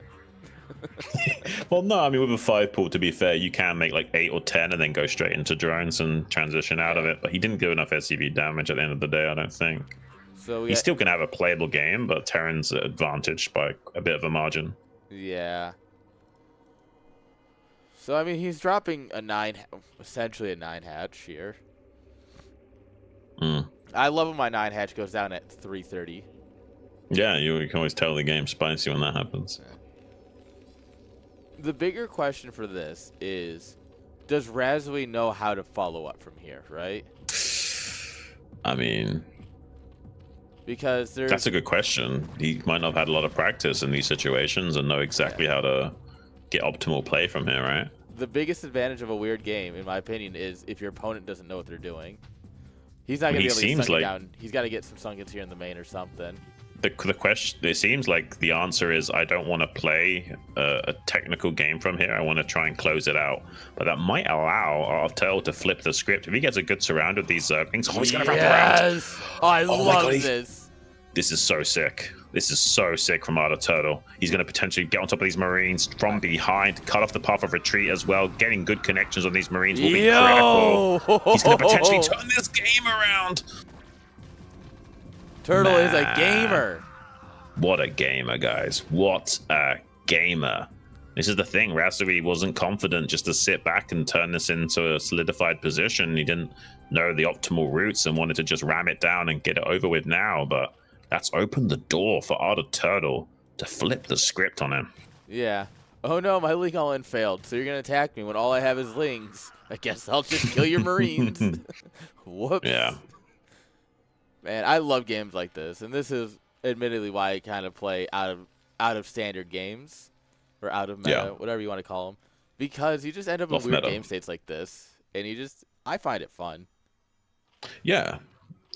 Speaker 2: well, no, I mean with a 5-pool, to be fair, you can make like 8 or 10 and then go straight into drones and transition out of it. But he didn't do enough SCV damage at the end of the day, I don't think.
Speaker 1: So
Speaker 2: he still can have a playable game, but Terran's advantaged by a bit of a margin.
Speaker 1: Yeah. So I mean, he's dropping essentially a 9 hatch here. I love when my 9 hatch goes down at 330.
Speaker 2: Yeah, you can always tell the game's spicy when that happens.
Speaker 1: Yeah. The bigger question for this is, does Razui know how to follow up from here, right?
Speaker 2: I mean,
Speaker 1: because
Speaker 2: that's a good question. He might not have had a lot of practice in these situations and know exactly how to get optimal play from here, right?
Speaker 1: The biggest advantage of a weird game, in my opinion, is if your opponent doesn't know what they're doing. He's not going to be able to get down. He's got to get some sunkins here in the main or something.
Speaker 2: The question, it seems like the answer is, I don't want to play a technical game from here. I want to try and close it out. But that might allow Artel to flip the script. If he gets a good surround with these things, he's going to wrap around.
Speaker 1: Oh, I love this.
Speaker 2: This is so sick. This is so sick from Art of Turtle. He's going to potentially get on top of these Marines from behind, cut off the path of retreat as well. Getting good connections on these Marines will be critical. He's going to potentially turn this game around.
Speaker 1: Turtle is a gamer.
Speaker 2: What a gamer, guys. What a gamer. This is the thing. Razui wasn't confident just to sit back and turn this into a solidified position. He didn't know the optimal routes and wanted to just ram it down and get it over with now. But that's opened the door for Art of Turtle to flip the script on him.
Speaker 1: Yeah. Oh no, my Ling all-in failed. So you're going to attack me when all I have is Lings. I guess I'll just kill your Marines. Whoops.
Speaker 2: Yeah.
Speaker 1: Man, I love games like this, and this is admittedly why I kind of play out of standard games, or out of meta, whatever you want to call them, because you just end up in weird game states like this, and I find it fun.
Speaker 2: Yeah,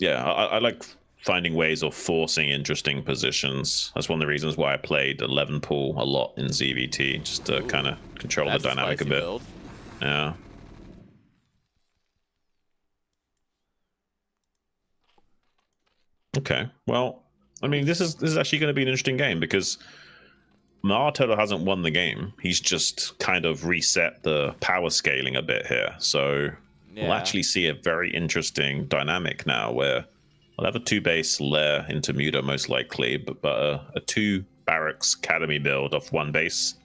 Speaker 2: I like finding ways of forcing interesting positions. That's one of the reasons why I played 11 pool a lot in ZVT, just to kind of control the dynamic a bit. Build. Yeah. Okay, well, I mean, this is actually going to be an interesting game because Turtle hasn't won the game. He's just kind of reset the power scaling a bit here. So we'll actually see a very interesting dynamic now where we'll have a 2-base lair into Muta most likely, but a 2 barracks academy build off 1 base.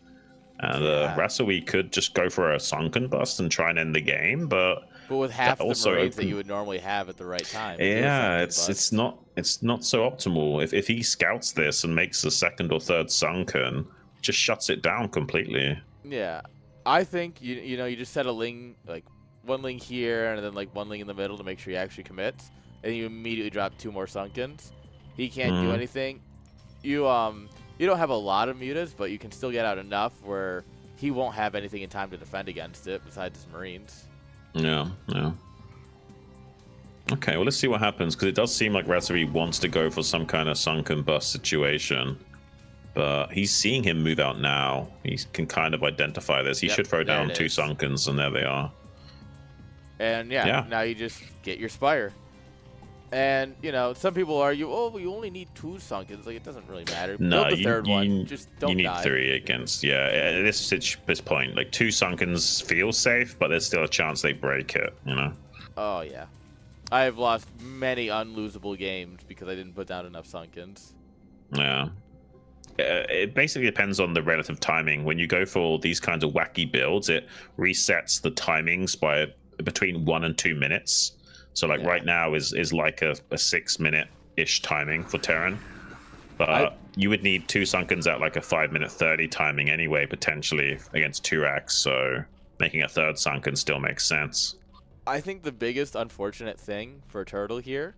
Speaker 2: And Razui could just go for a sunken bust and try and end the game, but
Speaker 1: with half the Marines that you would normally have at the right time.
Speaker 2: Yeah, it's not so optimal. If he scouts this and makes a 2nd or 3rd sunken, just shuts it down completely.
Speaker 1: Yeah, I think you just set a Ling, like 1 Ling here and then like 1 Ling in the middle to make sure he actually commits, and you immediately drop 2 more sunkens. He can't do anything. You don't have a lot of mutas, but you can still get out enough where he won't have anything in time to defend against it besides his Marines.
Speaker 2: Yeah. Okay, well, let's see what happens, because it does seem like Razui wants to go for some kind of sunken bust situation. But he's seeing him move out now. He can kind of identify this. He should throw down 2 sunkens, and there they are.
Speaker 1: And now you just get your Spire. And, some people argue, you only need 2 sunkens. Like, it doesn't really matter.
Speaker 2: No,
Speaker 1: build the 3rd one. Just don't die.
Speaker 2: You need 3 against, at this point. Like, 2 sunkens feel safe, but there's still a chance they break it,
Speaker 1: Oh, yeah. I have lost many unlosable games because I didn't put down enough sunkens.
Speaker 2: Yeah. It basically depends on the relative timing. When you go for these kinds of wacky builds, it resets the timings by between 1 and 2 minutes. So right now is like a 6-minute-ish timing for Terran. But you would need 2 sunkens at like a 5-minute 30 timing anyway, potentially against 2 racks. So making a 3rd sunken still makes sense.
Speaker 1: I think the biggest unfortunate thing for Turtle here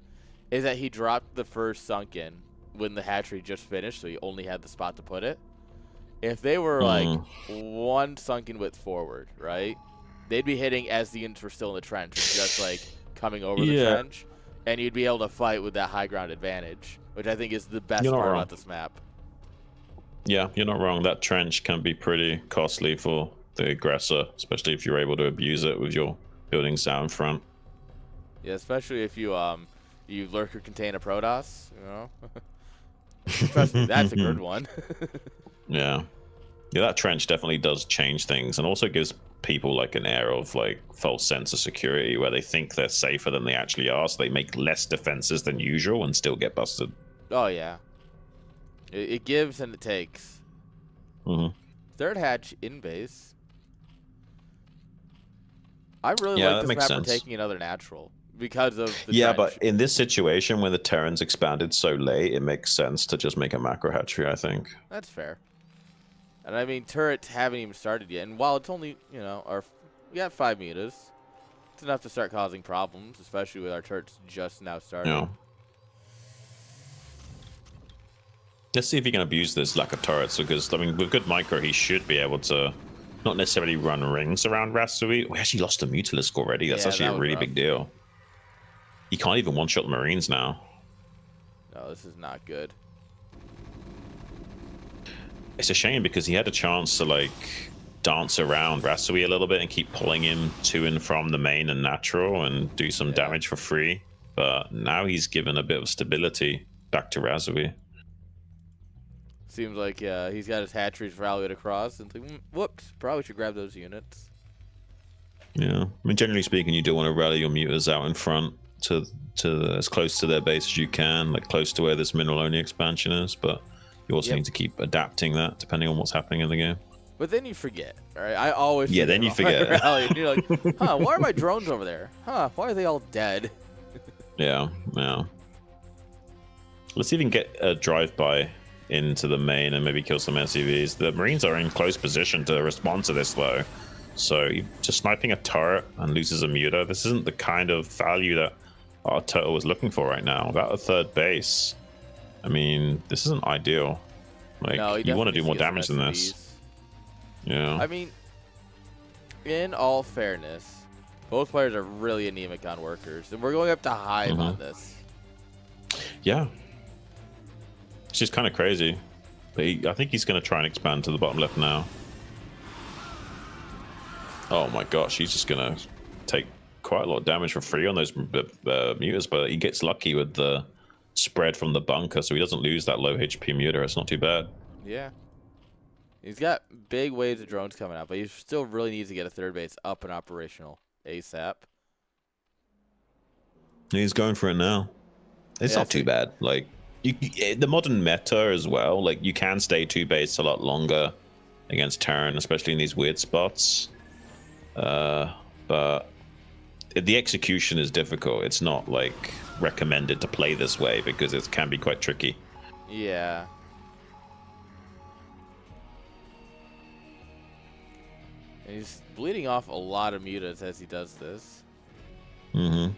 Speaker 1: is that he dropped the first sunken when the hatchery just finished, so he only had the spot to put it. If they were like 1 sunken width forward, right, they'd be hitting as the units were still in the trench, just like coming over the trench, and you'd be able to fight with that high ground advantage, which I think is the best part about this map.
Speaker 2: Yeah, you're not wrong. That trench can be pretty costly for the aggressor, especially if you're able to abuse it with your buildings out in front.
Speaker 1: Yeah, especially if you lurker contain a Protoss, you know. Trust me, that's a good one.
Speaker 2: Yeah. Yeah, that trench definitely does change things, and also gives people like an air of like false sense of security where they think they're safer than they actually are, so they make less defenses than usual and still get busted.
Speaker 1: Oh yeah. It gives and it takes. Third hatch in base. I really like this map for taking another natural because of the trench.
Speaker 2: But in this situation, when the Terran's expanded so late, it makes sense to just make a macro hatchery, I think.
Speaker 1: That's fair. And I mean, turrets haven't even started yet. And while it's only, you know, we got 5 meters, it's enough to start causing problems, especially with our turrets just now starting.
Speaker 2: Yeah. Let's see if he can abuse this lack of turrets, because, I mean, with good micro, he should be able to not necessarily run rings around Rasui. We actually lost a Mutalisk already. That's actually a really big deal. He can't even one-shot the Marines now.
Speaker 1: No, this is not good.
Speaker 2: It's a shame because he had a chance to like dance around Rasui a little bit and keep pulling him to and from the main and natural and do some damage for free. But now he's given a bit of stability back to Rasui.
Speaker 1: Seems like he's got his hatcheries rallied across and think, whoops, probably should grab those units.
Speaker 2: Yeah, I mean, generally speaking, you do want to rally your mutas out in front to as close to their base as you can, like close to where this mineral only expansion is, but you also need to keep adapting that depending on what's happening in the game.
Speaker 1: But then you forget, all right? I always
Speaker 2: then you forget.
Speaker 1: And you're like, huh, why are my drones over there? Huh, why are they all dead?
Speaker 2: Yeah. Let's even get a drive-by into the main and maybe kill some SUVs. The Marines are in close position to respond to this though. So just sniping a turret and loses a muta, this isn't the kind of value that our turtle was looking for right now. Without a third base, I mean, this isn't ideal. Like, no, you want to do more damage than this. Yeah.
Speaker 1: I mean, in all fairness, both players are really anemic on workers, and we're going up to Hive on this.
Speaker 2: Yeah. It's just kind of crazy. But I think he's going to try and expand to the bottom left now. Oh my gosh, he's just going to take quite a lot of damage for free on those mutas, but he gets lucky with the spread from the bunker, so he doesn't lose that low HP muta. It's not too bad.
Speaker 1: Yeah. He's got big waves of drones coming out, but he still really needs to get a third base up and operational ASAP.
Speaker 2: He's going for it now. It's not too bad. Like, the modern meta as well, like, you can stay 2 base a lot longer against Terran, especially in these weird spots. But the execution is difficult. It's not like recommended to play this way because it can be quite tricky.
Speaker 1: Yeah. And he's bleeding off a lot of mutas as he does this.
Speaker 2: Yeah,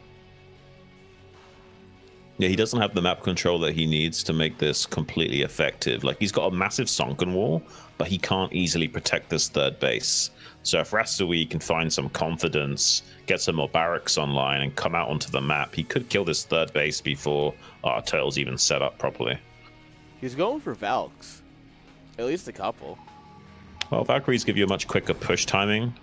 Speaker 2: he doesn't have the map control that he needs to make this completely effective. Like, he's got a massive sunken wall, but he can't easily protect this third base. So if Rasui can find some confidence, get some more barracks online, and come out onto the map, he could kill this third base before our turtle's even set up properly.
Speaker 1: He's going for Valks. At least a couple.
Speaker 2: Well, Valkyries give you a much quicker push timing.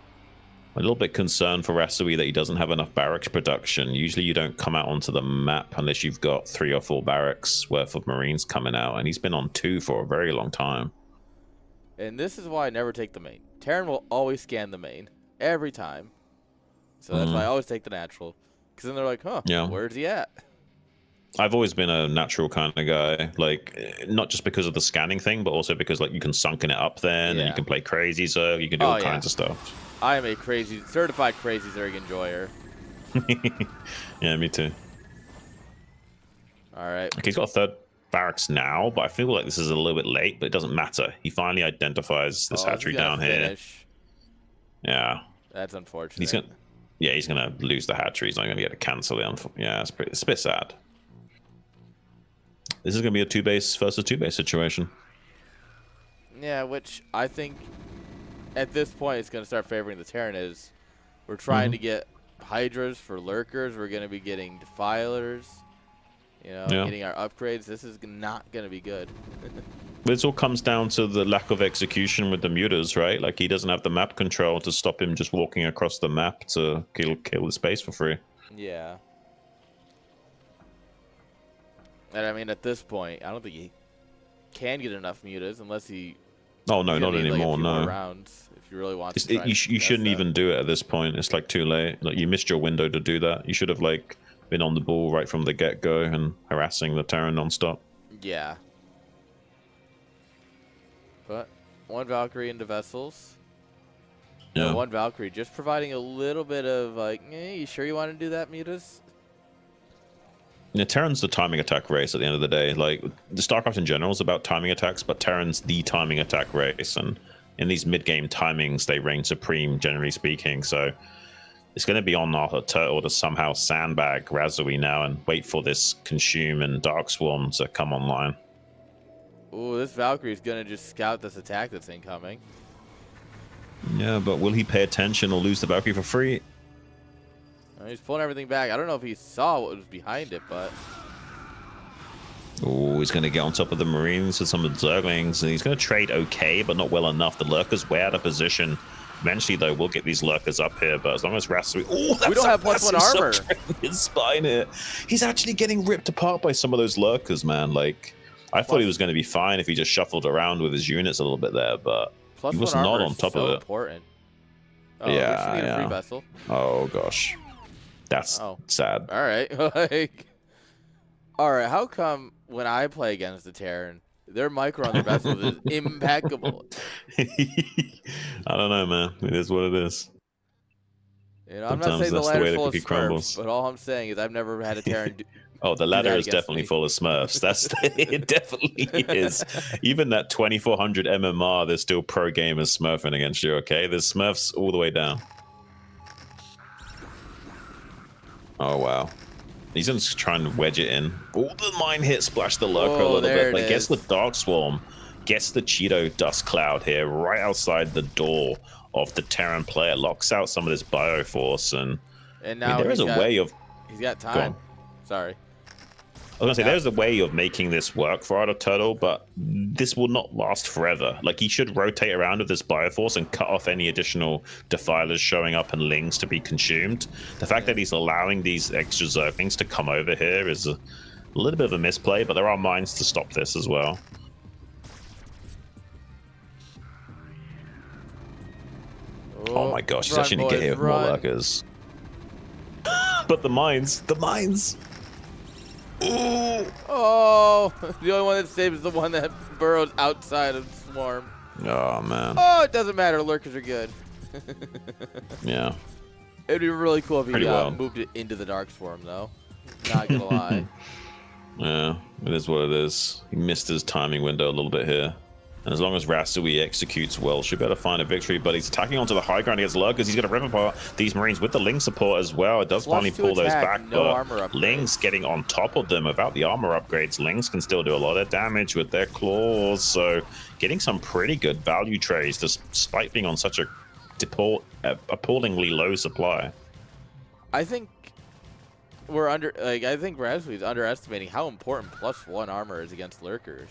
Speaker 2: A little bit concerned for Rasui that he doesn't have enough barracks production. Usually you don't come out onto the map unless you've got 3 or 4 barracks worth of Marines coming out, and he's been on 2 for a very long time.
Speaker 1: And this is why I never take the main. Terran will always scan the main. Every time. So that's why I always take the natural. Because then they're like, huh, where's he at?
Speaker 2: I've always been a natural kind of guy. Like, not just because of the scanning thing, but also because, like, you can sunken it up then, and you can play crazy, so you can do all kinds of stuff.
Speaker 1: I am a certified crazy Zerg enjoyer.
Speaker 2: Yeah, me too.
Speaker 1: All right.
Speaker 2: Okay, he's got a third barracks now, but I feel like this is a little bit late, but it doesn't matter. He finally identifies this hatchery down here. Yeah.
Speaker 1: That's unfortunate.
Speaker 2: He's gonna lose the hatchery. He's not gonna get to cancel it. Yeah, it's a bit sad. This is gonna be a 2 base versus 2 base situation.
Speaker 1: Yeah, which I think at this point it's gonna start favoring the Terran. Is we're trying to get Hydras for lurkers. We're gonna be getting Defilers. You know, getting our upgrades. This is not gonna be good.
Speaker 2: This all comes down to the lack of execution with the mutas, right? Like, he doesn't have the map control to stop him just walking across the map to kill the space for free.
Speaker 1: Yeah. And I mean, at this point, I don't think he can get enough mutas unless he.
Speaker 2: Oh no, not
Speaker 1: need,
Speaker 2: anymore.
Speaker 1: like, a few
Speaker 2: no.
Speaker 1: More rounds if you really want to.
Speaker 2: You shouldn't even do it at this point. It's like too late. Like, you missed your window to do that. You should have like been on the ball right from the get-go and harassing the Terran non-stop.
Speaker 1: Yeah. But one Valkyrie into vessels.
Speaker 2: Yeah.
Speaker 1: One Valkyrie just providing a little bit of like, you sure you want to do that, mutas?
Speaker 2: Yeah, Terran's the timing attack race at the end of the day. Like, the StarCraft in general is about timing attacks, but Terran's the timing attack race. And in these mid-game timings, they reign supreme, generally speaking. So it's going to be on our Turtle to somehow sandbag Razui now and wait for this Consume and Dark Swarm to come online.
Speaker 1: Ooh, this Valkyrie's going to just scout this attack that's incoming.
Speaker 2: Yeah, but will he pay attention or lose the Valkyrie for free?
Speaker 1: He's pulling everything back. I don't know if he saw what was behind it, but...
Speaker 2: Oh, he's going to get on top of the Marines with some of the Zerglings, and he's going to trade okay, but not well enough. The Lurker's way out of position. Eventually, though, we'll get these Lurkers up here, but as long as Rasui... Oh, that's
Speaker 1: we don't have +1 armor.
Speaker 2: His spine here. He's actually getting ripped apart by some of those Lurkers, man. Like, I thought he was going to be fine if he just shuffled around with his units a little bit there, but he was not on top of it.
Speaker 1: Important. Oh,
Speaker 2: yeah,
Speaker 1: we need a free vessel.
Speaker 2: Oh, gosh. That's sad.
Speaker 1: All right. Like, all right, how come when I play against the Terran, their micro on their vessels is impeccable?
Speaker 2: I don't know, man. It is what it is.
Speaker 1: You know, I'm not saying the ladder's full of Smurfs,
Speaker 2: crumbles.
Speaker 1: but all I'm saying is I've never had a Terran do
Speaker 2: Oh, the ladder is definitely
Speaker 1: me.
Speaker 2: full of Smurfs. That's it definitely is. Even that 2400 MMR, there's still pro gamers smurfing against you, okay? There's Smurfs all the way down. Oh, wow. He's just trying to wedge it in. Oh, the mine hit splashed the Lurker a little bit, but gets the Dark Swarm, gets the Cheeto dust cloud here right outside the door of the Terran player, locks out some of this Bioforce, and
Speaker 1: now
Speaker 2: I mean, there is a way of...
Speaker 1: He's got time. Sorry.
Speaker 2: I was going to say, there's a way of making this work for Art of Turtle, but this will not last forever. Like, he should rotate around with this Bioforce and cut off any additional Defilers showing up and Lings to be consumed. The fact that he's allowing these extra Zerglings to come over here is a little bit of a misplay, but there are mines to stop this as well. Oh my gosh, he's actually going to get hit with more Lurkers. But the mines! Ooh.
Speaker 1: Oh, the only one that saves is the one that burrows outside of the swarm.
Speaker 2: Oh, man.
Speaker 1: Oh, it doesn't matter. Lurkers are good.
Speaker 2: Yeah.
Speaker 1: It'd be really cool if he
Speaker 2: well.
Speaker 1: moved it into the Dark Swarm, though. Not gonna lie.
Speaker 2: Yeah, it is what it is. He missed his timing window a little bit here. And as long as Rasui executes well, should be able to find a victory. But he's attacking onto the high ground against Lurkers. He's going to rip apart these Marines with the Ling support as well. It does finally pull those back, but Ling's getting on top of them. Without the armor upgrades, Lings can still do a lot of damage with their claws. So getting some pretty good value trades despite being on such a appallingly low supply.
Speaker 1: I think I think Rasui's underestimating how important +1 armor is against Lurkers.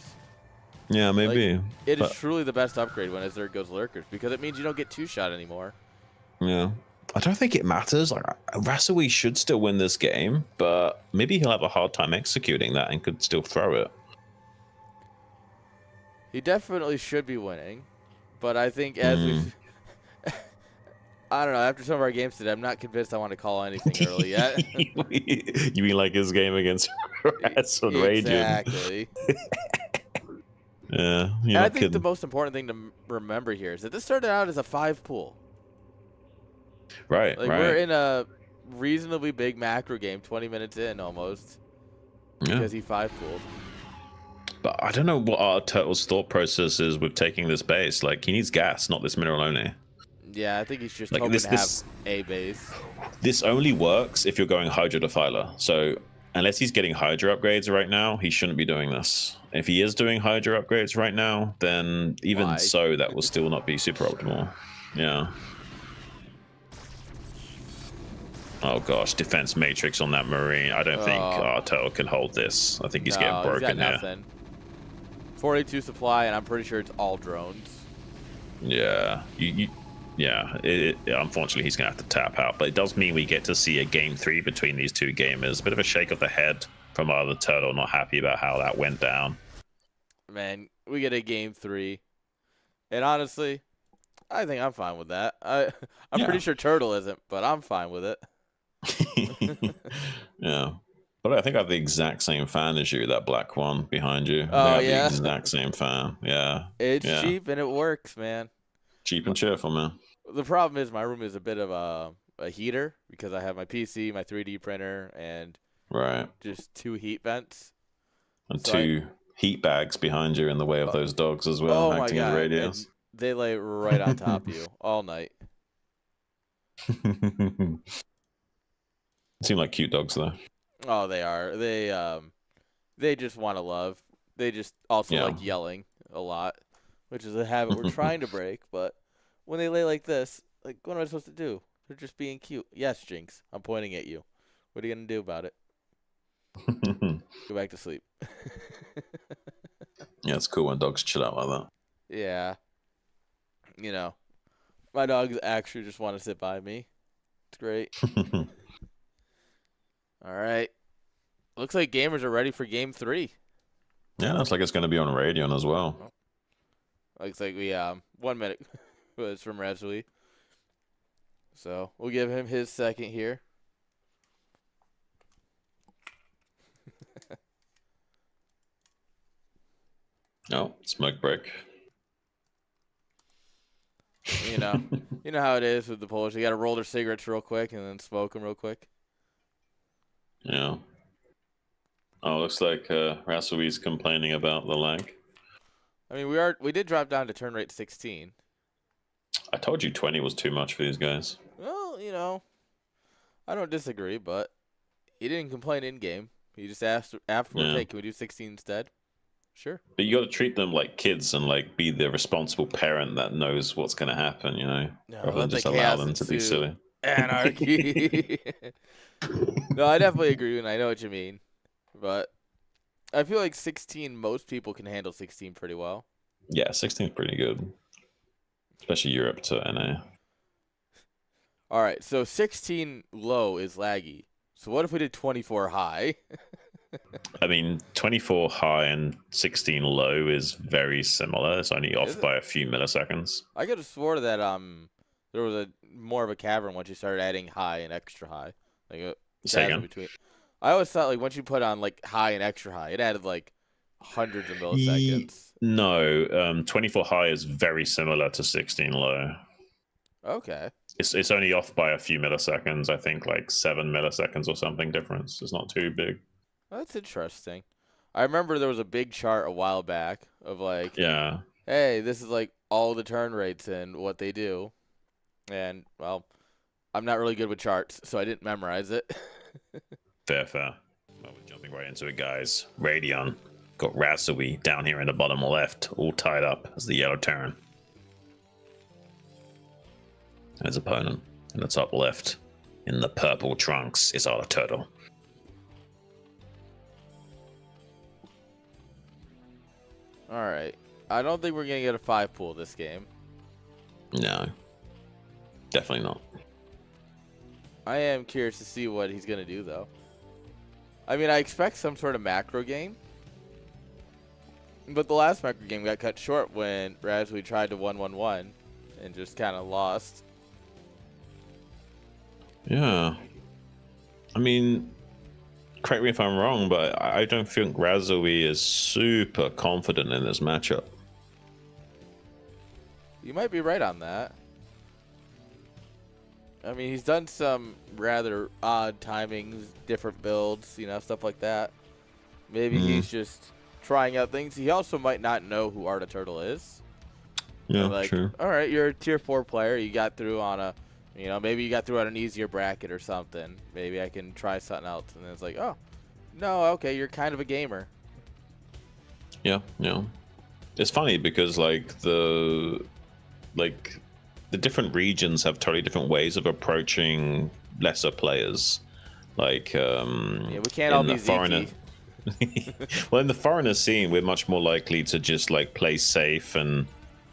Speaker 2: Yeah, maybe.
Speaker 1: Like, it is truly the best upgrade when there goes Lurkers, because it means you don't get two-shot anymore.
Speaker 2: Yeah. I don't think it matters. Like, Rasui should still win this game, but maybe he'll have a hard time executing that and could still throw it.
Speaker 1: He definitely should be winning, but I think as we've... I don't know. After some of our games today, I'm not convinced I want to call anything early yet.
Speaker 2: You mean like his game against Rats and Raging?
Speaker 1: Exactly.
Speaker 2: Yeah,
Speaker 1: and I think the most important thing to remember here is that this started out as a 5-pool.
Speaker 2: Right,
Speaker 1: like
Speaker 2: right.
Speaker 1: We're in a reasonably big macro game, 20 minutes in almost, because he 5-pooled.
Speaker 2: But I don't know what our Turtle's thought process is with taking this base. Like, he needs gas, not this mineral only.
Speaker 1: Yeah, I think he's just
Speaker 2: like
Speaker 1: hoping to have a base.
Speaker 2: This only works if you're going Hydra Defiler. So unless he's getting Hydra upgrades right now, he shouldn't be doing this. If he is doing Hydra upgrades right now, then even so, that will still not be super optimal. Yeah. Oh gosh, defense matrix on that Marine. I don't think our Turtle can hold this. I think he's getting broken
Speaker 1: he's got
Speaker 2: here.
Speaker 1: nothing. 42 supply, and I'm pretty sure it's all drones.
Speaker 2: Yeah, yeah. Unfortunately, he's gonna have to tap out, but it does mean we get to see a game 3 between these two gamers. A bit of a shake of the head from our other turtle, not happy about how that went down.
Speaker 1: Man, we get a game 3, and honestly, I think I'm fine with that. I'm pretty sure Turtle isn't, but I'm fine with it.
Speaker 2: Yeah. But I think I have the exact same fan as you, that black one behind you.
Speaker 1: Oh,
Speaker 2: they have
Speaker 1: yeah?
Speaker 2: the exact same fan. Yeah.
Speaker 1: It's cheap and it works, man.
Speaker 2: Cheap and cheerful, man.
Speaker 1: The problem is my room is a bit of a heater because I have my PC, my 3D printer, and just 2 heat vents.
Speaker 2: And so 2 heat bags behind you in the way of those dogs as well, acting as radios.
Speaker 1: And they lay right on top of you all night.
Speaker 2: Seem like cute dogs, though.
Speaker 1: Oh, they are. They just want to love. They just also like yelling a lot, which is a habit we're trying to break. But when they lay like this, like, what am I supposed to do? They're just being cute. Yes, Jinx, I'm pointing at you. What are you gonna do about it? Go back to sleep.
Speaker 2: Yeah, it's cool when dogs chill out like that.
Speaker 1: Yeah. You know, my dogs actually just want to sit by me. It's great. All right. Looks like gamers are ready for game 3.
Speaker 2: Yeah, looks like it's going to be on Radeon as well.
Speaker 1: Looks like we 1 minute was from Resui. So we'll give him his second here.
Speaker 2: Oh, smoke break.
Speaker 1: You know how it is with the Polish. They got to roll their cigarettes real quick and then smoke them real quick.
Speaker 2: Yeah. Oh, looks like Rasui's complaining about the lag.
Speaker 1: I mean, we did drop down to turn rate 16.
Speaker 2: I told you 20 was too much for these guys.
Speaker 1: Well, I don't disagree, but he didn't complain in game. He just asked afterwards, "Hey, can we do 16 instead?" Sure.
Speaker 2: But you got to treat them like kids and like be the responsible parent that knows what's going to happen, No, rather than just allow them to be silly.
Speaker 1: Anarchy. No, I definitely agree, and I know what you mean. But I feel like 16, most people can handle 16 pretty well.
Speaker 2: Yeah, 16 is pretty good. Especially Europe to NA.
Speaker 1: All right, so 16 low is laggy. So what if we did 24 high?
Speaker 2: I mean, 24 high and 16 low is very similar. It's only off by a few milliseconds.
Speaker 1: I could have swore that there was more of a cavern once you started adding high and extra high. Like between. I always thought like once you put on like high and extra high, it added like hundreds of milliseconds.
Speaker 2: No, 24 high is very similar to 16 low.
Speaker 1: Okay.
Speaker 2: It's only off by a few milliseconds. I think like 7 milliseconds or something difference. It's not too big.
Speaker 1: That's interesting. I remember there was a big chart a while back of like, hey, this is like all the turn rates and what they do. And, well, I'm not really good with charts, so I didn't memorize it.
Speaker 2: Fair. Well, we're jumping right into it, guys. Radeon got Rasui down here in the bottom left, all tied up as the yellow turn. His opponent in the top left, in the purple trunks, is our turtle.
Speaker 1: All right. I don't think we're going to get a 5 pool this game.
Speaker 2: No. Definitely not.
Speaker 1: I am curious to see what he's going to do, though. I mean, I expect some sort of macro game. But the last macro game got cut short when Razui tried to 1-1-1 and just kind of lost.
Speaker 2: Yeah. I mean, correct me if I'm wrong, but I don't think Razui is super confident in this matchup.
Speaker 1: You might be right on that. I mean, he's done some rather odd timings, different builds, stuff like that. Maybe he's just trying out things. He also might not know who Arda Turtle is.
Speaker 2: Yeah, true.
Speaker 1: All right, you're a tier 4 player. You got through on a, maybe you got through on an easier bracket or something. Maybe I can try something else. And then it's like, oh, no, okay, you're kind of a gamer.
Speaker 2: Yeah. It's funny because the different regions have totally different ways of approaching lesser players. Like,
Speaker 1: we can't all be Vyncke.
Speaker 2: Well, in the foreigner scene, we're much more likely to just like play safe and,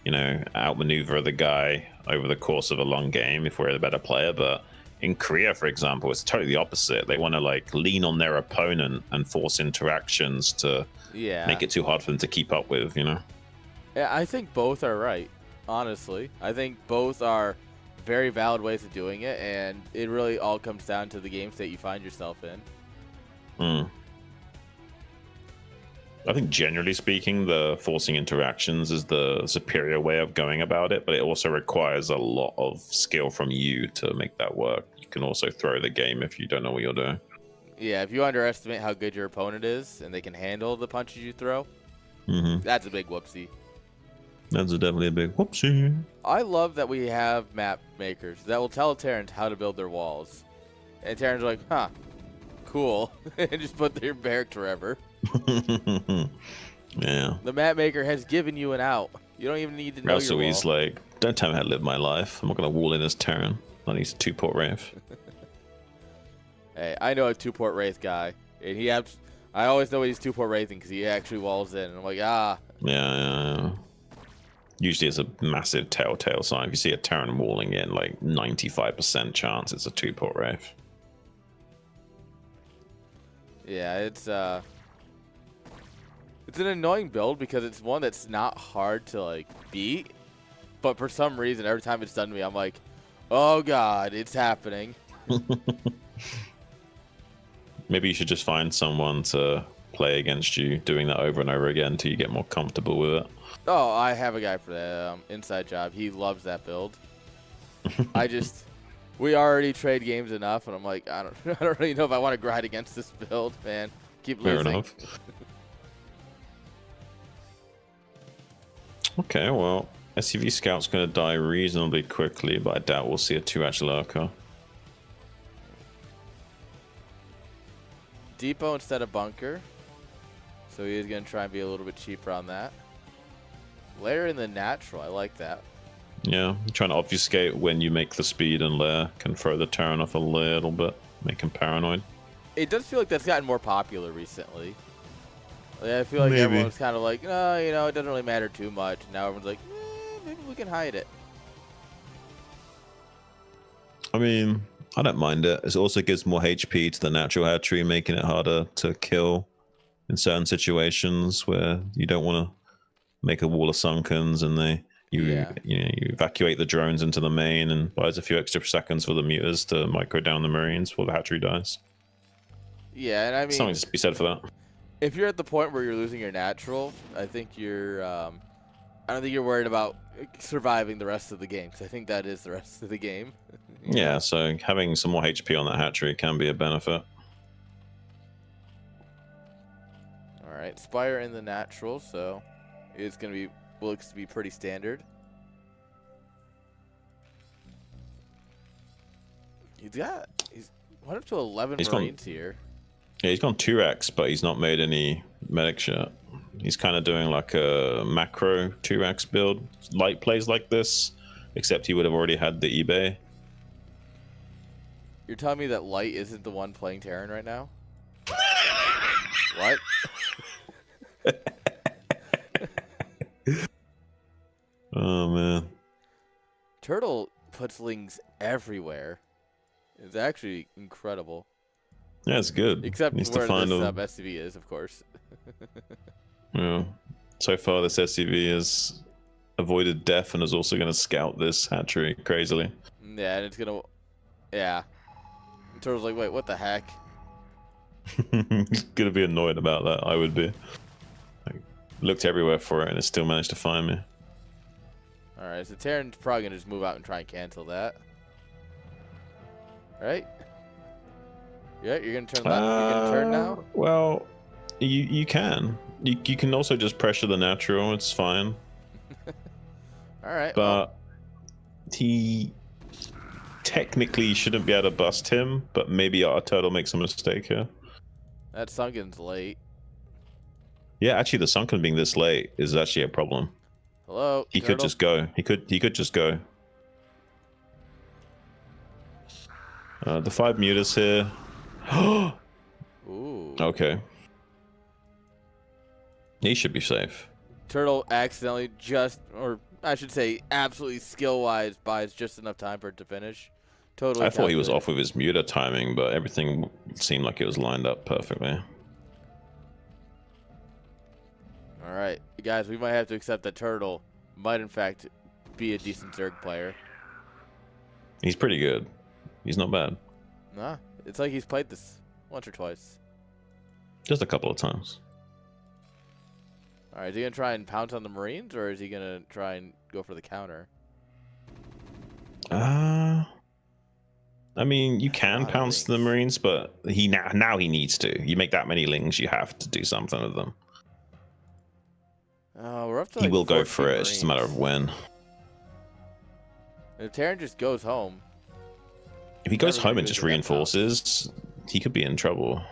Speaker 2: you know, outmaneuver the guy over the course of a long game if we're a better player. But in Korea, for example, it's totally the opposite. They want to like lean on their opponent and force interactions to make it too hard for them to keep up with, you know?
Speaker 1: Yeah, I think both are right, honestly. I think both are very valid ways of doing it, and it really all comes down to the game state you find yourself in.
Speaker 2: I think generally speaking, the forcing interactions is the superior way of going about it, but it also requires a lot of skill from you to make that work. You can also throw the game if you don't know what you're doing.
Speaker 1: Yeah, if you underestimate how good your opponent is and they can handle the punches you throw, that's a big whoopsie.
Speaker 2: That's definitely a big whoopsie.
Speaker 1: I love that we have map makers that will tell Terrans how to build their walls. And Terrans are like, huh, cool. And just put their barracks wherever.
Speaker 2: Yeah.
Speaker 1: The map maker has given you an out. You don't even need to know your wall.
Speaker 2: He's like, don't tell me how to live my life. I'm not going to wall in as Terran. I need a 2-port Wraith.
Speaker 1: Hey, I know a 2-port Wraith guy. And I always know he's 2-port Wraithing because he actually walls in. And I'm like, ah.
Speaker 2: Yeah. Usually it's a massive telltale sign. If you see a Terran walling in, like 95% chance it's a 2-port Wraith.
Speaker 1: Yeah, it's an annoying build because it's one that's not hard to like beat, but for some reason every time it's done to me, I'm like, oh god, it's happening.
Speaker 2: Maybe you should just find someone to play against you, doing that over and over again until you get more comfortable with it.
Speaker 1: Oh, I have a guy for that inside job. He loves that build. We already trade games enough, and I'm like, I don't really know if I want to grind against this build, man. Keep losing.
Speaker 2: Fair enough. Okay, well, SCV Scout's going to die reasonably quickly, but I doubt we'll see a 2-hatch lurker.
Speaker 1: Depot instead of bunker. So he is going to try and be a little bit cheaper on that. Layer in the natural. I like that.
Speaker 2: Yeah, trying to obfuscate when you make the speed and layer can throw the Terran off a little bit, make him paranoid.
Speaker 1: It does feel like that's gotten more popular recently. Like, I feel like everyone's kind of like, no, you know, it doesn't really matter too much. Now everyone's like, maybe we can hide it.
Speaker 2: I mean, I don't mind it. It also gives more HP to the natural hatchery, making it harder to kill in certain situations where you don't want to make a wall of sunkens and you evacuate the drones into the main and buys a few extra seconds for the muters to micro down the marines before the hatchery dies.
Speaker 1: Yeah, and I mean,
Speaker 2: something to be said for that.
Speaker 1: If you're at the point where you're losing your natural, I think you're. I don't think you're worried about surviving the rest of the game, because I think that is the rest of the game.
Speaker 2: Yeah, so having some more HP on that hatchery can be a benefit.
Speaker 1: All right, Spire in the natural, so it's gonna be looks to be pretty standard. He's went up to 11 Marines here.
Speaker 2: Yeah, he's gone 2x, but he's not made any medics yet. He's kind of doing like a macro 2x build. Light plays like this, except he would have already had the eBay.
Speaker 1: You're telling me that Light isn't the one playing Terran right now? What?
Speaker 2: Oh, man.
Speaker 1: Turtle puts lings everywhere. It's actually incredible.
Speaker 2: Yeah, it's good.
Speaker 1: Except
Speaker 2: Needs
Speaker 1: where
Speaker 2: to find
Speaker 1: this
Speaker 2: them.
Speaker 1: SCV is, of course.
Speaker 2: Yeah. So far, this SCV has avoided death and is also going to scout this hatchery crazily.
Speaker 1: Yeah, and it's going to... Yeah. And Turtle's like, wait, what the heck?
Speaker 2: He's going to be annoyed about that. I would be. I looked everywhere for it and it still managed to find me.
Speaker 1: Alright, so Terran's probably going to just move out and try and cancel that. Right? Yeah, you're going to turn that. You're going to turn now?
Speaker 2: Well, you can. You can also just pressure the natural. It's fine.
Speaker 1: Alright.
Speaker 2: But he technically shouldn't be able to bust him, but maybe our turtle makes a mistake here.
Speaker 1: That Sunken's late.
Speaker 2: Yeah, actually, the sunken being this late is actually a problem.
Speaker 1: Hello?
Speaker 2: He
Speaker 1: Turtle?
Speaker 2: could just go. He could just go. The 5 mutas here.
Speaker 1: Ooh.
Speaker 2: Okay. He should be safe.
Speaker 1: Turtle accidentally or I should say absolutely skill-wise, buys just enough time for it to finish. Totally.
Speaker 2: I thought he was off with his muter timing, but everything seemed like it was lined up perfectly.
Speaker 1: All right, guys, we might have to accept that Turtle might, in fact, be a decent Zerg player.
Speaker 2: He's pretty good. He's not bad.
Speaker 1: Nah, it's like he's played this once or twice.
Speaker 2: Just a couple of times.
Speaker 1: All right, is he going to try and pounce on the Marines, or is he going to try and go for the counter?
Speaker 2: I mean, you can pounce the Marines, but now he needs to. You make that many lings, you have to do something with them.
Speaker 1: Oh, we're up to
Speaker 2: he
Speaker 1: like
Speaker 2: will go for it.
Speaker 1: Marines.
Speaker 2: It's just a matter of when.
Speaker 1: If Terran just goes home.
Speaker 2: If he goes home and just reinforces, he could be in trouble.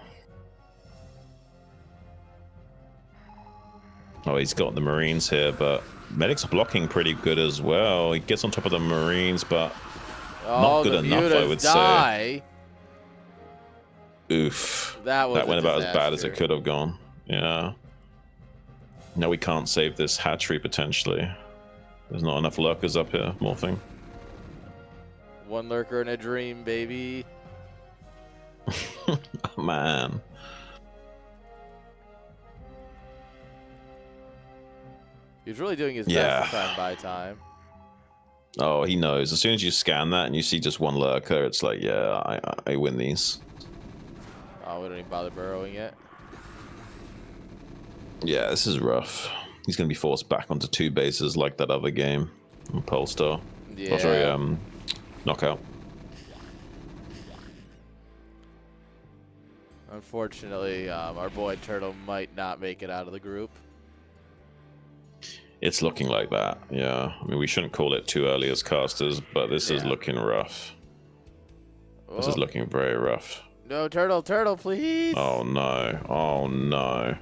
Speaker 2: Oh, he's got the Marines here, but Medic's blocking pretty good as well. He gets on top of the Marines, but not good enough, I would say. Oof. That went about as bad as it could have gone. Yeah. No, we can't save this hatchery, potentially. There's not enough lurkers up here, morphing.
Speaker 1: One lurker in a dream, baby.
Speaker 2: Man.
Speaker 1: He's really doing his best to try and buy time.
Speaker 2: Oh, he knows. As soon as you scan that and you see just one lurker, it's like, yeah, I win these.
Speaker 1: Oh, we don't even bother burrowing yet.
Speaker 2: Yeah, this is rough. He's going to be forced back onto 2 bases like that other game on Polestar.
Speaker 1: Yeah.
Speaker 2: Oh, sorry, Knockout.
Speaker 1: Unfortunately, our boy Turtle might not make it out of the group.
Speaker 2: It's looking like that, yeah. I mean, we shouldn't call it too early as casters, but this is looking rough. Oh. This is looking very rough.
Speaker 1: No, Turtle, please!
Speaker 2: Oh, no. Oh, no.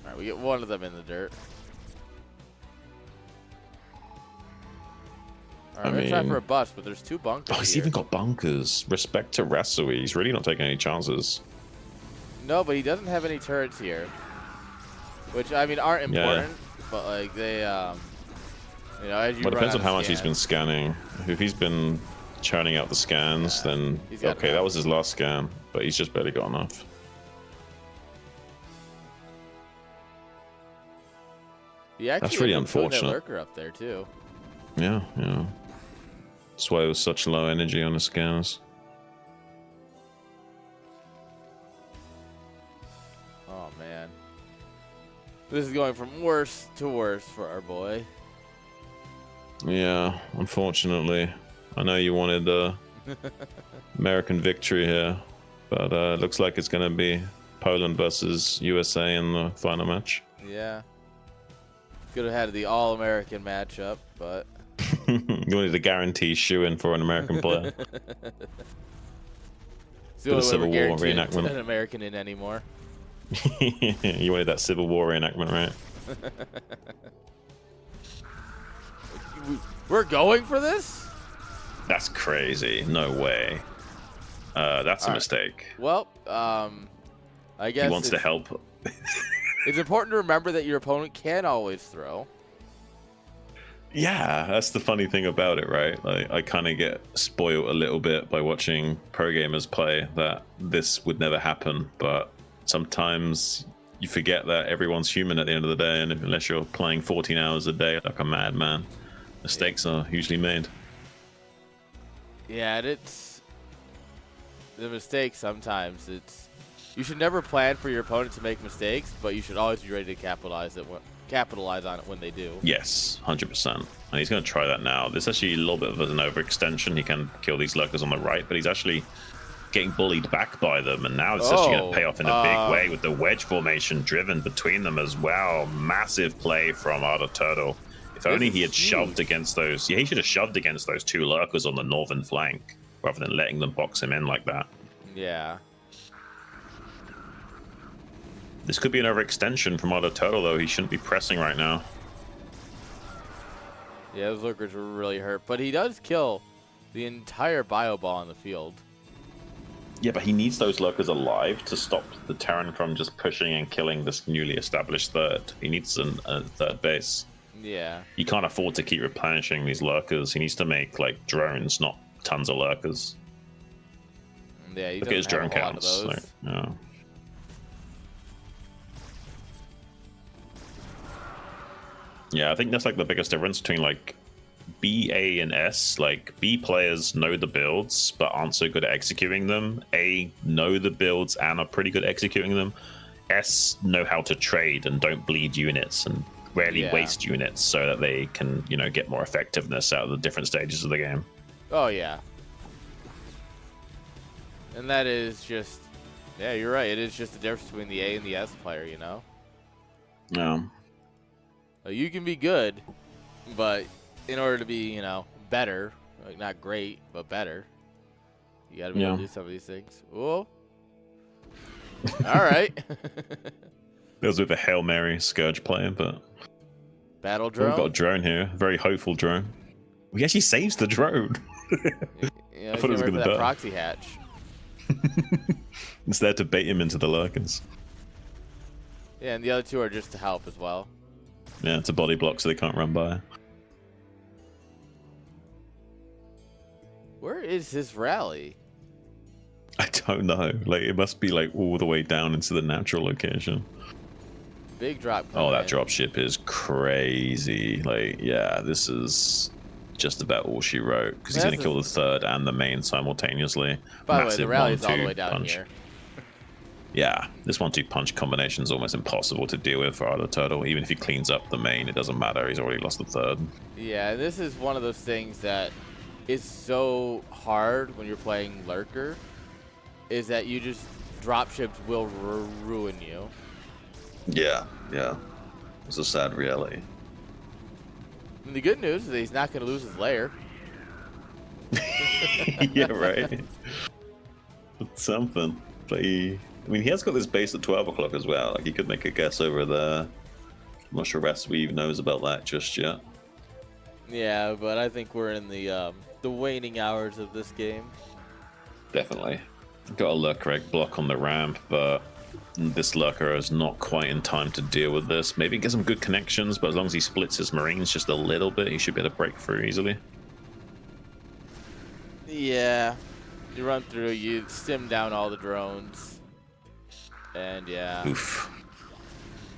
Speaker 1: Alright, we get one of them in the dirt. Alright, I'm gonna try for a bust, but there's 2 bunkers.
Speaker 2: Oh, he's even got bunkers. Respect to Rasui. He's really not taking any chances.
Speaker 1: No, but he doesn't have any turrets here. Which, I mean, aren't important, but, like, they, you know, as you
Speaker 2: Well, it depends on how much he's been scanning. If he's been churning out the scans, then, okay, that was his last scan, but he's just barely got enough. That's really unfortunate.
Speaker 1: Lurker up there, too.
Speaker 2: Yeah. That's why it was such low energy on the scans.
Speaker 1: Oh, man. This is going from worse to worse for our boy.
Speaker 2: Yeah, unfortunately. I know you wanted the American victory here, but it looks like it's going to be Poland versus USA in the final match.
Speaker 1: Yeah. Could have had the all-American matchup, but...
Speaker 2: You wanted a guarantee shoe-in for an American player.
Speaker 1: It's the only Civil War reenactment. An American in anymore.
Speaker 2: You wanted that Civil War reenactment, right?
Speaker 1: We're going for this?
Speaker 2: That's crazy. No way. That's a mistake.
Speaker 1: Well, I guess
Speaker 2: he wants to help.
Speaker 1: It's important to remember that your opponent can always throw.
Speaker 2: Yeah, that's the funny thing about it, right? Like, I kind of get spoiled a little bit by watching pro gamers play that this would never happen, but sometimes you forget that everyone's human at the end of the day, and unless you're playing 14 hours a day like a madman, mistakes are usually made.
Speaker 1: Yeah, and it's the mistake sometimes. You should never plan for your opponent to make mistakes, but you should always be ready to capitalize on it when they do.
Speaker 2: Yes, 100%. And he's going to try that now. This is actually a little bit of an overextension. He can kill these lurkers on the right, but he's actually getting bullied back by them, and now it's actually going to pay off in a big way with the wedge formation driven between them as well. Massive play from Ardor Turtle. If only he had shoved against those... Yeah, he should have shoved against those 2 lurkers on the northern flank rather than letting them box him in like that.
Speaker 1: Yeah.
Speaker 2: This could be an overextension from Ardor Turtle, though. He shouldn't be pressing right now.
Speaker 1: Yeah, those lurkers were really hurt, but he does kill the entire bio ball on the field.
Speaker 2: Yeah, but he needs those lurkers alive to stop the Terran from just pushing and killing this newly established third. He needs a third base.
Speaker 1: Yeah.
Speaker 2: He can't afford to keep replenishing these lurkers. He needs to make like drones, not tons of lurkers.
Speaker 1: Yeah, he
Speaker 2: Look at his
Speaker 1: doesn't
Speaker 2: drone
Speaker 1: have a lot of
Speaker 2: counts.
Speaker 1: those.
Speaker 2: Like, yeah. Yeah, I think that's like the biggest difference between like B, A, and S. Like B players know the builds but aren't so good at executing them. A know the builds and are pretty good at executing them. S know how to trade and don't bleed units and rarely waste units so that they can, you know, get more effectiveness out of the different stages of the game.
Speaker 1: Oh yeah. And that is just, yeah, you're right. It is just the difference between the A and the S player, you know?
Speaker 2: No.
Speaker 1: You can be good, but in order to be, you know, better, like not great, but better, you got to be able to do some of these things. Whoa. All right.
Speaker 2: It was with a Hail Mary Scourge player, but
Speaker 1: battle drone.
Speaker 2: We've got a drone here, a very hopeful drone. He actually saves the drone.
Speaker 1: I thought it was going to die. Proxy hatch.
Speaker 2: It's there to bait him into the lurkers.
Speaker 1: Yeah, and the other two are just to help as well.
Speaker 2: Yeah, it's a body block so they can't run by.
Speaker 1: Where is his rally?
Speaker 2: I don't know. Like, it must be like all the way down into the natural location.
Speaker 1: Big drop.
Speaker 2: Oh, that dropship is crazy. Like, yeah, this is just about all she wrote because he's going to kill the third and the main simultaneously.
Speaker 1: By the way, the rally's all the way down here.
Speaker 2: Yeah, this 1-2 punch combination is almost impossible to deal with for either turtle. Even if he cleans up the main, it doesn't matter. He's already lost the third.
Speaker 1: Yeah, this is one of those things that is so hard when you're playing Lurker, is that you just dropships will ruin you.
Speaker 2: Yeah, yeah. It's a sad reality.
Speaker 1: And the good news is that he's not going to lose his lair.
Speaker 2: Yeah, right. It's something. But he has got this base at 12 o'clock as well. Like, he could make a guess over there. I'm not sure Rasweave knows about that just yet.
Speaker 1: Yeah, but I think we're in the waning hours of this game.
Speaker 2: Definitely. Got a lurker egg block on the ramp, but this lurker is not quite in time to deal with this. Maybe get some good connections, but as long as he splits his marines just a little bit, he should be able to break through easily.
Speaker 1: Yeah. You run through, you stim down all the drones. And yeah.
Speaker 2: Oof.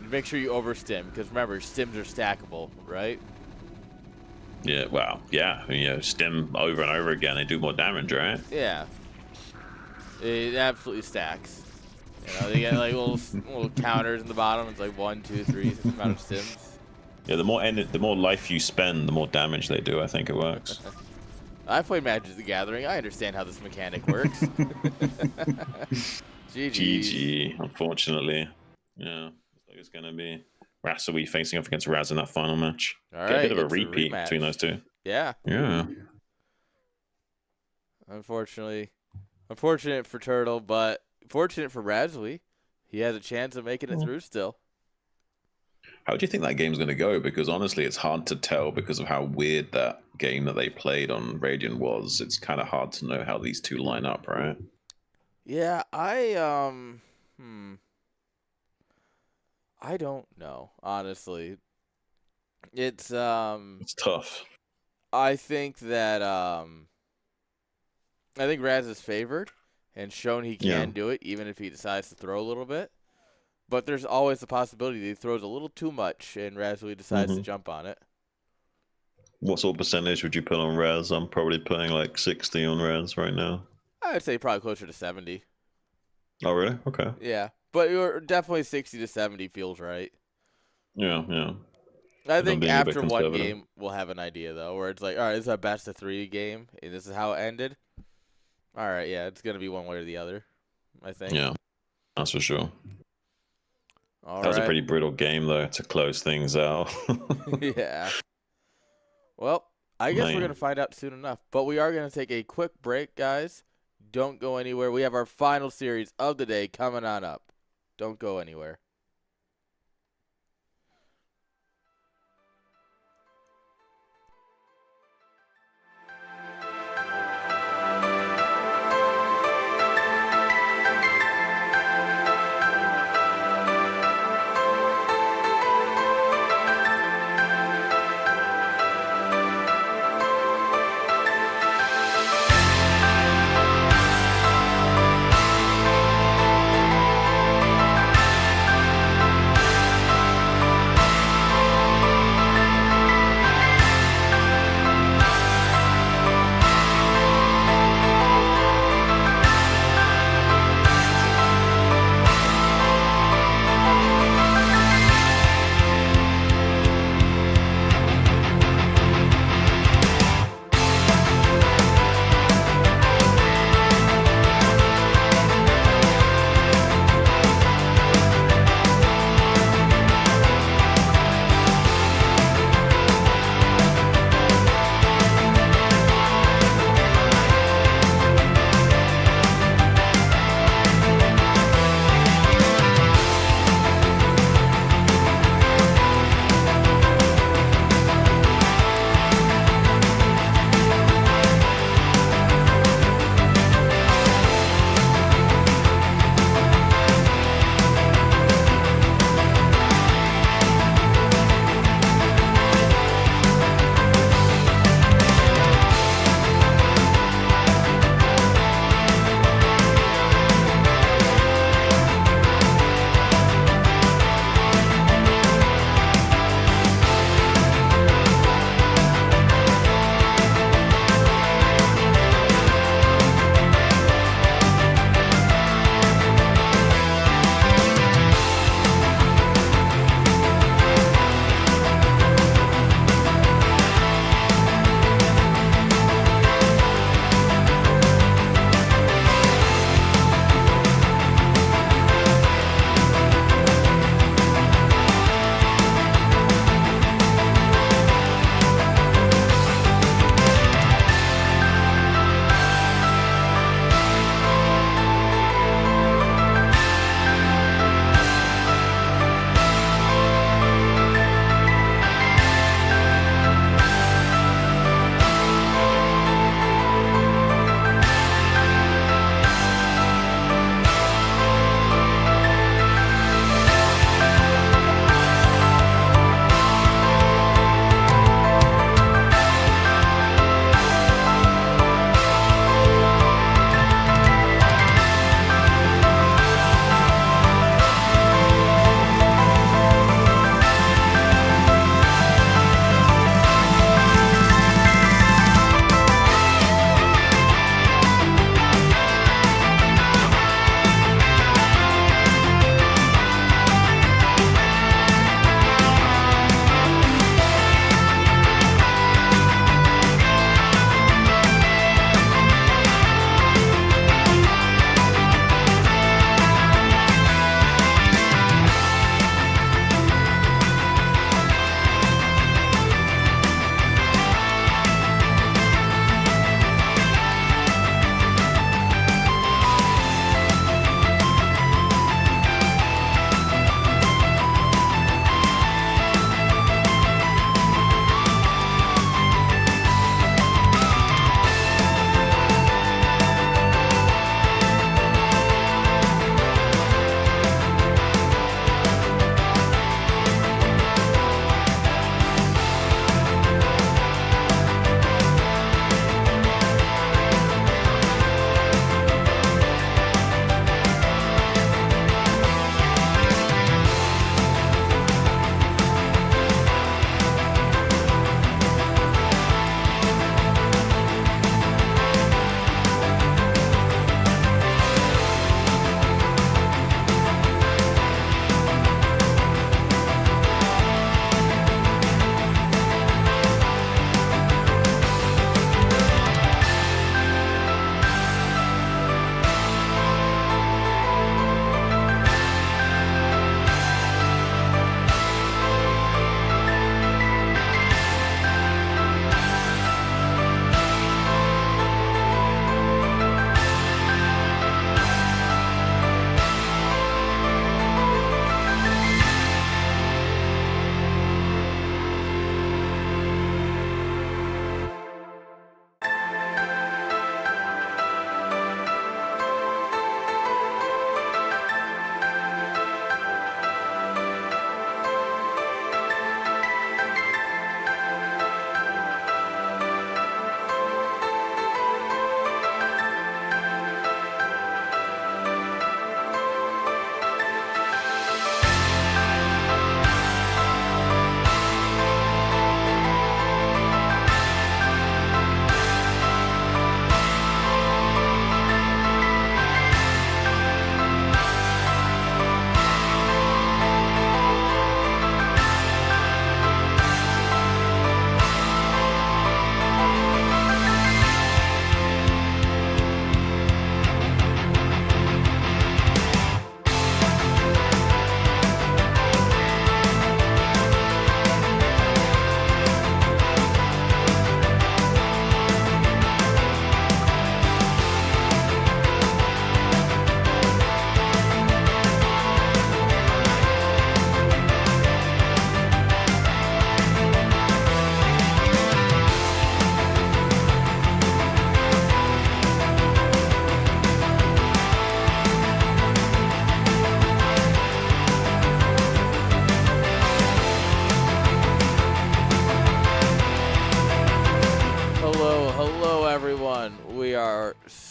Speaker 1: Make sure you overstim, because remember, stims are stackable, right?
Speaker 2: Yeah, wow. Yeah, you know, stim over and over again, they do more damage, right?
Speaker 1: Yeah. It absolutely stacks. You know, they get like little counters in the bottom. It's like 1, 2, 3 amount of stims.
Speaker 2: Yeah, the more life you spend, the more damage they do. I think it works.
Speaker 1: I played Magic the Gathering. I understand how this mechanic works.
Speaker 2: GG. Unfortunately, yeah, looks like it's gonna be Rasweave facing off against Raz in that final match.
Speaker 1: All
Speaker 2: Get
Speaker 1: right,
Speaker 2: a bit of a repeat between those two.
Speaker 1: Yeah.
Speaker 2: Yeah.
Speaker 1: Unfortunately, unfortunate for Turtle, but fortunate for Rasweave. He has a chance of making it through still.
Speaker 2: How do you think that game's going to go? Because honestly, it's hard to tell because of how weird that game that they played on Radiant was. It's kind of hard to know how these two line up, right?
Speaker 1: Yeah, I don't know, honestly. It's
Speaker 2: tough.
Speaker 1: I think that I think Raz is favored and shown he can do it even if he decides to throw a little bit. But there's always the possibility that he throws a little too much and Razuli decides to jump on it.
Speaker 2: What sort of percentage would you put on Raz? I'm probably putting like 60 on Raz right now.
Speaker 1: I'd say probably closer to 70.
Speaker 2: Oh, really? Okay.
Speaker 1: Yeah. But you're definitely 60 to 70 feels right.
Speaker 2: Yeah, yeah.
Speaker 1: I think after one game, we'll have an idea, though, where it's like, all right, this is a best-of-3 game, and this is how it ended. All right, yeah, it's going to be one way or the other, I think.
Speaker 2: Yeah, that's for sure.
Speaker 1: That
Speaker 2: was a pretty brutal game, though, to close things out.
Speaker 1: Yeah. Well, I guess we're going to find out soon enough. But we are going to take a quick break, guys. Don't go anywhere. We have our final series of the day coming on up. Don't go anywhere.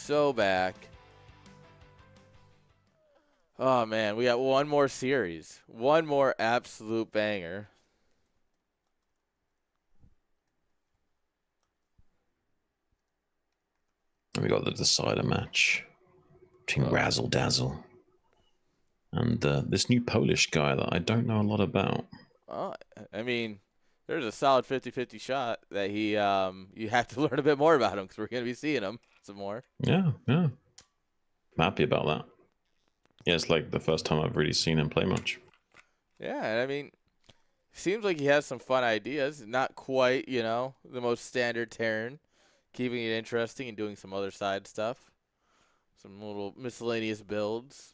Speaker 1: so back. Oh, man. We got one more series. One more absolute banger.
Speaker 2: We got the decider match between Razzle Dazzle and this new Polish guy that I don't know a lot about.
Speaker 1: I mean, there's a solid 50-50 shot that he you have to learn a bit more about him because we're going to be seeing him some more.
Speaker 2: Yeah. I'm happy about that. Yeah, it's like the first time I've really seen him play much.
Speaker 1: Yeah, and I mean, seems like he has some fun ideas. Not quite, the most standard Terran. Keeping it interesting and doing some other side stuff. Some little miscellaneous builds.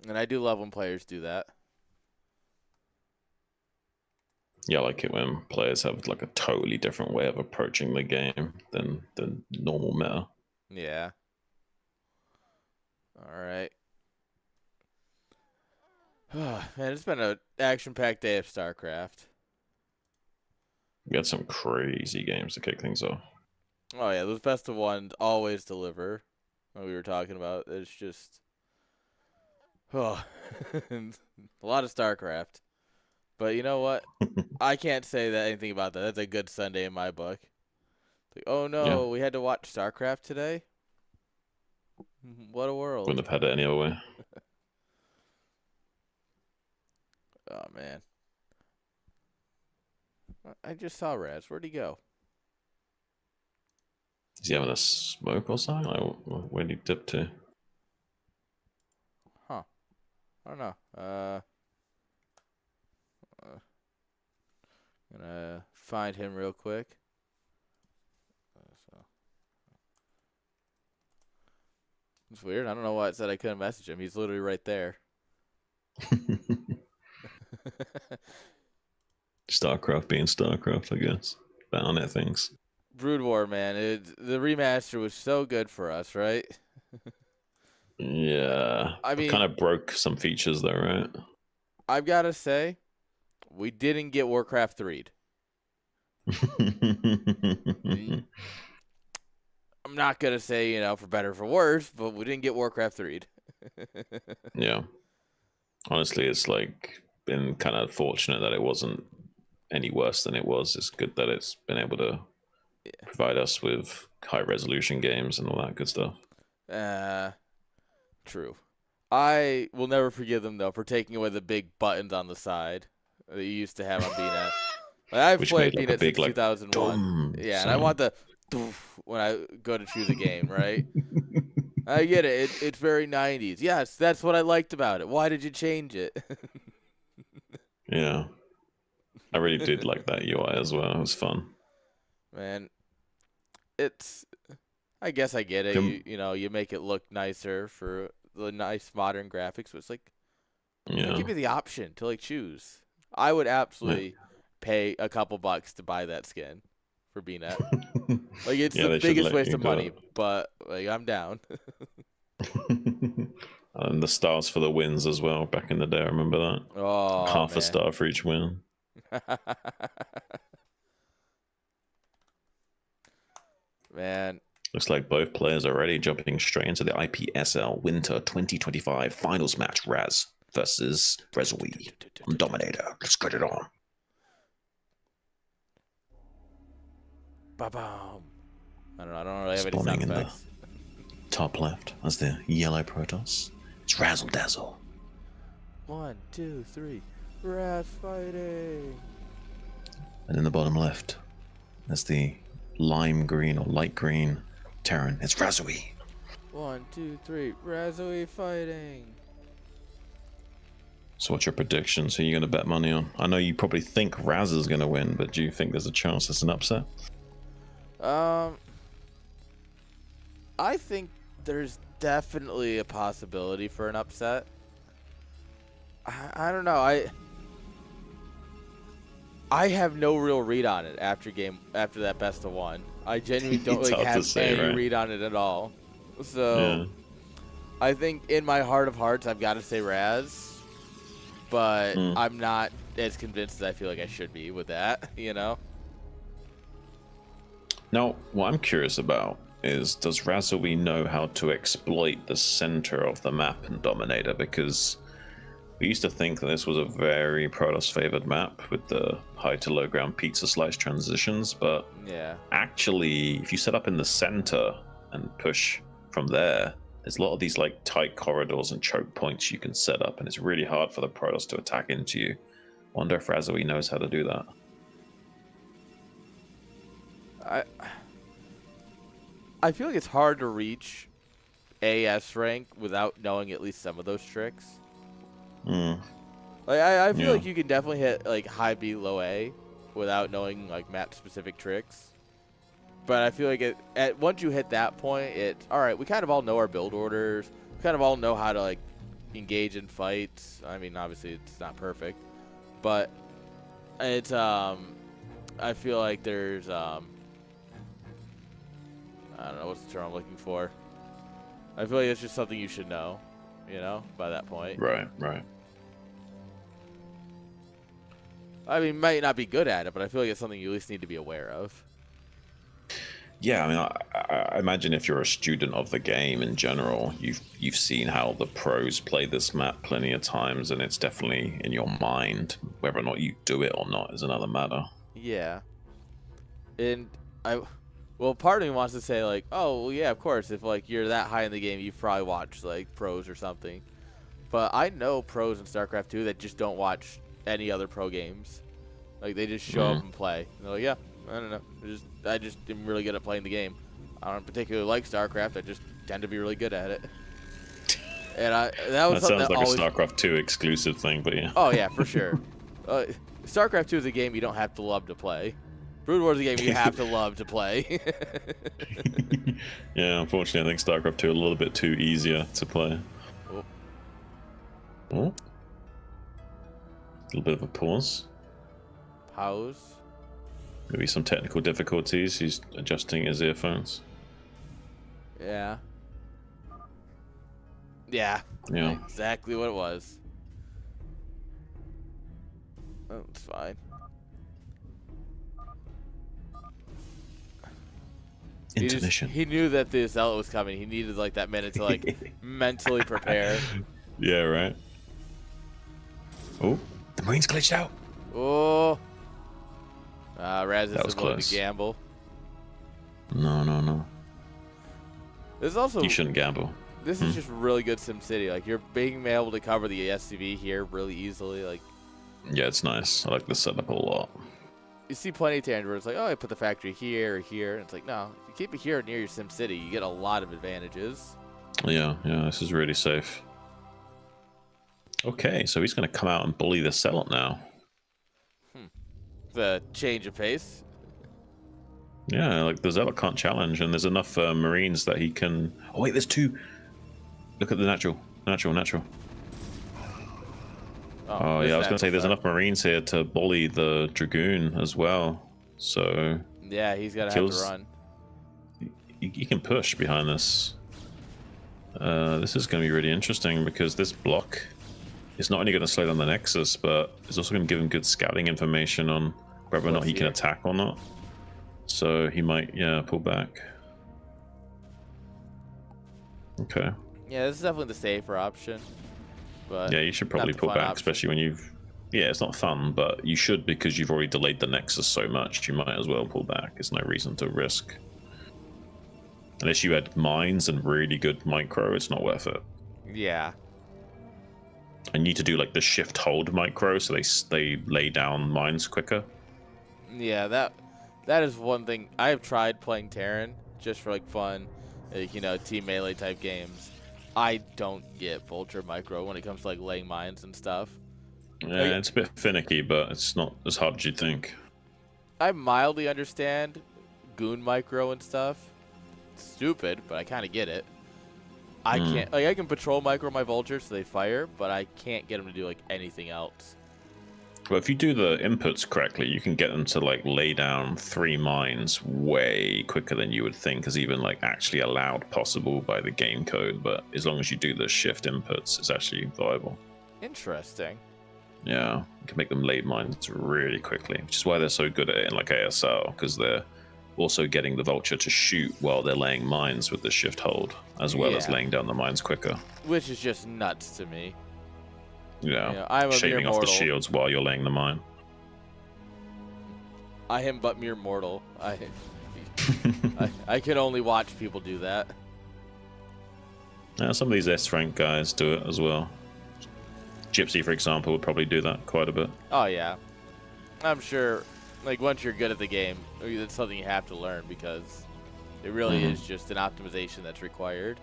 Speaker 1: And I do love when players do that.
Speaker 2: Yeah, I like it when players have like a totally different way of approaching the game than the normal meta.
Speaker 1: Yeah. All right. Man, it's been an action-packed day of StarCraft.
Speaker 2: We had some crazy games to kick things off.
Speaker 1: Oh, yeah, those best of ones always deliver. What we were talking about. It's just... Oh, a lot of StarCraft. But you know what? I can't say that anything about that. That's a good Sunday in my book. Like, oh, no, we had to watch StarCraft today? What a world.
Speaker 2: Wouldn't have had it any other way.
Speaker 1: Oh, man. I just saw Raz. Where'd he go?
Speaker 2: Is he having a smoke or something? Like, where'd he dip to?
Speaker 1: Huh. I don't know. Gonna find him real quick. It's weird. I don't know why it said I couldn't message him. He's literally right there.
Speaker 2: StarCraft being StarCraft, I guess. Bayonet things.
Speaker 1: Brood War, man. The remaster was so good for us, right?
Speaker 2: Yeah.
Speaker 1: I mean,
Speaker 2: kind of broke some features though, right?
Speaker 1: I've got to say, we didn't get Warcraft 3'd. I'm not going to say, for better or for worse, but we didn't get Warcraft 3'd.
Speaker 2: Yeah. Honestly, it's like been kind of fortunate that it wasn't any worse than it was. It's good that it's been able to provide us with high resolution games and all that good stuff.
Speaker 1: True. I will never forgive them, though, for taking away the big buttons on the side that you used to have on BNet. I've played BNet since 2001. Yeah, and I want the when I go to choose a game, right? I get it. It's very 90s. Yes, that's what I liked about it. Why did you change it?
Speaker 2: Yeah. I really did like that UI as well. It was fun.
Speaker 1: Man, I guess I get it. You make it look nicer for the nice modern graphics, but it's like, give me the option to choose. I would absolutely pay a couple bucks to buy that skin for BNet. It's the biggest waste of money, but I'm down.
Speaker 2: And the stars for the wins as well. Back in the day, I remember that.
Speaker 1: Oh,
Speaker 2: half a star for each win.
Speaker 1: Man.
Speaker 2: Looks like both players are already jumping straight into the IPSL Winter 2025 finals match. Raz versus Brezoe on Dominator. Let's get it on.
Speaker 1: Ba-bam. I don't really have any
Speaker 2: Spawning
Speaker 1: sound
Speaker 2: in
Speaker 1: effects.
Speaker 2: the top left as the yellow Protoss. It's Razzle Dazzle.
Speaker 1: 1, 2, 3. Raz fighting.
Speaker 2: And in the bottom left, that's the lime green or light green Terran. It's Razoe.
Speaker 1: 1, 2, 3. Razoe fighting.
Speaker 2: So what's your predictions? Who are you going to bet money on? I know you probably think Raz is going to win, but do you think there's a chance it's an upset?
Speaker 1: I think there's definitely a possibility for an upset. I don't know. I have no real read on it after that best of one. I genuinely don't have any read on it at all. So I think in my heart of hearts I've got to say Raz, but I'm not as convinced as I feel like I should be with that,
Speaker 2: Now, what I'm curious about is, does Razorby know how to exploit the center of the map in Dominator? Because we used to think that this was a very Protoss favored map with the high to low ground pizza slice transitions, but
Speaker 1: yeah,
Speaker 2: actually, if you set up in the center and push from there, there's a lot of these like tight corridors and choke points you can set up, and it's really hard for the Protoss to attack into you. Wonder if Razorby knows how to do that.
Speaker 1: I feel like it's hard to reach AS rank without knowing at least some of those tricks.
Speaker 2: Mm.
Speaker 1: Like I feel like you can definitely hit like high B, low A without knowing like map specific tricks. But I feel like once you hit that point, it's all right. We kind of all know our build orders. We kind of all know how to like engage in fights. I mean, obviously it's not perfect, but it's I feel like there's I don't know what's the term I'm looking for. I feel like it's just something you should know, by that point.
Speaker 2: Right.
Speaker 1: I mean, might not be good at it, but I feel like it's something you at least need to be aware of.
Speaker 2: Yeah, I mean, I imagine if you're a student of the game in general, you've seen how the pros play this map plenty of times, and it's definitely in your mind. Whether or not you do it or not is another matter.
Speaker 1: Yeah. And part of me wants to say like, oh, well, yeah, of course, if like you're that high in the game, you've probably watched like pros or something. But I know pros in StarCraft 2 that just don't watch any other pro games. Like they just show up and play. And they're like, yeah, I don't know. I just am really good at playing the game. I don't particularly like StarCraft. I just tend to be really good at it. And that was something
Speaker 2: sounds like
Speaker 1: always...
Speaker 2: a StarCraft 2 exclusive thing, but yeah.
Speaker 1: Oh yeah, for sure. StarCraft 2 is a game you don't have to love to play. Brood War is a game you have to love to play.
Speaker 2: Yeah, unfortunately, I think StarCraft 2 a little bit too easier to play. Oh. A little bit of a pause.
Speaker 1: Pause.
Speaker 2: Maybe some technical difficulties. He's adjusting his earphones.
Speaker 1: Yeah. Yeah. Exactly what it was. Oh, it's fine.
Speaker 2: Intermission.
Speaker 1: He knew that the Zealot was coming. He needed like that minute to like mentally prepare.
Speaker 2: Yeah, right. Oh, the Marines glitched out.
Speaker 1: Oh. Raz is willing
Speaker 2: close.
Speaker 1: to gamble.
Speaker 2: No.
Speaker 1: There's also
Speaker 2: You shouldn't gamble.
Speaker 1: This is just really good SimCity. Like you're being able to cover the SCV here really easily. Like
Speaker 2: Yeah, it's nice. I like the setup a lot.
Speaker 1: you see plenty of times where it's like, oh, I put the factory here or here, and it's like, no, if you keep it here near your SimCity, you get a lot of advantages.
Speaker 2: Yeah, this is really safe. Okay, so he's going to come out and bully the Zealot now.
Speaker 1: The change of pace.
Speaker 2: Yeah, like the Zealot can't challenge, and there's enough Marines that he can... Oh wait, there's two. Look at the natural. Oh yeah, I was going to say there's enough Marines here to bully the Dragoon as well. So
Speaker 1: yeah, he's got to have to run.
Speaker 2: He can push behind this. This is going to be really interesting because this block is not only going to slow down the Nexus, but it's also going to give him good scouting information on whether or not he can attack or not. So he might, pull back. Okay.
Speaker 1: Yeah, this is definitely the safer option. But
Speaker 2: yeah, you should probably pull back, especially when you've... Yeah, it's not fun, but you should because you've already delayed the Nexus so much. You might as well pull back. There's no reason to risk. Unless you had mines and really good micro, it's not worth it.
Speaker 1: Yeah.
Speaker 2: I need to do like the shift hold micro so they lay down mines quicker.
Speaker 1: Yeah, that is one thing. I have tried playing Terran just for like fun, team melee type games. I don't get Vulture micro when it comes to like laying mines and stuff.
Speaker 2: Yeah, it's a bit finicky, but it's not as hard as you think.
Speaker 1: I mildly understand Goon micro and stuff. It's stupid, but I kind of get it. I can't, like, I can patrol micro my Vultures so they fire, but I can't get them to do like anything else.
Speaker 2: Well, if you do the inputs correctly, you can get them to like lay down 3 mines way quicker than you would think is even like actually allowed possible by the game code. But as long as you do the shift inputs, it's actually viable.
Speaker 1: Interesting.
Speaker 2: Yeah, you can make them lay mines really quickly, which is why they're so good at it in like ASL, because they're also getting the Vulture to shoot while they're laying mines with the shift hold, as well as laying down the mines quicker.
Speaker 1: Which is just nuts to me.
Speaker 2: Yeah,
Speaker 1: You know, I'm a
Speaker 2: shaving
Speaker 1: mere
Speaker 2: off the
Speaker 1: mortal.
Speaker 2: shields while you're laying the mine.
Speaker 1: I am but mere mortal. I can only watch people do that.
Speaker 2: Some of these S-rank guys do it as well. Gypsy, for example, would probably do that quite a bit.
Speaker 1: Oh, yeah. I'm sure, like, once you're good at the game, it's something you have to learn because it really is just an optimization that's required.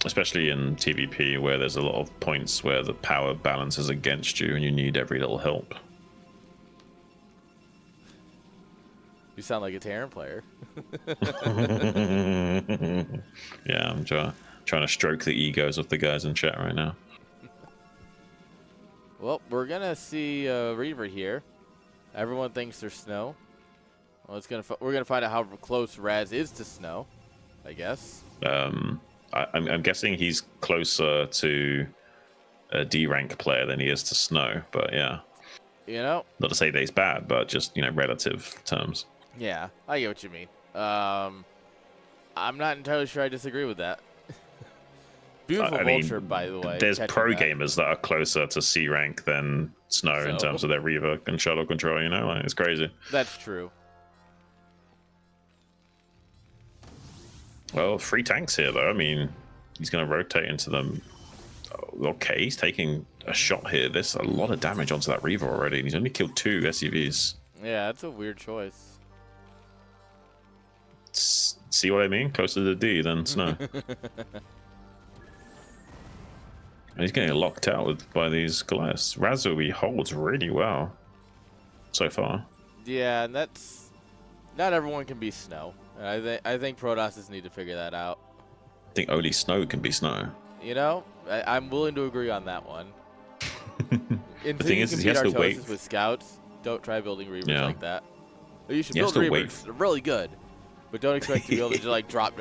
Speaker 2: Especially in TVP, where there's a lot of points where the power balance is against you and you need every little help.
Speaker 1: You sound like a Terran player.
Speaker 2: Yeah, I'm trying to stroke the egos of the guys in chat right now.
Speaker 1: Well, we're gonna see Reaver here. Everyone thinks there's snow. Well, we're gonna find out how close Raz is to snow, I guess.
Speaker 2: I'm guessing he's closer to a D rank player than he is to Snow, but yeah.
Speaker 1: You know?
Speaker 2: Not to say that he's bad, but just, relative terms.
Speaker 1: Yeah, I get what you mean. I'm not entirely sure I disagree with that. Beautiful Vulture, by the way.
Speaker 2: There's pro gamers that are closer to C rank than Snow in terms of their Reaver and shuttle control, like, it's crazy.
Speaker 1: That's true.
Speaker 2: Well, 3 tanks here, though. I mean, he's going to rotate into them. Okay, he's taking a shot here. There's a lot of damage onto that Reaver already, and he's only killed 2 SUVs.
Speaker 1: Yeah, that's a weird choice.
Speaker 2: See what I mean? Closer to D than Snow. And he's getting locked out by these Goliaths. Razui holds really well so far.
Speaker 1: Yeah, and that's... Not everyone can be Snow. I think Protosses need to figure that out.
Speaker 2: I think only Snow can be Snow.
Speaker 1: You know, I'm willing to agree on that one.
Speaker 2: The thing is, he has to wait
Speaker 1: with scouts. Don't try building Reavers like that. You should
Speaker 2: he
Speaker 1: build Reavers. They're really good, but don't expect to be able to just like drop.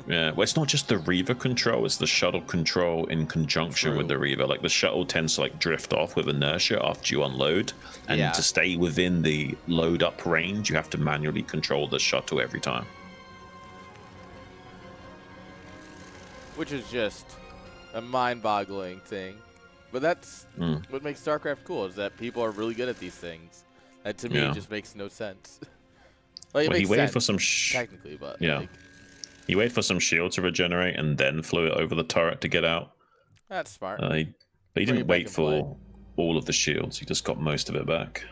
Speaker 2: Yeah, well, it's not just the Reaver control; it's the shuttle control in conjunction with the Reaver. Like the shuttle tends to like drift off with inertia after you unload, and to stay within the load up range, you have to manually control the shuttle every time.
Speaker 1: Which is just a mind-boggling thing. But that's what makes StarCraft cool, is that people are really good at these things. That to me just makes no sense. Like,
Speaker 2: well, he waited for some
Speaker 1: technically, but
Speaker 2: like, he waited for some shield to regenerate and then flew it over the turret to get out.
Speaker 1: That's smart.
Speaker 2: But he didn't wait for all of the shields. He just got most of it back.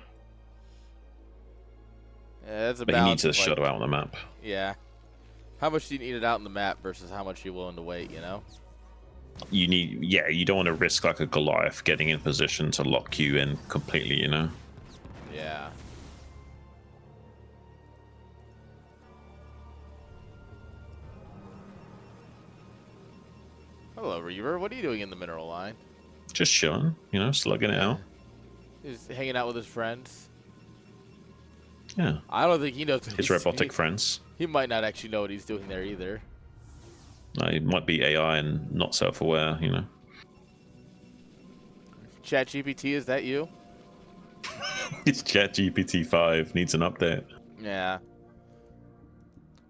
Speaker 1: Yeah, that's a
Speaker 2: but he needs to shuttle out on the map.
Speaker 1: Yeah. How much do you need it out on the map versus how much you're willing to wait,
Speaker 2: You need, you don't want to risk like a Goliath getting in position to lock you in completely,
Speaker 1: Yeah. Hello, Reaver. What are you doing in the mineral line?
Speaker 2: Just chilling, slugging it out.
Speaker 1: He's hanging out with his friends.
Speaker 2: Yeah.
Speaker 1: I don't think he knows what
Speaker 2: his robotic friends.
Speaker 1: He might not actually know what he's doing there either.
Speaker 2: He might be AI and not self-aware,
Speaker 1: ChatGPT, is that you?
Speaker 2: It's ChatGPT 5 needs an update.
Speaker 1: Yeah.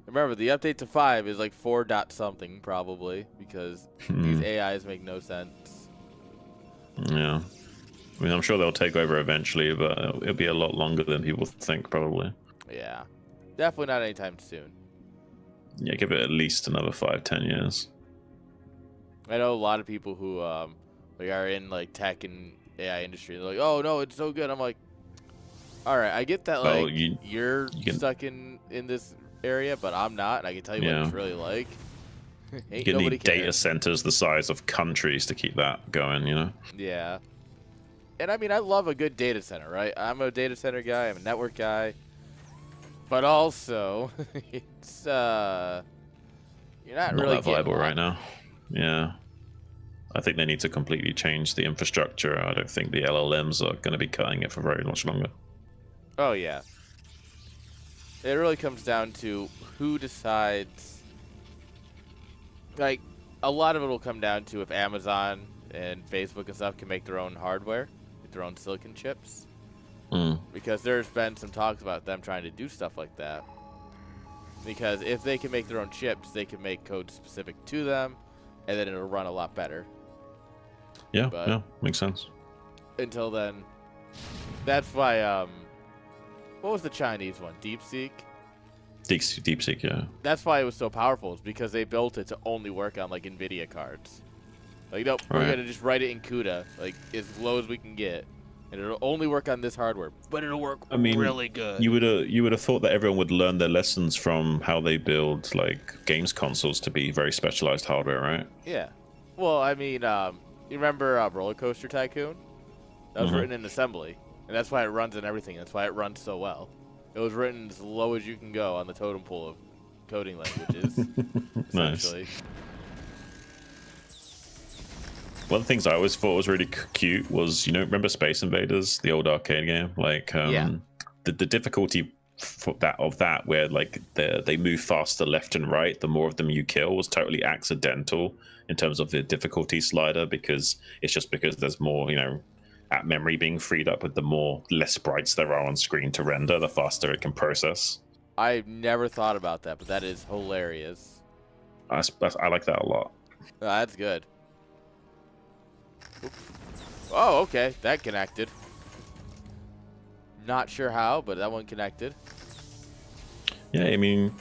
Speaker 1: Remember, the update to 5 is like 4 dot something probably, because these AIs make no sense.
Speaker 2: Yeah. I mean, I'm sure they'll take over eventually, but it'll be a lot longer than people think, probably.
Speaker 1: Yeah. Definitely not anytime soon.
Speaker 2: Yeah, give it at least another 5-10 years.
Speaker 1: I know a lot of people who are in like tech and AI industry. They're like, "Oh no, it's so good." I'm like, "All right, I get that. Like, you're stuck in this area, but I'm not. And I can tell you what it's really like." Ain't
Speaker 2: you
Speaker 1: nobody
Speaker 2: need data centers the size of countries to keep that going,
Speaker 1: Yeah. And I mean, I love a good data center, right? I'm a data center guy. I'm a network guy. But also, it's you're not really
Speaker 2: that viable right now. Yeah, I think they need to completely change the infrastructure. I don't think the LLMs are going to be cutting it for very much longer.
Speaker 1: Oh yeah, it really comes down to who decides. Like, a lot of it will come down to if Amazon and Facebook and stuff can make their own hardware, with their own silicon chips. Because there's been some talks about them trying to do stuff like that. Because if they can make their own chips, they can make code specific to them, and then it'll run a lot better.
Speaker 2: Yeah,
Speaker 1: But
Speaker 2: yeah, makes sense.
Speaker 1: until then, that's why, what was the Chinese one? DeepSeek?
Speaker 2: DeepSeek, yeah.
Speaker 1: That's why it was so powerful, is because they built it to only work on, like, NVIDIA cards. Like, nope, we're going to just write it in CUDA, like, as low as we can get. And it'll only work on this hardware, but it'll work really good.
Speaker 2: You would have thought that everyone would learn their lessons from how they build like games consoles to be very specialized hardware, right?
Speaker 1: Yeah. Well, I mean, you remember Roller Coaster Tycoon? That was written in assembly, and that's why it runs in everything. That's why it runs so well. It was written as low as you can go on the totem pole of coding languages. Essentially.
Speaker 2: Nice. One of the things I always thought was really cute was, remember Space Invaders, the old arcade game? Like, the difficulty of that, where like they move faster left and right, the more of them you kill, was totally accidental in terms of the difficulty slider, because there's more, at memory being freed up with the less sprites there are on screen to render, the faster it can process.
Speaker 1: I never thought about that, but that is hilarious.
Speaker 2: I like that a lot.
Speaker 1: That's good. Oh, okay. That connected. Not sure how, but that one connected.
Speaker 2: Yeah, I mean,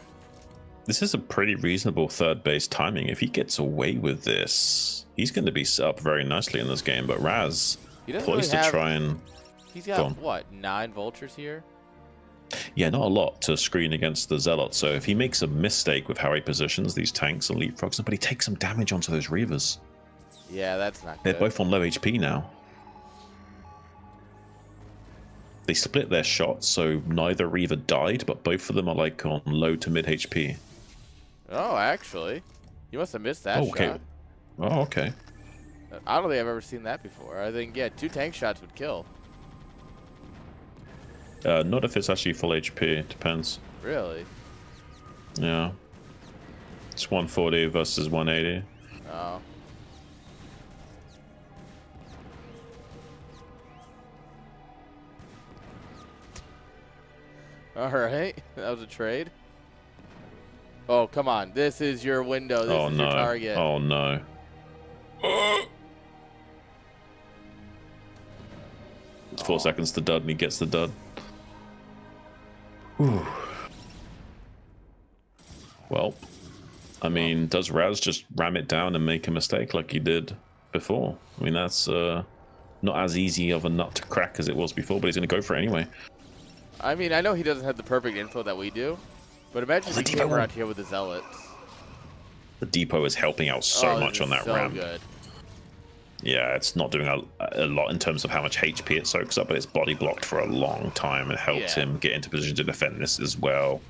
Speaker 2: this is a pretty reasonable third base timing. If he gets away with this, he's going to be set up very nicely in this game. But Raz poised to try and...
Speaker 1: He's got, what, 9 vultures here?
Speaker 2: Yeah, not a lot to screen against the Zealot. So if he makes a mistake with how he positions these tanks and leapfrogs them, but he takes some damage onto those Reavers.
Speaker 1: Yeah, that's not good.
Speaker 2: They're both on low HP now. They split their shots, so neither Reaver died, but both of them are like on low to mid HP.
Speaker 1: Oh, actually. You must have missed that shot.
Speaker 2: Oh, okay.
Speaker 1: I don't think I've ever seen that before. I think, 2 tank shots would kill.
Speaker 2: Not if it's actually full HP. It depends.
Speaker 1: Really?
Speaker 2: Yeah. It's 140 versus 180.
Speaker 1: Oh. Alright, that was a trade. Oh, come on. This is your window. This is your target.
Speaker 2: Oh, no. It's 4 seconds to dud, and he gets the dud. Whew. Well, I mean, does Raz just ram it down and make a mistake like he did before? I mean, that's not as easy of a nut to crack as it was before, but he's going to go for it anyway.
Speaker 1: I mean, I know he doesn't have the perfect info that we do, but imagine if he came around here with the Zealots.
Speaker 2: The depot is helping out so much on that ramp.
Speaker 1: Good.
Speaker 2: Yeah, it's not doing a lot in terms of how much HP it soaks up, but it's body blocked for a long time. It helps him get into position to defend this as well.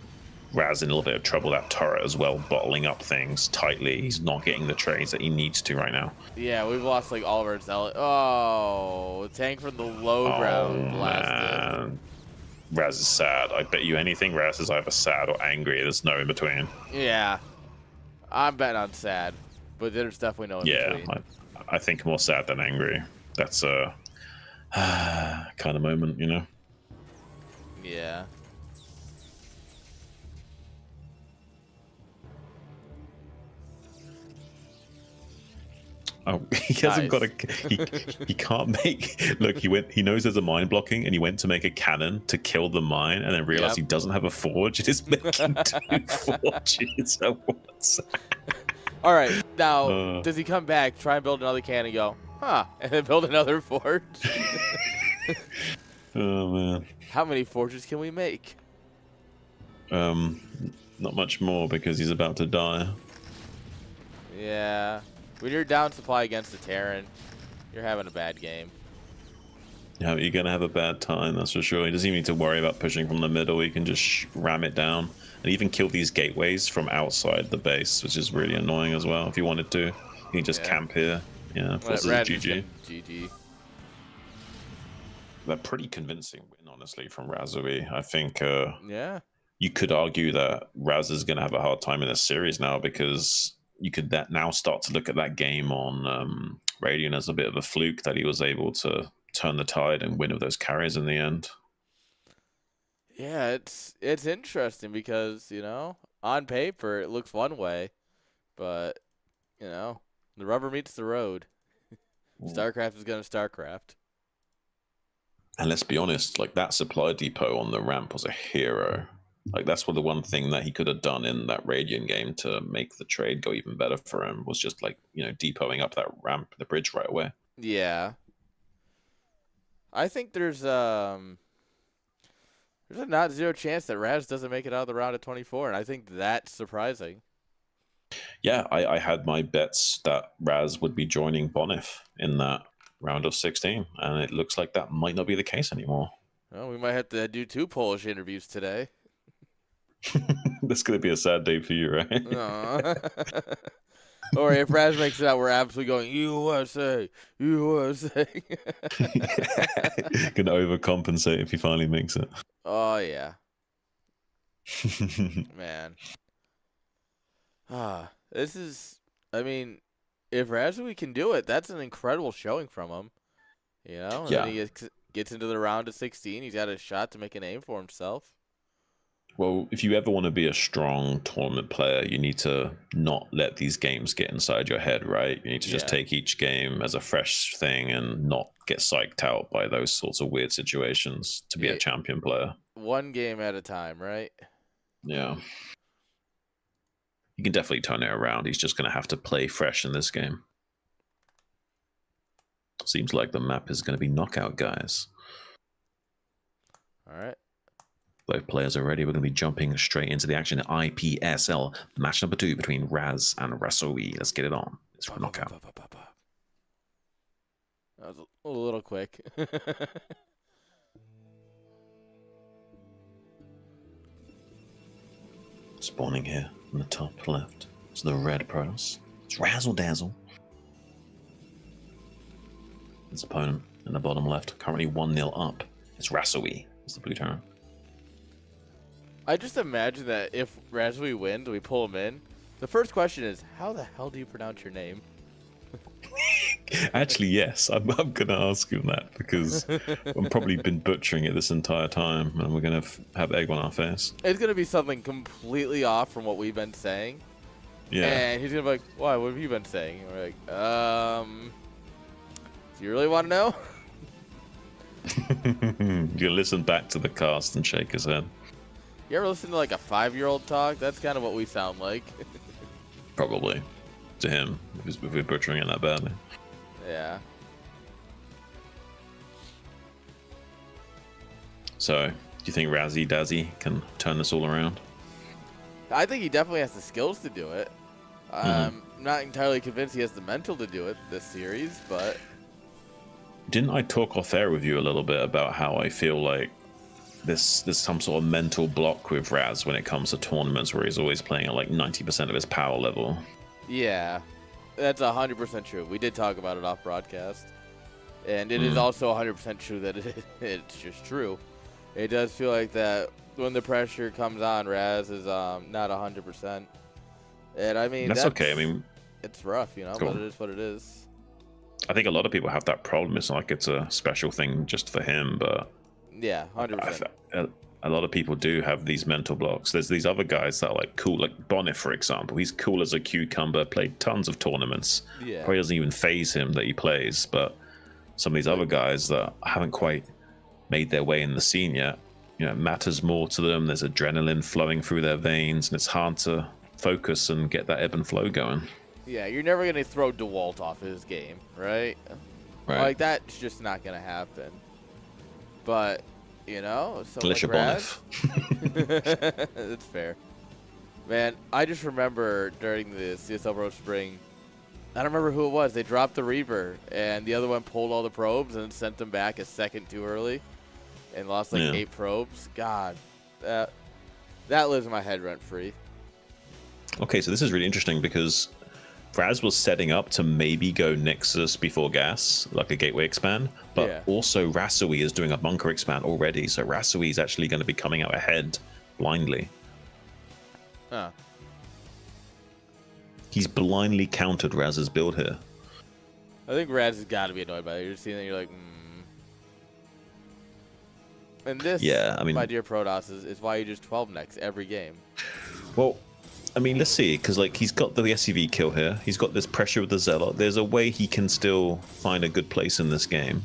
Speaker 2: Raz in a little bit of trouble, that turret as well, bottling up things tightly. He's not getting the trades that he needs to right now.
Speaker 1: Yeah, we've lost like all of our Zealots. Oh, tank from the low ground blasted.
Speaker 2: Man. Raz is sad. I bet you anything, Raz is either sad or angry. There's no in between.
Speaker 1: Yeah. I'm betting on sad, but there's definitely no in between.
Speaker 2: Yeah, I think more sad than angry. That's a kind of moment,
Speaker 1: Yeah.
Speaker 2: Oh, he hasn't got a. He can't make. Look, he knows there's a mine blocking, and he went to make a cannon to kill the mine, and then realized he doesn't have a forge. It is making 2 forges at once.
Speaker 1: All right, now does he come back, try and build another cannon, and go, huh, and then build another forge?
Speaker 2: Oh man.
Speaker 1: How many forges can we make?
Speaker 2: Not much more because he's about to die.
Speaker 1: Yeah. When you're down supply against the Terran, you're having a bad game.
Speaker 2: Yeah, you're going to have a bad time, that's for sure. He doesn't even need to worry about pushing from the middle. He can just ram it down and even kill these gateways from outside the base, which is really annoying as well. If you wanted to, you can just camp here. Yeah, forces a GG.
Speaker 1: GG.
Speaker 2: They're pretty convincing win, honestly, from Razui. I think you could argue that Raz is going to have a hard time in this series now, because you could now start to look at that game on Radiant as a bit of a fluke that he was able to turn the tide and win with those carries in the end.
Speaker 1: Yeah, it's interesting because, on paper, it looks one way, but, the rubber meets the road. StarCraft is going to StarCraft.
Speaker 2: And let's be honest, like that supply depot on the ramp was a hero. Like that's what the one thing that he could have done in that Radiant game to make the trade go even better for him was just like, depoting up that ramp, the bridge right away.
Speaker 1: Yeah. I think there's a not zero chance that Raz doesn't make it out of the round of 24, and I think that's surprising.
Speaker 2: Yeah, I had my bets that Raz would be joining Bonif in that round of 16, and it looks like that might not be the case anymore.
Speaker 1: Well, we might have to do 2 Polish interviews today.
Speaker 2: That's going to be a sad day for you, right?
Speaker 1: Or if Raz makes it out, we're absolutely going, USA, USA.
Speaker 2: Going to overcompensate if he finally makes it.
Speaker 1: Oh, yeah. Man. This is, if Razui can do it, that's an incredible showing from him. And
Speaker 2: Yeah.
Speaker 1: then he gets into the round of 16. He's got a shot to make a name for himself.
Speaker 2: Well, if you ever want to be a strong tournament player, you need to not let these games get inside your head, right? You need to just take each game as a fresh thing and not get psyched out by those sorts of weird situations to be a champion player.
Speaker 1: One game at a time, right?
Speaker 2: Yeah. You can definitely turn it around. He's just going to have to play fresh in this game. Seems like the map is going to be knockout, guys.
Speaker 1: All right.
Speaker 2: Both players are ready. We're going to be jumping straight into the action. IPSL match number 2 between Raz and Rasoi. Let's get it on. It's for knockout.
Speaker 1: That was a little quick.
Speaker 2: Spawning here in the top left. It's the red pros. It's Razzle Dazzle. His opponent in the bottom left, currently 1-0 up. It's Rasoi. It's the blue turret.
Speaker 1: I just imagine that if Razui wins, we pull him in. The first question is, how the hell do you pronounce your name?
Speaker 2: Actually, yes. I'm going to ask him that because I've probably been butchering it this entire time and we're going to have egg on our face.
Speaker 1: It's going to be something completely off from what we've been saying.
Speaker 2: Yeah.
Speaker 1: And he's going to be like, why? What have you been saying? And we're like, do you really want to know?
Speaker 2: You listen back to the cast and shake his head.
Speaker 1: You ever listen to like a 5-year-old talk? That's kind of what we sound like.
Speaker 2: Probably. To him, if we're butchering it that badly.
Speaker 1: Yeah.
Speaker 2: So, do you think Razzie Dazzy can turn this all around?
Speaker 1: I think he definitely has the skills to do it. I'm not entirely convinced he has the mental to do it this series, but...
Speaker 2: Didn't I talk off air with you a little bit about how I feel like there's some sort of mental block with Raz when it comes to tournaments where he's always playing at like 90% of his power level?
Speaker 1: Yeah, that's 100% true. We did talk about it off broadcast. And it is also 100% true that it's just true. It does feel like that when the pressure comes on, Raz is not 100%. And I mean,
Speaker 2: that's okay. I mean,
Speaker 1: it's rough, but it is what it is.
Speaker 2: I think a lot of people have that problem. It's like it's a special thing just for him, but
Speaker 1: yeah, 100%.
Speaker 2: A lot of people do have these mental blocks. There's these other guys that are like cool, like Bonif, for example. He's cool as a cucumber, played tons of tournaments.
Speaker 1: Yeah.
Speaker 2: Probably doesn't even faze him that he plays, but some of these other guys that haven't quite made their way in the scene yet, it matters more to them. There's adrenaline flowing through their veins, and it's hard to focus and get that ebb and flow going.
Speaker 1: Yeah, you're never going to throw DeWalt off his game, right? Like, that's just not going to happen. But,
Speaker 2: Unless you're Bonif.
Speaker 1: That's fair. Man, I just remember during the CSL Pro Spring, I don't remember who it was. They dropped the Reaver, and the other one pulled all the probes and sent them back a second too early and lost like 8 probes. God, that lives in my head rent-free.
Speaker 2: Okay, so this is really interesting because Raz was setting up to maybe go Nexus before Gas, like a gateway expand, but also Rasui is doing a bunker expand already, so Rasui is actually going to be coming out ahead blindly.
Speaker 1: Huh.
Speaker 2: He's blindly countered Raz's build here.
Speaker 1: I think Raz has got to be annoyed by it. You're just seeing that, you're like, And this, my dear Protoss, is why you just 12 next every game.
Speaker 2: Well, I mean, let's see, because like he's got the SCV kill here. He's got this pressure with the Zealot. There's a way he can still find a good place in this game.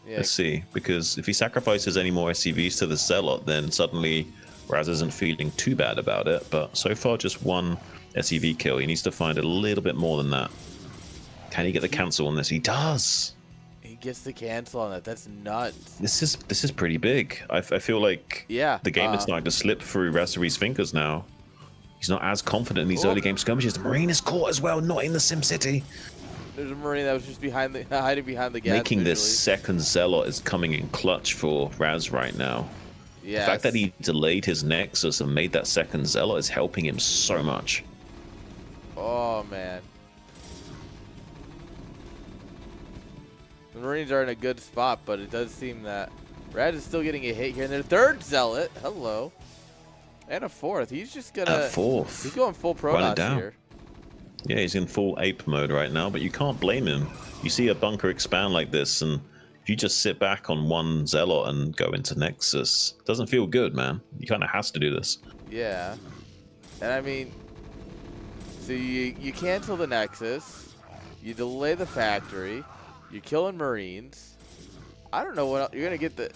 Speaker 2: Yeah. Let's see, because if he sacrifices any more SCVs to the Zealot, then suddenly Raz isn't feeling too bad about it. But so far, just one SCV kill. He needs to find a little bit more than that. Can he get the cancel on this? He does.
Speaker 1: He gets the cancel on that. That's nuts.
Speaker 2: This is pretty big. I feel like the game is starting to slip through Razori's fingers now. He's not as confident in these early game skirmishes. The Marine is caught as well, not in the Sim City.
Speaker 1: There's a Marine that was just hiding behind the gas.
Speaker 2: Making this second Zealot is coming in clutch for Raz right now. Yes. The fact that he delayed his Nexus and made that second Zealot is helping him so much.
Speaker 1: Oh, man. The Marines are in a good spot, but it does seem that Raz is still getting a hit here. And their third Zealot. Hello. And a fourth. He's just gonna.
Speaker 2: A fourth.
Speaker 1: He's going full Protoss here.
Speaker 2: Yeah, he's in full ape mode right now, but you can't blame him. You see a bunker expand like this, and if you just sit back on one Zealot and go into Nexus, it doesn't feel good, man. You kind of has to do this.
Speaker 1: Yeah. And I mean, so you cancel the Nexus, you delay the factory, you're killing Marines. I don't know what else. You're gonna get the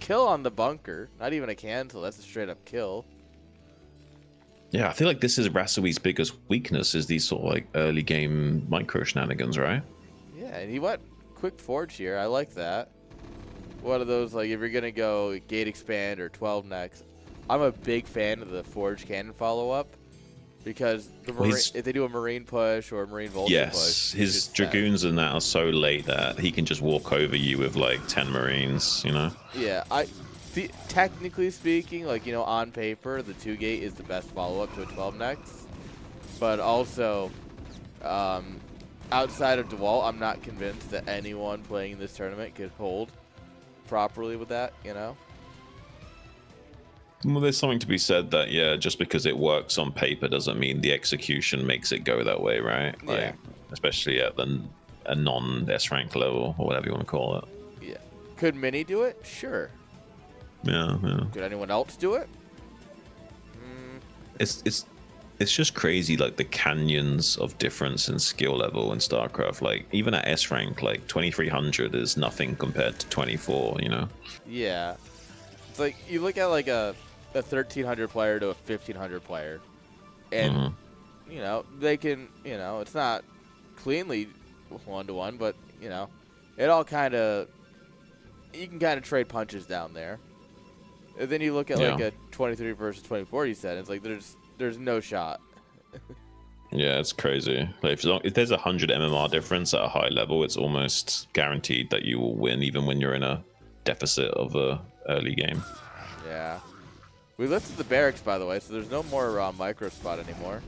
Speaker 1: kill on the bunker. Not even a cancel. That's a straight up kill.
Speaker 2: Yeah, I feel like this is Rasoi's biggest weakness, is these sort of like early game micro shenanigans, right?
Speaker 1: Yeah, and he went quick forge here. I like that. One of those, like, if you're gonna go gate expand or 12 next, I'm a big fan of the forge cannon follow up, because if they do a Marine push or a Marine Vulture push,
Speaker 2: his Dragoons and that are so late that he can just walk over you with like 10 Marines, you know?
Speaker 1: Yeah, technically speaking, like, you know, on paper, the 2-gate is the best follow-up to a 12 next. But also, outside of DeWalt, I'm not convinced that anyone playing in this tournament could hold properly with that, you know?
Speaker 2: Well, there's something to be said that, yeah, just because it works on paper doesn't mean the execution makes it go that way, right? Like, yeah. Especially at a non-S rank level, or whatever you want to call it.
Speaker 1: Yeah. Could Mini do it? Sure.
Speaker 2: Yeah.
Speaker 1: Could anyone else do it?
Speaker 2: It's just crazy, like the canyons of difference in skill level in StarCraft. Like even at S rank, like 2300 is nothing compared to 24. You know?
Speaker 1: Yeah. It's like you look at like a 1300 player to a 1500 player, and you know they can. You know, it's not cleanly 1-to-1, but you know, it all kind of you can kind of trade punches down there. And then you look at like a 23 versus 24, you said, it's like there's no shot.
Speaker 2: Yeah, it's crazy. Like if there's 100 MMR difference at a high level, it's almost guaranteed that you will win, even when you're in a deficit of a early game.
Speaker 1: Yeah. We lifted the barracks, by the way, so there's no more micro spot anymore.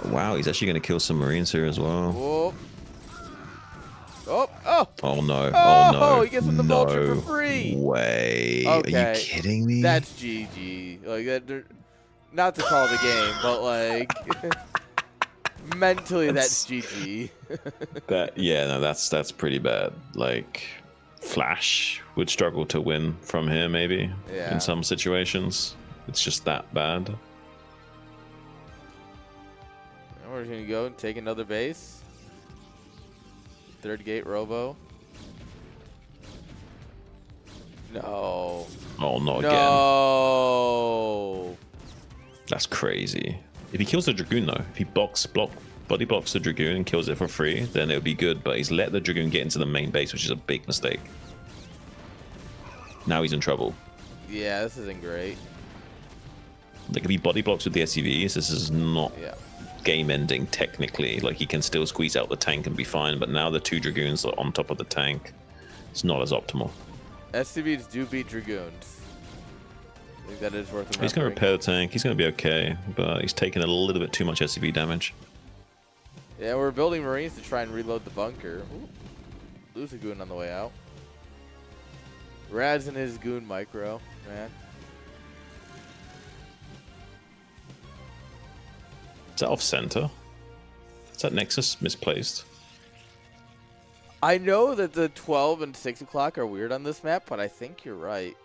Speaker 2: Wow, he's actually going to kill some Marines here as well.
Speaker 1: Whoa. Oh no.
Speaker 2: Oh no.
Speaker 1: He gets him the Vulture for free.
Speaker 2: Way.
Speaker 1: Okay.
Speaker 2: Are you kidding me?
Speaker 1: That's GG. Like that, not to call the game, but like mentally that's GG.
Speaker 2: That's pretty bad. Like Flash would struggle to win from here maybe in some situations. It's just that bad.
Speaker 1: And we're gonna go and take another base. Third gate Robo. No.
Speaker 2: Oh, not again.
Speaker 1: No.
Speaker 2: That's crazy. If he kills the Dragoon though, if he body blocks the Dragoon and kills it for free, then it would be good. But he's let the Dragoon get into the main base, which is a big mistake. Now he's in trouble.
Speaker 1: Yeah, this isn't great.
Speaker 2: Like if he body blocks with the SCVs, this is not game ending technically. Like he can still squeeze out the tank and be fine, but now the 2 Dragoons are on top of the tank. It's not as optimal.
Speaker 1: SCVs do beat Dragoons. I think that is worth remembering.
Speaker 2: He's going to repair the tank. He's going to be okay, but he's taking a little bit too much SCV damage.
Speaker 1: Yeah, we're building Marines to try and reload the bunker. Ooh. Lose a goon on the way out. Rad's in his goon micro, man.
Speaker 2: Is that off center? Is that Nexus misplaced?
Speaker 1: I know that the 12 and 6 o'clock are weird on this map, but I think you're right.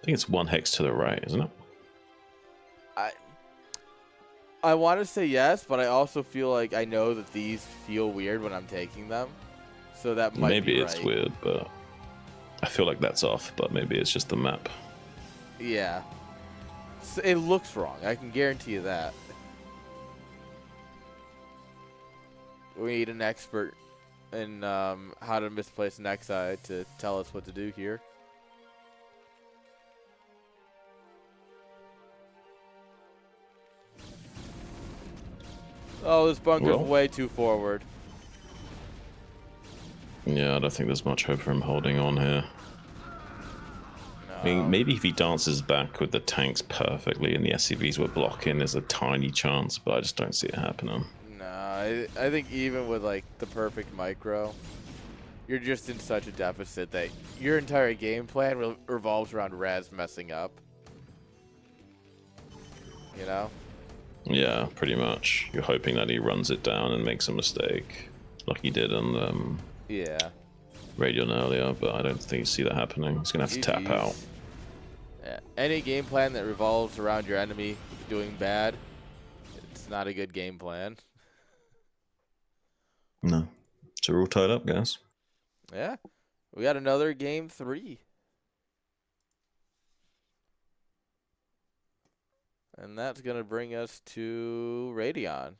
Speaker 2: I think it's 1 hex to the right, isn't it?
Speaker 1: I want to say yes, but I also feel like I know that these feel weird when I'm taking them, so that might
Speaker 2: maybe
Speaker 1: be
Speaker 2: it's
Speaker 1: right.
Speaker 2: weird, but I feel like that's off. But maybe it's just the map.
Speaker 1: Yeah, so it looks wrong. I can guarantee you that. We need an expert in how to misplace an Xi to tell us what to do here. Oh, this bunker's way too forward.
Speaker 2: Yeah, I don't think there's much hope for him holding on here.
Speaker 1: No.
Speaker 2: I mean, maybe if he dances back with the tanks perfectly and the SCVs were blocking, there's a tiny chance, but I just don't see it happening.
Speaker 1: No, I think even with like the perfect micro, you're just in such a deficit that your entire game plan revolves around Raz messing up. You know?
Speaker 2: Yeah, pretty much. You're hoping that he runs it down and makes a mistake, like he did on
Speaker 1: Yeah.
Speaker 2: Radio earlier, but I don't think you see that happening. He's gonna have to tap out.
Speaker 1: Yeah. Any game plan that revolves around your enemy doing bad, it's not a good game plan.
Speaker 2: No. So we're all tied up, guys.
Speaker 1: Yeah. We got another game 3. And that's going to bring us to Radeon.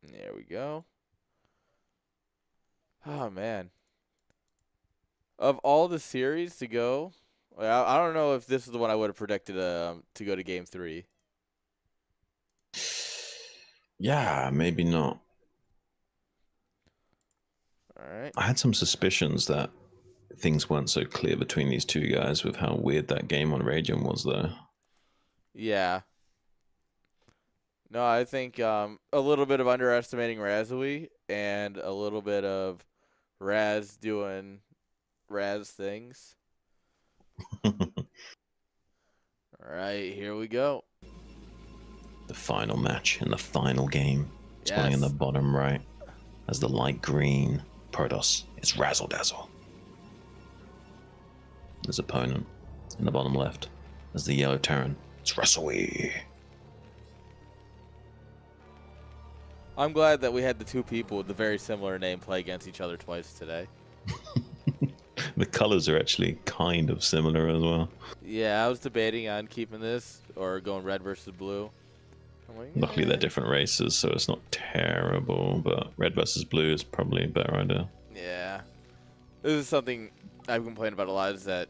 Speaker 1: There we go. Oh, man. Of all the series to go, I don't know if this is the one I would have predicted to go to game 3.
Speaker 2: Yeah, maybe not.
Speaker 1: All right.
Speaker 2: I had some suspicions that things weren't so clear between these two guys with how weird that game on Radiant was, though.
Speaker 1: Yeah. No, I think a little bit of underestimating Razui and a little bit of Raz doing Raz things. All right, here we go.
Speaker 2: The final match in the final game. Spawning in the bottom right as the light green Protoss. It's Razzle Dazzle. His opponent in the bottom left as the yellow Terran. It's Rasui.
Speaker 1: I'm glad that we had the two people with the very similar name play against each other twice today.
Speaker 2: The colors are actually kind of similar as well.
Speaker 1: Yeah, I was debating on keeping this or going red versus blue. Like,
Speaker 2: luckily, they're different races, so it's not terrible, but red versus blue is probably a better idea.
Speaker 1: Yeah. This is something I've complained about a lot, is that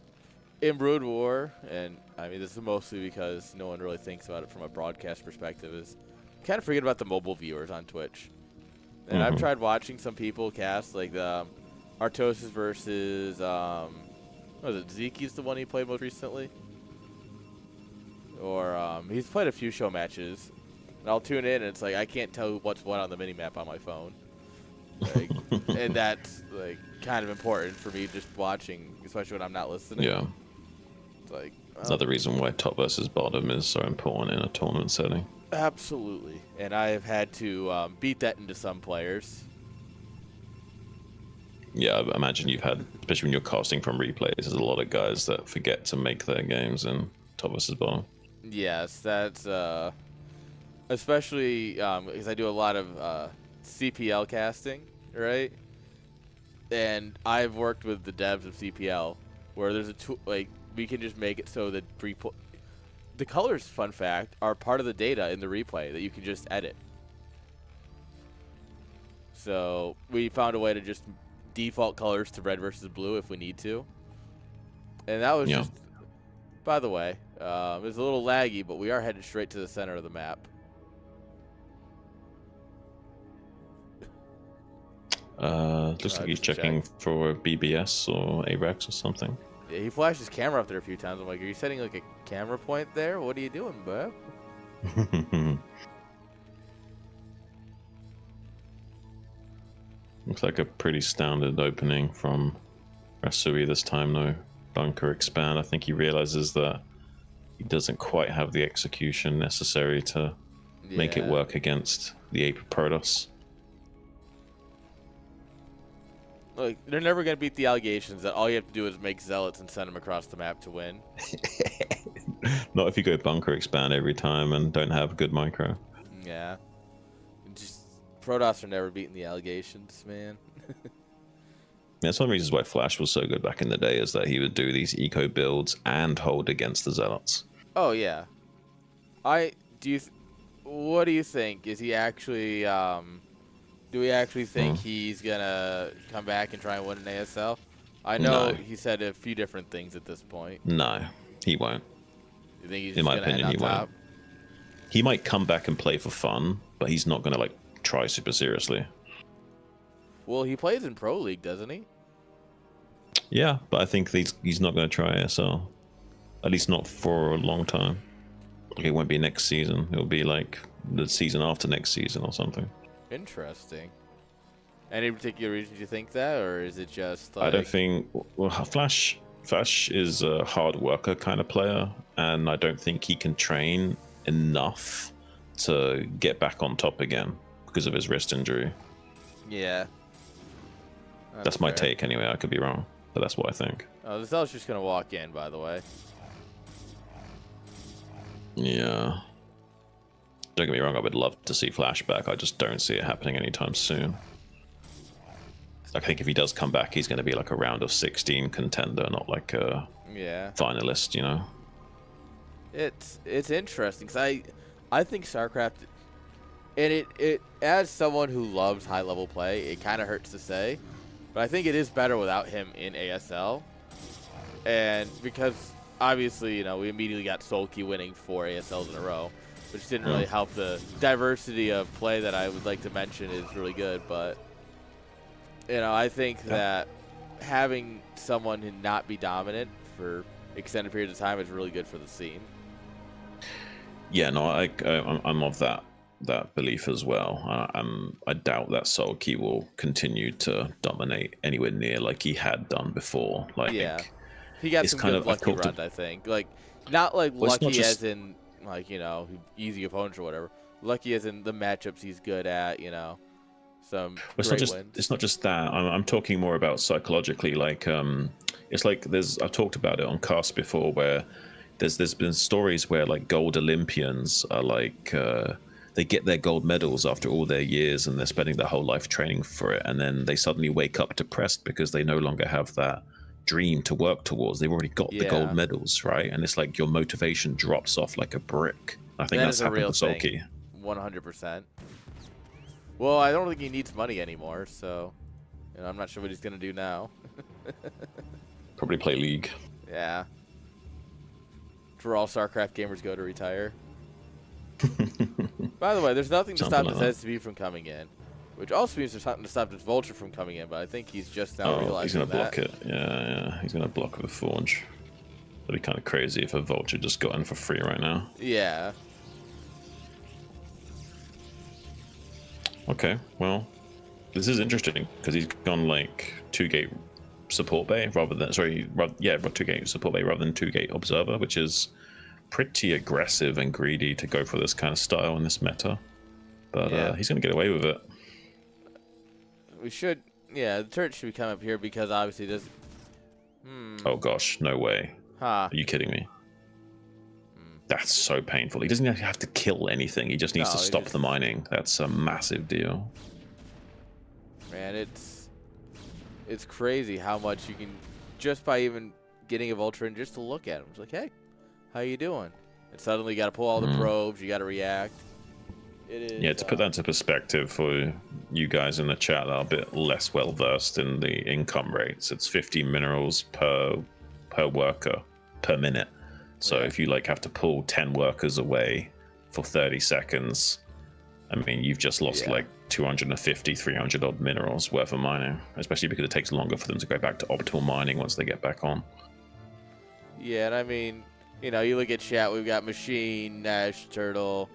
Speaker 1: in Brood War, and I mean, this is mostly because no one really thinks about it from a broadcast perspective, is kind of forget about the mobile viewers on Twitch. And I've tried watching some people cast, like the Artosis versus, what was it, Zeke's the one he played most recently? Or he's played a few show matches. And I'll tune in, and it's like I can't tell what's what on the minimap on my phone. Like, and that's like kind of important for me just watching, especially when I'm not listening.
Speaker 2: Yeah.
Speaker 1: It's like
Speaker 2: another reason why top versus bottom is so important in a tournament setting.
Speaker 1: Absolutely. And I have had to beat that into some players.
Speaker 2: Yeah, I imagine you've had, especially when you're casting from replays, there's a lot of guys that forget to make their games in top versus bottom.
Speaker 1: Yes, that's especially because I do a lot of CPL casting, right? And I've worked with the devs of CPL where there's a tool, like, we can just make it so that the colors, fun fact, are part of the data in the replay that you can just edit. So we found a way to just default colors to red versus blue if we need to. And that was just, by the way, it was a little laggy, but we are headed straight to the center of the map.
Speaker 2: Looks like he's checking for BBS or AREX or something.
Speaker 1: Yeah, he flashed his camera up there a few times. I'm like, are you setting like a camera point there? What are you doing, bub?
Speaker 2: Looks like a pretty standard opening from Rasui this time, no bunker expand. I think he realizes that he doesn't quite have the execution necessary to make it work against the Ape Protoss.
Speaker 1: Like, they're never going to beat the allegations that all you have to do is make zealots and send them across the map to win.
Speaker 2: Not if you go bunker expand every time and don't have good micro.
Speaker 1: Yeah. Just Protoss are never beating the allegations, man.
Speaker 2: Yeah, it's one of the reasons why Flash was so good back in the day, is that he would do these eco builds and hold against the zealots.
Speaker 1: Oh yeah. What do you think? Is he actually do we actually think he's gonna come back and try and win an ASL? I know he said a few different things at this point.
Speaker 2: No, he won't.
Speaker 1: You think he's
Speaker 2: in
Speaker 1: just
Speaker 2: my
Speaker 1: gonna
Speaker 2: opinion,
Speaker 1: end
Speaker 2: he
Speaker 1: on
Speaker 2: won't.
Speaker 1: top?
Speaker 2: He might come back and play for fun, but he's not gonna like try super seriously.
Speaker 1: Well, he plays in Pro League, doesn't he?
Speaker 2: Yeah, but I think he's not going to try ASL. At least not for a long time. It won't be next season. It'll be like the season after next season or something.
Speaker 1: Interesting. Any particular reason you think that, or is it just like...
Speaker 2: I don't think... Well, Flash is a hard worker kind of player, and I don't think he can train enough to get back on top again because of his wrist injury.
Speaker 1: Yeah.
Speaker 2: That's my take anyway. I could be wrong, but that's what I think.
Speaker 1: Oh, the Zealot's just going to walk in, by the way.
Speaker 2: Yeah. Don't get me wrong, I would love to see Flashback. I just don't see it happening anytime soon. I think if he does come back, he's going to be like a round of 16 contender, not like a finalist, you know?
Speaker 1: It's interesting, because I think StarCraft, and it as someone who loves high-level play, it kind of hurts to say, but I think it is better without him in ASL. And because, obviously, you know, we immediately got Sulky winning 4 ASLs in a row, which didn't really help. The diversity of play that I would like to mention is really good, but, you know, I think that having someone who not be dominant for extended periods of time is really good for the scene.
Speaker 2: Yeah, no, I'm of that belief as well. I doubt that Sulky will continue to dominate anywhere near like he had done before. Like,
Speaker 1: yeah, he got some good lucky runs, I think. Like, not like lucky as in like, you know, easy opponents or whatever. Lucky as in the matchups he's good at, you know. Some
Speaker 2: it's not just that. I'm talking more about psychologically. Like, it's like I've talked about it on cast before, where there's been stories where like gold Olympians are like they get their gold medals after all their years and they're spending their whole life training for it, and then they suddenly wake up depressed because they no longer have that dream to work towards. They've already got the gold medals, right? And it's like your motivation drops off like a brick. I think that's happened with Sulky.
Speaker 1: 100%. Well, I don't think he needs money anymore, so, you know, I'm not sure what he's gonna do now.
Speaker 2: Probably play League.
Speaker 1: Yeah. For all StarCraft gamers go to retire. By the way, there's nothing to stop this SCV from coming in, which also means there's something to stop this Vulture from coming in, but I think he's just now realizing
Speaker 2: he's going to block it. Yeah, he's going to block with Forge. That'd be kind of crazy if a Vulture just got in for free right now.
Speaker 1: Yeah.
Speaker 2: Okay, well, this is interesting, because he's gone like 2-gate support bay rather than 2-gate support bay rather than 2-gate observer, which is pretty aggressive and greedy to go for this kind of style in this meta. But he's going to get away with it.
Speaker 1: We should, the turret should come up here because obviously this.
Speaker 2: Oh gosh, no way. Are you kidding me? That's so painful. He doesn't have to kill anything. He just needs to stop the mining. That's a massive deal.
Speaker 1: Man, it's crazy how much you can, just by even getting a Vulture in just to look at him. It's like, hey, how you doing? And suddenly you got to pull all the probes. You got to react. It is,
Speaker 2: yeah, to put that into perspective for you guys in the chat that are a bit less well versed in the income rates, it's 50 minerals per worker per minute. So if you like have to pull 10 workers away for 30 seconds, I mean, you've just lost like 250, 300 odd minerals worth of mining, especially because it takes longer for them to go back to optimal mining once they get back on. Yeah,
Speaker 1: and I mean, you know, you look at chat, we've got Machine, Nash, Turtle,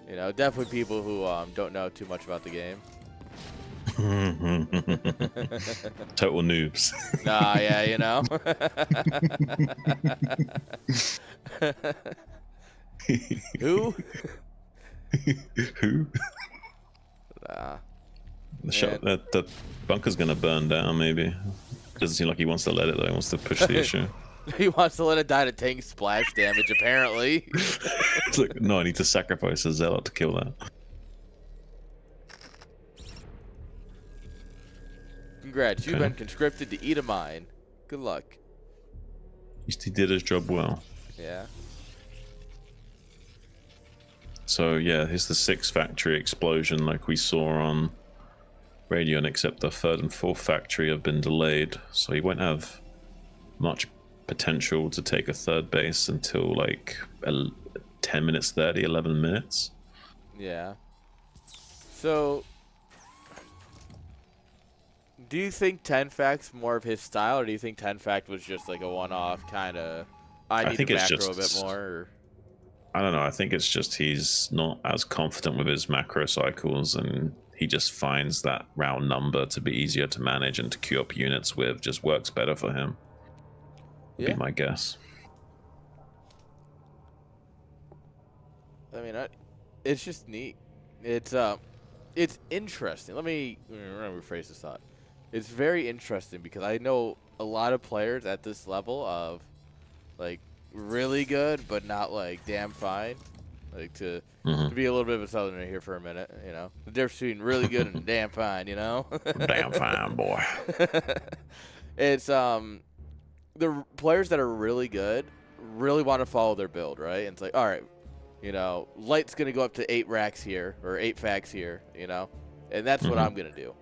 Speaker 1: you know, definitely people who don't know too much about the game.
Speaker 2: Total noobs.
Speaker 1: Nah, yeah, you know. Who?
Speaker 2: Who?
Speaker 1: Nah.
Speaker 2: The shot that the bunker's gonna burn down. Maybe doesn't seem like he wants to let it though. He wants to push the issue.
Speaker 1: He wants to let it die to tank splash damage. Apparently.
Speaker 2: It's like, no, I need to sacrifice a zealot to kill that.
Speaker 1: Congrats, you've been conscripted to eat a mine. Good luck.
Speaker 2: At least he did his job well.
Speaker 1: Yeah.
Speaker 2: So yeah, here's the 6th factory explosion like we saw on Radion, except the 3rd and 4th factory have been delayed, so he won't have much potential to take a 3rd base until like 10 minutes 30, 11 minutes.
Speaker 1: Yeah. So, do you think 10fac's more of his style, or do you think 10fac was just like a one-off kind of, I need to macro a bit more? Or?
Speaker 2: I don't know. I think it's just he's not as confident with his macro cycles, and he just finds that round number to be easier to manage and to queue up units with. Just works better for him. Would be my guess.
Speaker 1: I mean, it's just neat. It's interesting. Let me rephrase this thought. It's very interesting because I know a lot of players at this level of like really good, but not like damn fine. Like to be a little bit of a southerner here for a minute, you know. The difference between really good and damn fine, you know.
Speaker 2: Damn fine, boy.
Speaker 1: It's the players that are really good really want to follow their build, right? And it's like, all right, you know, light's gonna go up to 8 racks here or 8 fags here, you know, and that's what I'm gonna do.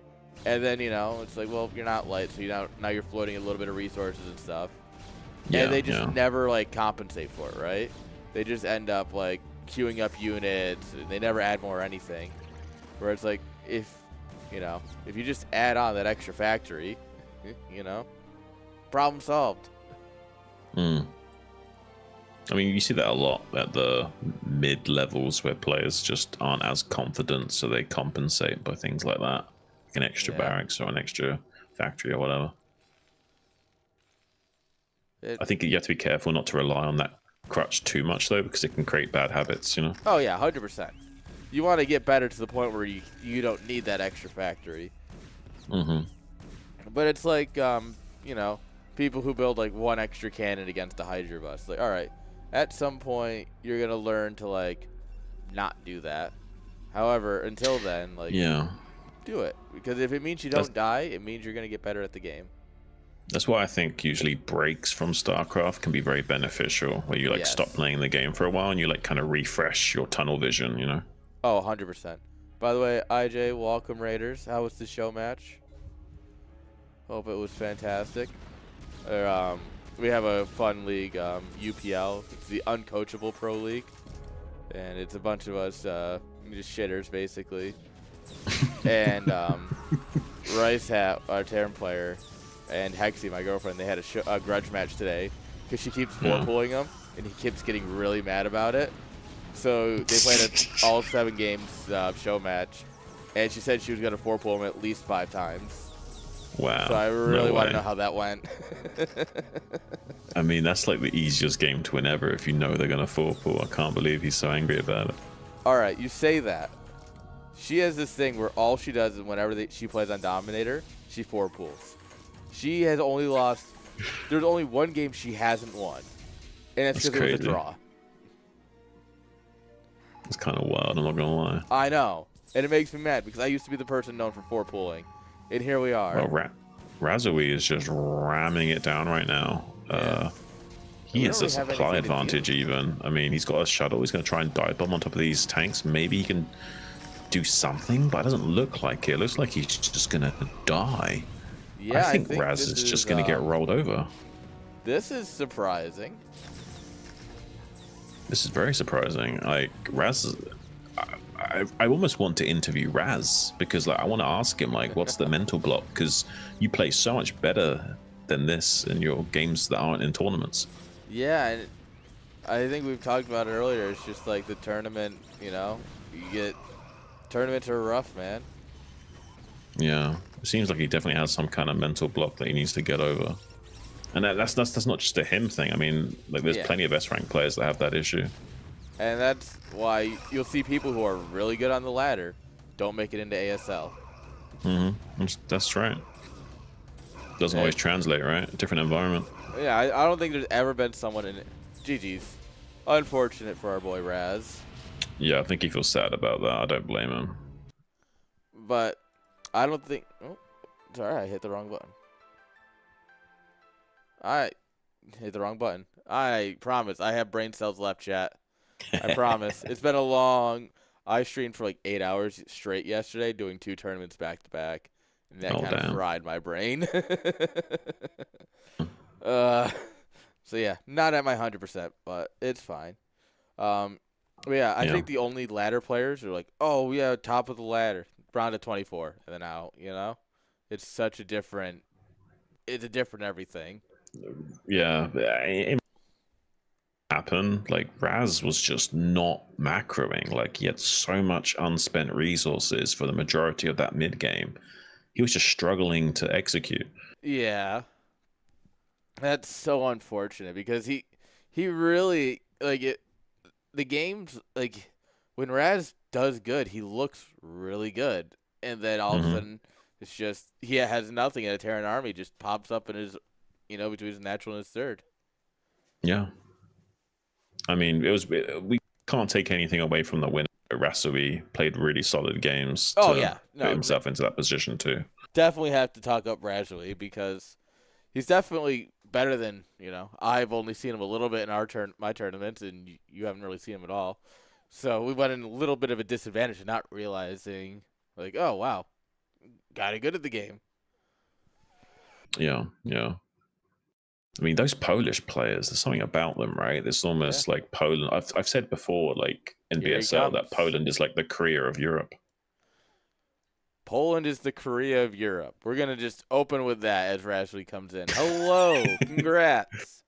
Speaker 1: And then, you know, it's like, well, you're not light, so now you're floating a little bit of resources and stuff. Yeah, and they just never like compensate for it, right? They just end up like queuing up units. And they never add more or anything. Where it's like, if you just add on that extra factory, you know, problem solved.
Speaker 2: I mean, you see that a lot at the mid levels where players just aren't as confident, so they compensate by things like that, like an extra barracks or an extra factory or whatever. I think you have to be careful not to rely on that crutch too much, though, because it can create bad habits, you know?
Speaker 1: Oh, yeah, 100%. You want to get better to the point where you don't need that extra factory. But it's like, you know, people who build, like, 1 extra cannon against a Hydra bus. Like, all right, at some point, you're going to learn to, like, not do that. However, until then, like, do it. Because if it means you don't die, it means you're going to get better at the game.
Speaker 2: That's why I think usually breaks from StarCraft can be very beneficial, where you like stop playing the game for a while and you like kind of refresh your tunnel vision, you know?
Speaker 1: Oh, 100%. By the way, IJ, welcome Raiders. How was the show match? Hope it was fantastic. We have a fun league, UPL. It's the Uncoachable Pro League, and it's a bunch of us just shitters basically. And Rice Hat, our Terran player, and Hexy, my girlfriend, they had a grudge match today because she keeps 4-pulling him, and he keeps getting really mad about it. So they played all 7 games show match, and she said she was going to 4-pull him at least 5 times.
Speaker 2: Wow.
Speaker 1: So I really want to know how that went.
Speaker 2: I mean, that's like the easiest game to win ever if you know they're going to 4-pull. I can't believe he's so angry about it.
Speaker 1: All right, you say that. She has this thing where all she does is whenever she plays on Dominator, she 4-pulls. She has only lost. There's only 1 game she hasn't won, and it's because it was a draw.
Speaker 2: It's kind of wild. I'm not gonna lie.
Speaker 1: I know, and it makes me mad because I used to be the person known for 4-pulling, and here we are.
Speaker 2: Well, Razoe is just ramming it down right now. He has a supply advantage even. I mean, he's got a shuttle. He's gonna try and dive bomb on top of these tanks. Maybe he can do something, but it doesn't look like it. It looks like he's just gonna die.
Speaker 1: Yeah,
Speaker 2: I think Raz is just going to get rolled over.
Speaker 1: This is surprising.
Speaker 2: This is very surprising. Like, Raz, I almost want to interview Raz because like I want to ask him like, what's the mental block? Because you play so much better than this in your games that aren't in tournaments.
Speaker 1: Yeah, and I think we've talked about it earlier. It's just like the tournament, you know, tournaments are rough, man.
Speaker 2: Yeah, it seems like he definitely has some kind of mental block that he needs to get over, and that's not just a him thing. I mean, like there's plenty of S-rank players that have that issue,
Speaker 1: and that's why you'll see people who are really good on the ladder don't make it into ASL.
Speaker 2: That's right. Doesn't always translate, right? A different environment.
Speaker 1: Yeah, I don't think there's ever been someone in it. GG's. Unfortunate for our boy Raz.
Speaker 2: Yeah, I think he feels sad about that. I don't blame him.
Speaker 1: But I don't think. Oh, sorry, I hit the wrong button. I hit the wrong button. I promise. I have brain cells left, chat. I promise. It's been a long. I streamed for like 8 hours straight yesterday, doing 2 tournaments back to back, and that kind of fried my brain. So yeah, not at my 100%, but it's fine. But yeah, I think the only ladder players are like, oh yeah, top of the ladder, round of 24, and then out. You know, it's such a different. It's a different everything.
Speaker 2: Yeah, it happened. Like Raz was just not macroing. Like he had so much unspent resources for the majority of that mid game. He was just struggling to execute.
Speaker 1: Yeah. That's so unfortunate because he really like it. The games like when Raz does good, he looks really good, and then all of a sudden it's just he has nothing, and a Terran army just pops up in his, between his natural and his third.
Speaker 2: Yeah, I mean we can't take anything away from the win. Rasui played really solid games.
Speaker 1: Oh
Speaker 2: to
Speaker 1: yeah,
Speaker 2: put himself into that position too.
Speaker 1: Definitely have to talk up Rasui because he's definitely better than, I've only seen him a little bit in my tournaments, and you haven't really seen him at all. So we went in a little bit of a disadvantage of not realizing, like, oh, wow, got it good at the game.
Speaker 2: Yeah. I mean, those Polish players, there's something about them, right? There's almost like Poland. I've said before, like in BSL, that Poland is like the Korea of Europe.
Speaker 1: Poland is the Korea of Europe. We're going to just open with that as Rashley comes in. Hello. Congrats.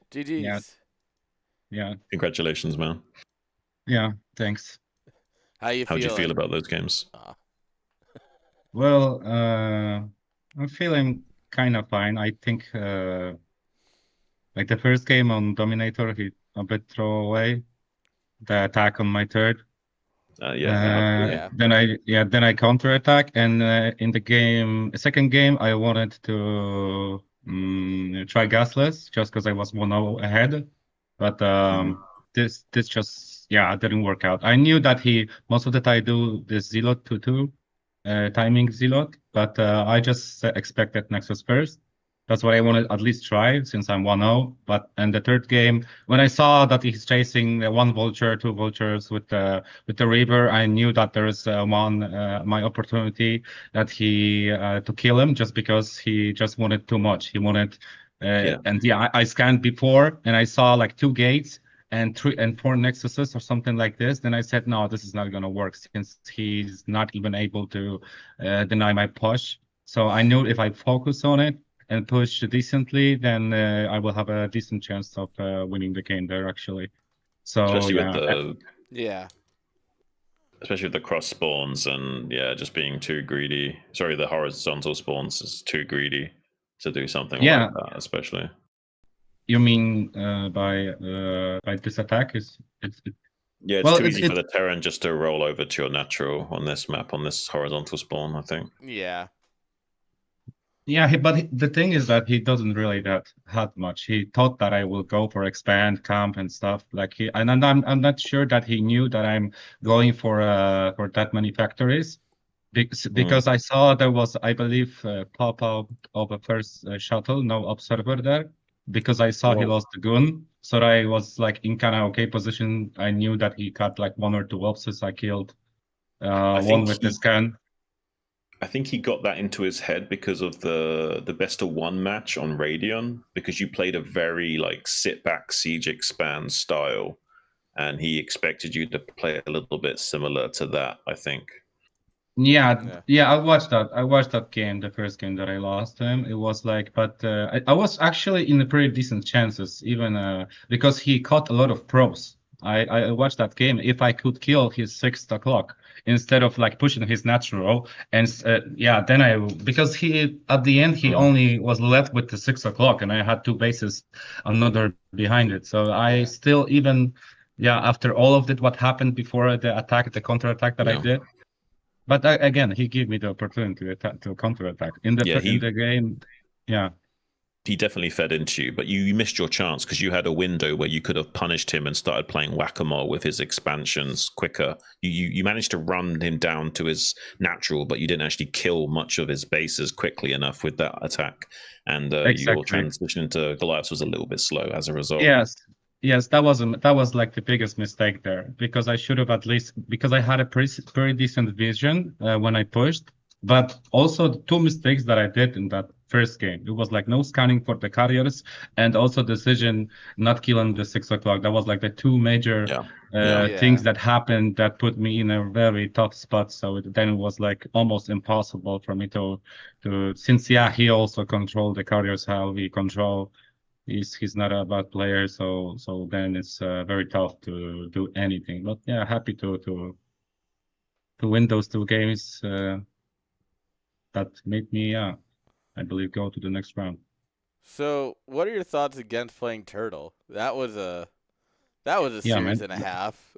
Speaker 1: GG's.
Speaker 4: Yeah.
Speaker 2: Congratulations, man.
Speaker 4: Yeah, thanks.
Speaker 1: How'd you
Speaker 2: feel about those games?
Speaker 4: Well, I'm feeling kind of fine. I think like the first game on Dominator, he a bit throw away the attack on my third. Then I counter attack, and in the second game, I wanted to try gasless just because I was 1-0 ahead, but this just didn't work out. I knew that he most of the time do this Zealot 2-2 timing Zealot, but I just expected Nexus first. That's what I wanted at least try since I'm 1-0. But in the third game, when I saw that he's chasing 1 vulture, 2 vultures with the Reaver, I knew that there is my opportunity that he to kill him just because he just wanted too much. He wanted, and I scanned before and I saw like 2 gates and 3 and 4 nexuses or something like this. Then I said, no, this is not gonna work since he's not even able to deny my push. So I knew if I focus on it and push decently, then I will have a decent chance of winning the game there, actually. So
Speaker 2: especially with the especially with the cross spawns and just being too greedy. Sorry, the horizontal spawns is too greedy to do something like that, especially.
Speaker 4: You mean by this attack it's
Speaker 2: it's too easy for the Terran just to roll over to your natural on this map, on this horizontal spawn, I think.
Speaker 4: Yeah, but the thing is that he doesn't really that much. He thought that I will go for expand, camp, and stuff. And I'm not sure that he knew that I'm going for that many factories, because I saw there was, I believe, pop out of a first shuttle, no observer there, because I saw he lost the gun. So I was like in kind of okay position. I knew that he got like 1 or 2 obses. I killed one with the scan.
Speaker 2: I think he got that into his head because of the best of 1 match on Radeon, because you played a very like sit back siege expand style, and he expected you to play a little bit similar to that, I think.
Speaker 4: Yeah, I watched that. I watched that game, the first game that I lost to him. It was like, but I was actually in a pretty decent chances, even because he caught a lot of pros. I watched that game. If I could kill his 6 o'clock instead of like pushing his natural, and then because he at the end he only was left with the 6 o'clock, and I had 2 bases, another behind it. So I still even after all of that, what happened before the attack, the counter attack that I did. But again, he gave me the opportunity to attack, to counterattack in the game. Yeah.
Speaker 2: He definitely fed into you, but you missed your chance because you had a window where you could have punished him and started playing whack-a-mole with his expansions quicker. You managed to run him down to his natural, but you didn't actually kill much of his bases quickly enough with that attack. And your transition to Goliaths was a little bit slow as a result.
Speaker 4: Yes, that was like the biggest mistake there, because I should have, at least, because I had a pretty decent vision when I pushed. But also the two mistakes that I did in that first game, it was like no scanning for the carriers, and also decision not killing the 6 o'clock. That was like the two major things that happened that put me in a very tough spot. So then it was like almost impossible for me to since he also controlled the carriers, how we control. He's not a bad player, so then it's very tough to do anything. But yeah, happy to win those two games. That made me, I believe, go to the next round.
Speaker 1: So, what are your thoughts against playing Turtle? That was a series and a half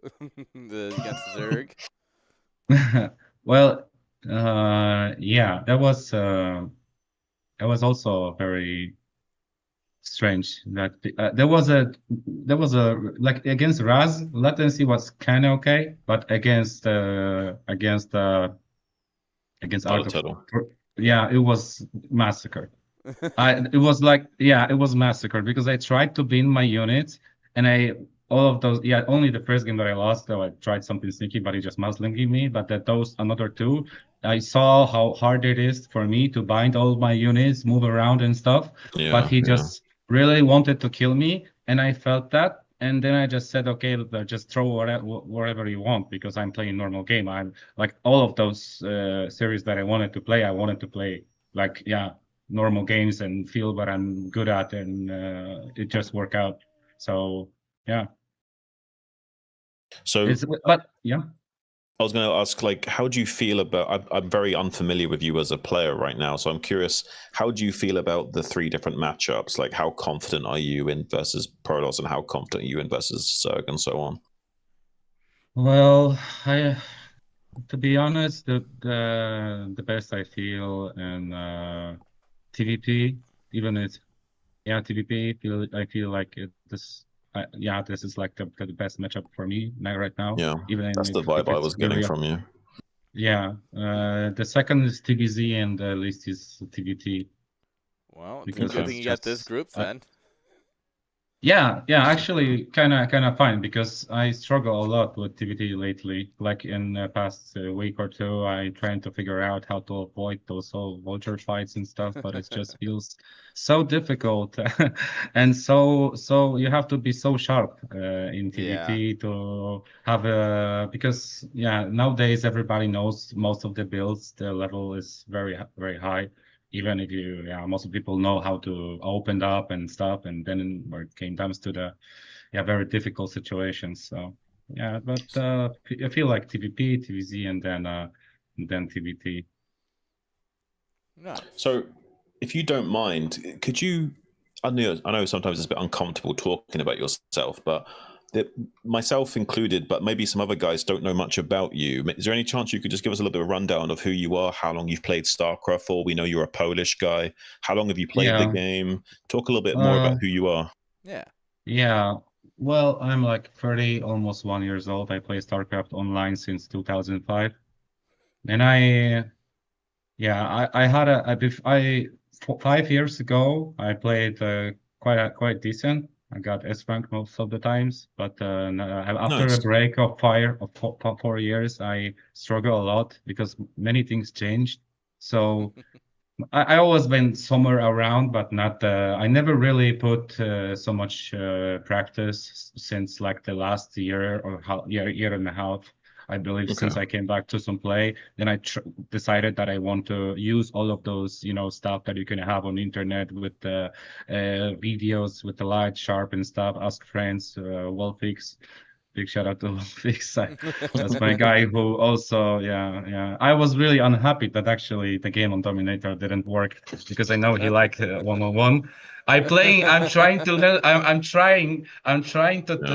Speaker 1: against Zerg.
Speaker 4: Well, yeah, that was also very strange. That there was a like against Raz, latency was kind of okay, but against
Speaker 2: Turtle.
Speaker 4: Yeah, it was massacre. It was massacre, because I tried to bin my units, and all of those, only the first game that I lost, though I tried something sneaky, but he just muslinking me. But those another two, I saw how hard it is for me to bind all my units, move around and stuff. But he just really wanted to kill me, and I felt that. And then I just said, okay, just throw whatever you want, because I'm playing normal game. I'm like all of those series that I wanted to play like, normal games and feel what I'm good at, and it just worked out. So yeah. But yeah.
Speaker 2: I was going to ask, like, how do you feel about? I'm very unfamiliar with you as a player right now, so I'm curious. How do you feel about the three different matchups? Like, how confident are you in versus Protoss, and how confident are you in versus Zerg, and so on?
Speaker 4: Well, to be honest, the best I feel in TVP, even it's TVP. I feel like this is like the best matchup for me right now.
Speaker 2: Yeah,
Speaker 4: even
Speaker 2: that's the vibe I was getting from you.
Speaker 4: Yeah, the second is TVZ, and the least is TVT.
Speaker 1: Well, it's a good thing you got this group then.
Speaker 4: Yeah, actually, kind of fine, because I struggle a lot with TVT lately. Like in the past week or two, I trying to figure out how to avoid those whole vulture fights and stuff, but it just feels so difficult, and so you have to be so sharp in TVT to have because nowadays everybody knows most of the builds. The level is very high. Even if most of people know how to open up and stuff, and then where it came down to the very difficult situations. So but I feel like TVP, TVZ, and then TVT.
Speaker 1: Nice.
Speaker 2: So, if you don't mind, could you? I know sometimes it's a bit uncomfortable talking about yourself, but myself included, but maybe some other guys don't know much about you. Is there any chance you could just give us a little bit of a rundown of who you are, how long you've played StarCraft for? We know you're a Polish guy. How long have you played the game? Talk a little bit more about who you are.
Speaker 4: Yeah. Well, I'm like 30, almost 1 year old. I play StarCraft online since 2005, and I had 5 years ago I played quite decent. I got S rank most of the times, but after a break of 4 years, I struggle a lot because many things changed. So I always been somewhere around, but not. I never really put so much practice since like the last year or year and a half. I believe since I came back to some play, then I decided that I want to use all of those, stuff that you can have on the internet with videos with the light sharp and stuff. Ask friends, well fix. Big shout out to Vyncke. That's my guy who also, yeah. I was really unhappy that actually the game on Dominator didn't work because I know he liked 1-on-1. I'm trying to learn. I'm trying
Speaker 2: Yeah.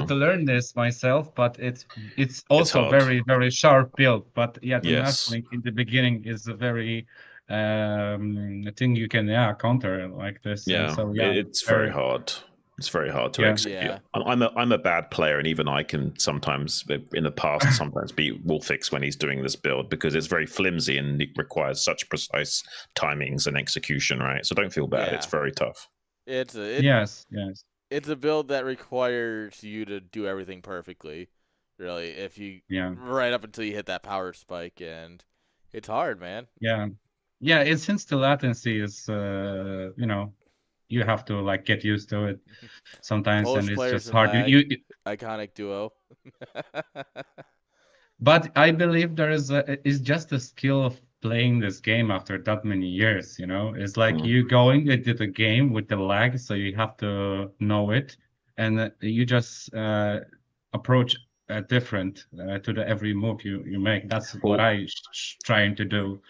Speaker 4: to learn this myself, but it's
Speaker 2: It's
Speaker 4: also
Speaker 2: hard.
Speaker 4: very very sharp build. But yeah, the
Speaker 2: Yes.
Speaker 4: Nashling in the beginning is a very thing you can counter like this, and
Speaker 2: Yeah.
Speaker 4: so yeah,
Speaker 2: It's very
Speaker 4: very
Speaker 2: hard. It's very hard to
Speaker 4: yeah.
Speaker 2: execute.
Speaker 1: Yeah.
Speaker 2: I'm a bad player, and even I can sometimes, in the past, sometimes beat Wolfix when he's doing this build because it's very flimsy and it requires such precise timings and execution. Right, so don't feel bad. It's
Speaker 1: Yeah.
Speaker 2: very tough.
Speaker 4: Yes.
Speaker 1: It's a build that requires you to do everything perfectly. Really, if you
Speaker 4: Yeah.
Speaker 1: right up until you hit that power spike, and it's hard, man.
Speaker 4: Yeah. It's since the latency is you have to like get used to it sometimes, and
Speaker 1: Most
Speaker 4: it's
Speaker 1: players
Speaker 4: just
Speaker 1: in
Speaker 4: hard.
Speaker 1: lag, iconic duo.
Speaker 4: But I believe is just a skill of playing this game after that many years, you know? It's like
Speaker 2: Mm.
Speaker 4: you going into the game with the lag, so you have to know it, and you just approach different to the every move you make. That's what
Speaker 2: Well,
Speaker 4: I trying to do.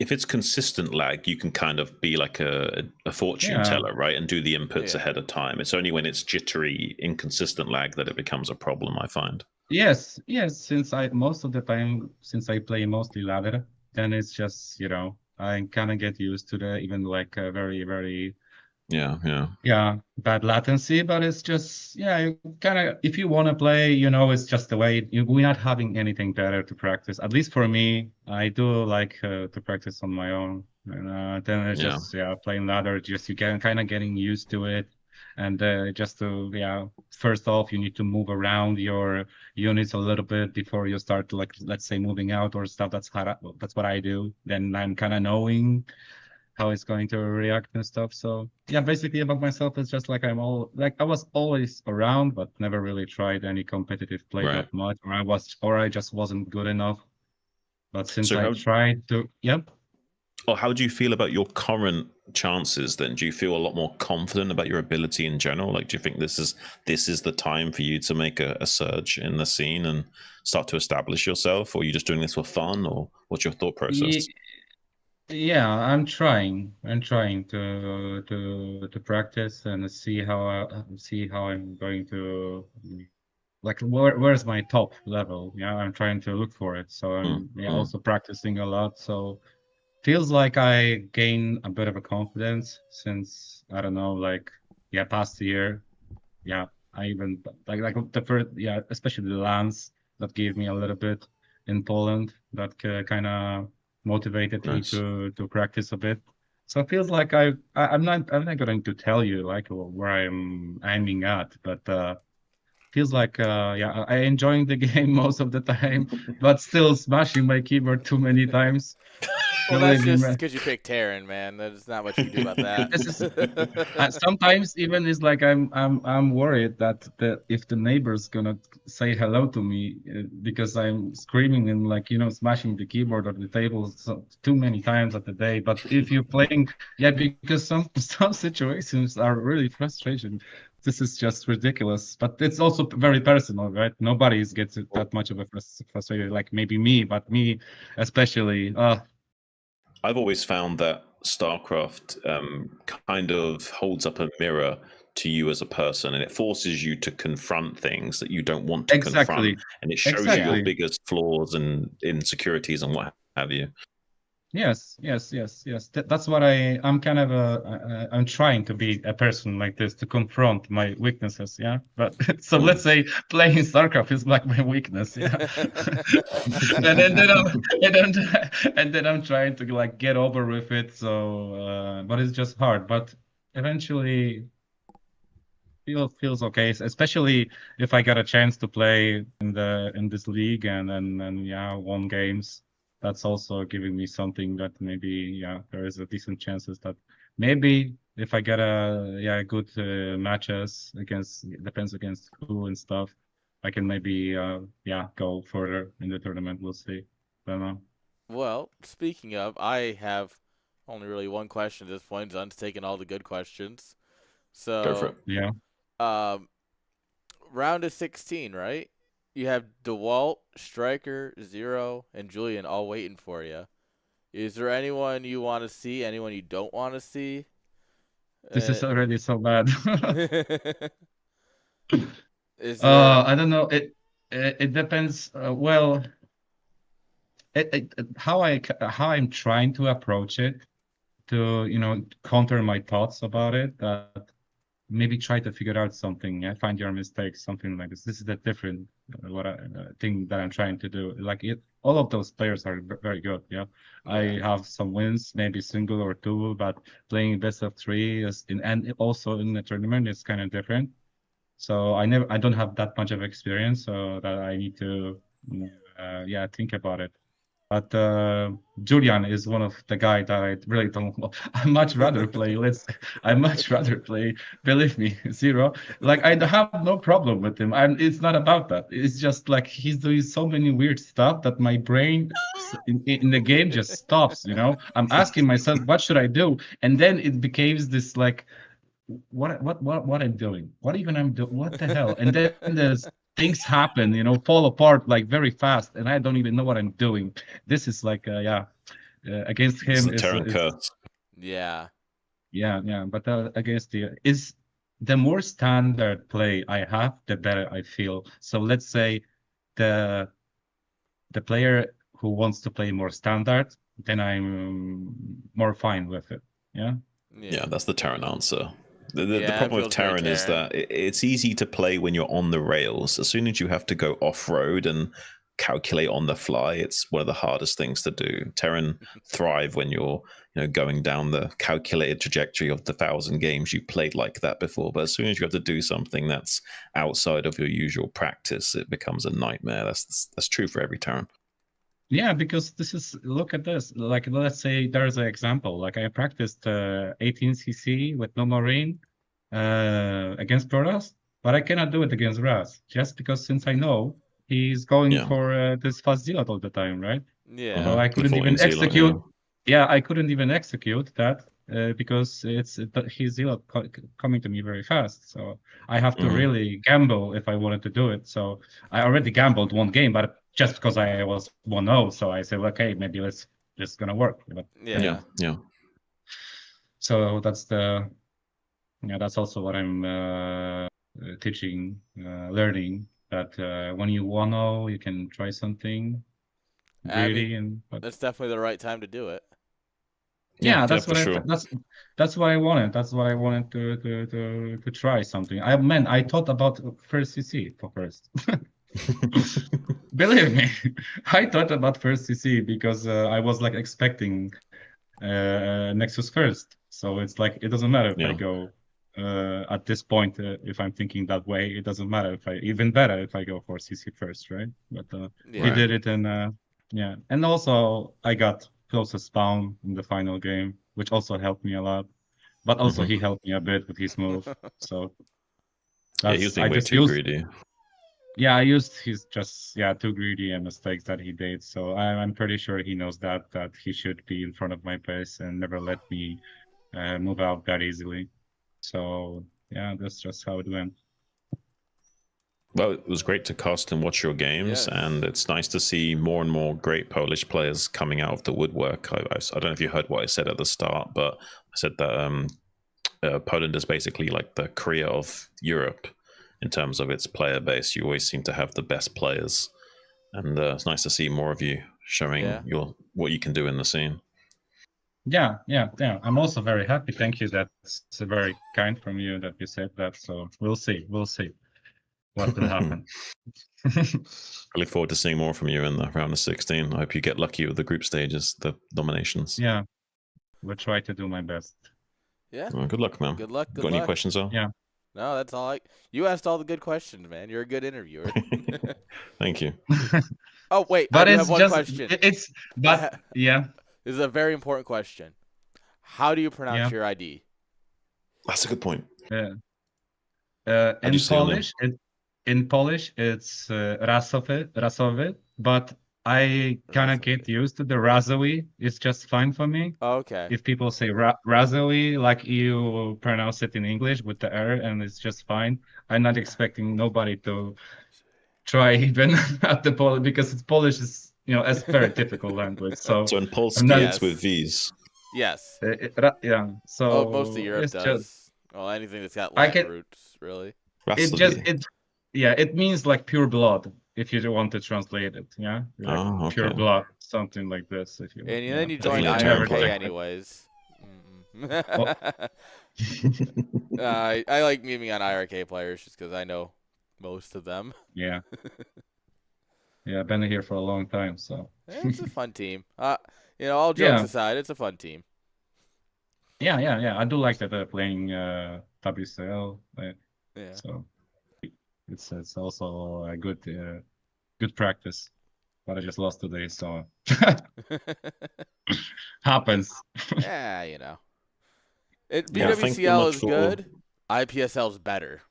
Speaker 2: if it's consistent lag, you can kind of be like a fortune
Speaker 4: Yeah.
Speaker 2: teller, right? And do the inputs
Speaker 1: Yeah.
Speaker 2: ahead of time. It's only when it's jittery, inconsistent lag that it becomes a problem, I find.
Speaker 4: Yes. Since I most of the time, since I play mostly ladder, then it's just, I kind of get used to the even like a very, very
Speaker 2: Yeah.
Speaker 4: bad latency, but it's just, you kind of, if you want to play, it's just the way we're not having anything better to practice. At least for me, I do like to practice on my own. And then it's
Speaker 2: Yeah.
Speaker 4: just, playing ladder, just you get kind of getting used to it. And just to, first off, you need to move around your units a little bit before you start to, like, let's say, moving out or stuff. That's what I do. Then I'm kind of knowing how it's going to react and stuff. So yeah, basically about myself, it's just like I was always around, but never really tried any competitive play
Speaker 2: Right.
Speaker 4: that much, or I just wasn't good enough. But since
Speaker 2: So
Speaker 4: I tried to,
Speaker 2: how do you feel about your current chances then? Do you feel a lot more confident about your ability in general? Like, do you think this is the time for you to make a surge in the scene and start to establish yourself, or are you just doing this for fun, or what's your thought process?
Speaker 4: Yeah, I'm trying to practice and see how I'm going to like where's my top level. Yeah, I'm trying to look for it. So I'm also practicing a lot. So feels like I gain a bit of a confidence since I don't know, like past year. Yeah, I even like the first, especially the lands that gave me a little bit in Poland that kind of motivated me
Speaker 2: Nice.
Speaker 4: to practice a bit. So it feels like I'm not going to tell you like where I'm aiming at, but feels like I enjoying the game most of the time, but still smashing my keyboard too many times.
Speaker 1: Well, that's
Speaker 4: Believe
Speaker 1: just
Speaker 4: me,
Speaker 1: because you picked Terran, man. There's not much you can do about that.
Speaker 4: this is sometimes even it's like I'm worried that if the neighbor's gonna say hello to me because I'm screaming and like smashing the keyboard or the table too many times at the day. But if you're playing, because some situations are really frustration. This is just ridiculous, but it's also very personal, right? Nobody gets that much of a frustrated like maybe me, but me especially.
Speaker 2: I've always found that StarCraft kind of holds up a mirror to you as a person, and it forces you to confront things that you don't want to confront,
Speaker 4: Exactly.
Speaker 2: and it shows you your
Speaker 4: Exactly.
Speaker 2: biggest flaws and insecurities and what have you.
Speaker 4: Yes. That's what I'm kind of I'm trying to be a person like this to confront my weaknesses. Yeah. But so let's say playing StarCraft is like my weakness. Yeah. And then I'm trying to like get over with it. So, but it's just hard. But eventually, feels okay, especially if I got a chance to play in this league and won games. That's also giving me something that maybe there is a decent chances that maybe if I get good matches against depends against who and stuff, I can maybe go further in the tournament. We'll see. Don't know.
Speaker 1: Well, speaking of, I have only really one question at this point. Zun's taking all the good questions.
Speaker 2: Go for
Speaker 1: So,
Speaker 2: it.
Speaker 4: Yeah.
Speaker 1: um, round of 16, right? You have DeWalt, Striker, Zero, and Julian all waiting for you. Is there anyone you want to see? Anyone you don't want to see?
Speaker 4: This is already so bad.
Speaker 1: Is there?
Speaker 4: I don't know. It depends. Well, how I'm trying to approach it to counter my thoughts about it. That maybe try to figure out something. Yeah, find your mistakes, something like this. This is the different thing that I'm trying to do. Like all of those players are very good. Yeah, I have some wins, maybe single or two, but playing best of three and also in the tournament is kind of different. So I don't have that much of experience, so that I need to, think about it. But Julian is one of the guy that I really don't. I much rather play. I much rather play. Believe me, Zero. Like I have no problem with him, and it's not about that. It's just like he's doing so many weird stuff that my brain in the game just stops. I'm asking myself, what should I do? And then it becomes this like what I'm doing, what even I'm doing, what the hell? And then there's things happen, fall apart like very fast, and I don't even know what I'm doing. This is like against
Speaker 2: It's
Speaker 4: him
Speaker 2: the Terran curse.
Speaker 1: Yeah.
Speaker 4: Yeah, but against the more standard play I have, the better I feel. So let's say the player who wants to play more standard, then I'm more fine with it.
Speaker 2: Yeah, that's the Terran answer. The
Speaker 1: Yeah,
Speaker 2: problem with
Speaker 1: feels very
Speaker 2: Terran is
Speaker 1: Terran.
Speaker 2: that it's easy to play when you're on the rails. As soon as you have to go off road and calculate on the fly, it's one of the hardest things to do. Terran thrive when you're going down the calculated trajectory of the 1,000 games you played like that before. But as soon as you have to do something that's outside of your usual practice, it becomes a nightmare. That's true for every Terran.
Speaker 4: Yeah, because look at this. Like, let's say there's an example. Like, I practiced 18cc with no marine against Protoss, but I cannot do it against Raz just because since I know he's going for this fast zealot all the time, right?
Speaker 1: Yeah.
Speaker 4: So I couldn't even execute. Yeah, I couldn't even execute that because he's zealot coming to me very fast. So I have to really gamble if I wanted to do it. So I already gambled one game, but just because I was 1-0, so I said, okay, maybe it's gonna work. But
Speaker 1: Yeah.
Speaker 4: so that's also what I'm teaching, learning that when you 1-0, you can try something greedy,
Speaker 1: that's definitely the right time to do it.
Speaker 4: Yeah, that's
Speaker 2: for sure.
Speaker 4: That's what I wanted. That's what I wanted to try something. I thought about first CC for first. Believe me, I thought about first CC because I was like expecting Nexus first. So it's like it doesn't matter if I go at this point if I'm thinking that way. It doesn't matter even better if I go for CC first, right? But he did it, and and also I got closest spawn in the final game, which also helped me a lot. But also he helped me a bit with his move. So
Speaker 2: he was being way too greedy.
Speaker 4: Yeah, I used his too greedy and mistakes that he did. So I'm pretty sure he knows that he should be in front of my base and never let me move out that easily. So yeah, that's just how it went.
Speaker 2: Well, it was great to cast and watch your games, and it's nice to see more and more great Polish players coming out of the woodwork. I don't know if you heard what I said at the start, but I said that Poland is basically like the Korea of Europe in terms of its player base. You always seem to have the best players, and it's nice to see more of you showing what you can do in the scene.
Speaker 4: Yeah. I'm also very happy. Thank you. That's very kind from you that you said that. So we'll see what will happen.
Speaker 2: I look forward to seeing more from you in the round of 16. I hope you get lucky with the group stages, the nominations.
Speaker 4: Yeah, we'll try to do my best.
Speaker 1: Yeah.
Speaker 2: Well, good luck, man.
Speaker 1: Good luck.
Speaker 2: Got any questions, Al?
Speaker 4: Yeah.
Speaker 1: No, that's all. You asked all the good questions, man. You're a good interviewer.
Speaker 2: Thank you.
Speaker 1: Oh wait,
Speaker 4: but
Speaker 1: I do have one question.
Speaker 4: Yeah.
Speaker 1: This is a very important question. How do you pronounce your ID?
Speaker 2: That's a good point.
Speaker 4: In Polish, it's rasowy, but I kind of get used to the razowy. It's just fine for me.
Speaker 1: Okay.
Speaker 4: If people say razowy, like you pronounce it in English with the R, and it's just fine. I'm not expecting nobody to try even at the Polish, because Polish is, a very difficult language. So
Speaker 2: So in
Speaker 4: I'm
Speaker 2: Polski,
Speaker 4: not.
Speaker 2: it's with V's.
Speaker 1: Yes.
Speaker 4: Yeah.
Speaker 1: Oh, most of
Speaker 4: So
Speaker 1: Europe
Speaker 4: it's just
Speaker 1: does. Well, anything that's got
Speaker 4: I
Speaker 1: Latin
Speaker 4: can.
Speaker 1: roots, really.
Speaker 4: It just it. Yeah, it means like pure blood. If you want to translate it, yeah, like
Speaker 2: Oh,
Speaker 4: pure
Speaker 2: okay.
Speaker 4: blood, something like this. If you,
Speaker 1: And then you join
Speaker 2: Definitely a
Speaker 4: never
Speaker 1: IRK
Speaker 2: term
Speaker 4: checked
Speaker 2: play.
Speaker 4: it.
Speaker 1: anyways.
Speaker 4: Well,
Speaker 1: I like memeing on IRK players just because I know most of them.
Speaker 4: yeah, yeah, I've been here for a long time, so
Speaker 1: It's a fun team. All jokes
Speaker 4: yeah,
Speaker 1: aside, it's a fun team.
Speaker 4: yeah. I do like that playing WCL.
Speaker 1: Yeah.
Speaker 4: So it's also a good practice. But I just lost today, so happens.
Speaker 1: Yeah,
Speaker 2: Yeah, thank you very
Speaker 1: BWCL
Speaker 2: much
Speaker 1: is
Speaker 2: for.
Speaker 1: good. IPSL is better.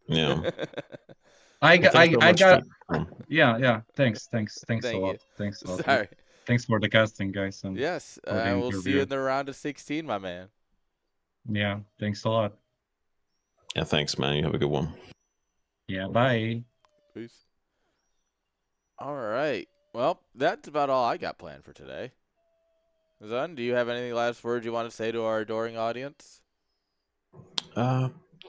Speaker 2: Yeah.
Speaker 4: I
Speaker 2: Well,
Speaker 4: got,
Speaker 2: thanks very
Speaker 4: I
Speaker 2: much
Speaker 4: got,
Speaker 2: for.
Speaker 4: yeah. Thanks a
Speaker 1: Thank you.
Speaker 4: lot. Thanks a lot.
Speaker 1: Sorry.
Speaker 4: Thanks for the casting, guys, and
Speaker 1: Yes,
Speaker 4: for the
Speaker 1: we'll see you
Speaker 4: interview.
Speaker 1: in the round of 16, my man.
Speaker 4: Yeah, thanks a lot.
Speaker 2: Yeah, thanks, man. You have a good one.
Speaker 4: Yeah, bye.
Speaker 1: Peace. All right. Well, that's about all I got planned for today. Zun, do you have any last words you want to say to our adoring audience?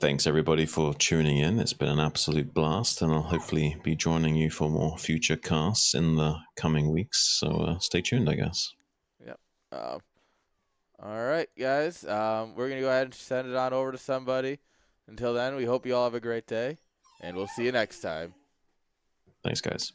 Speaker 2: Thanks everybody for tuning in. It's been an absolute blast, and I'll hopefully be joining you for more future casts in the coming weeks. So stay tuned, I guess.
Speaker 1: Yep. All right, guys. We're gonna go ahead and send it on over to somebody. Until then, we hope you all have a great day, and we'll see you next time.
Speaker 2: Thanks, guys.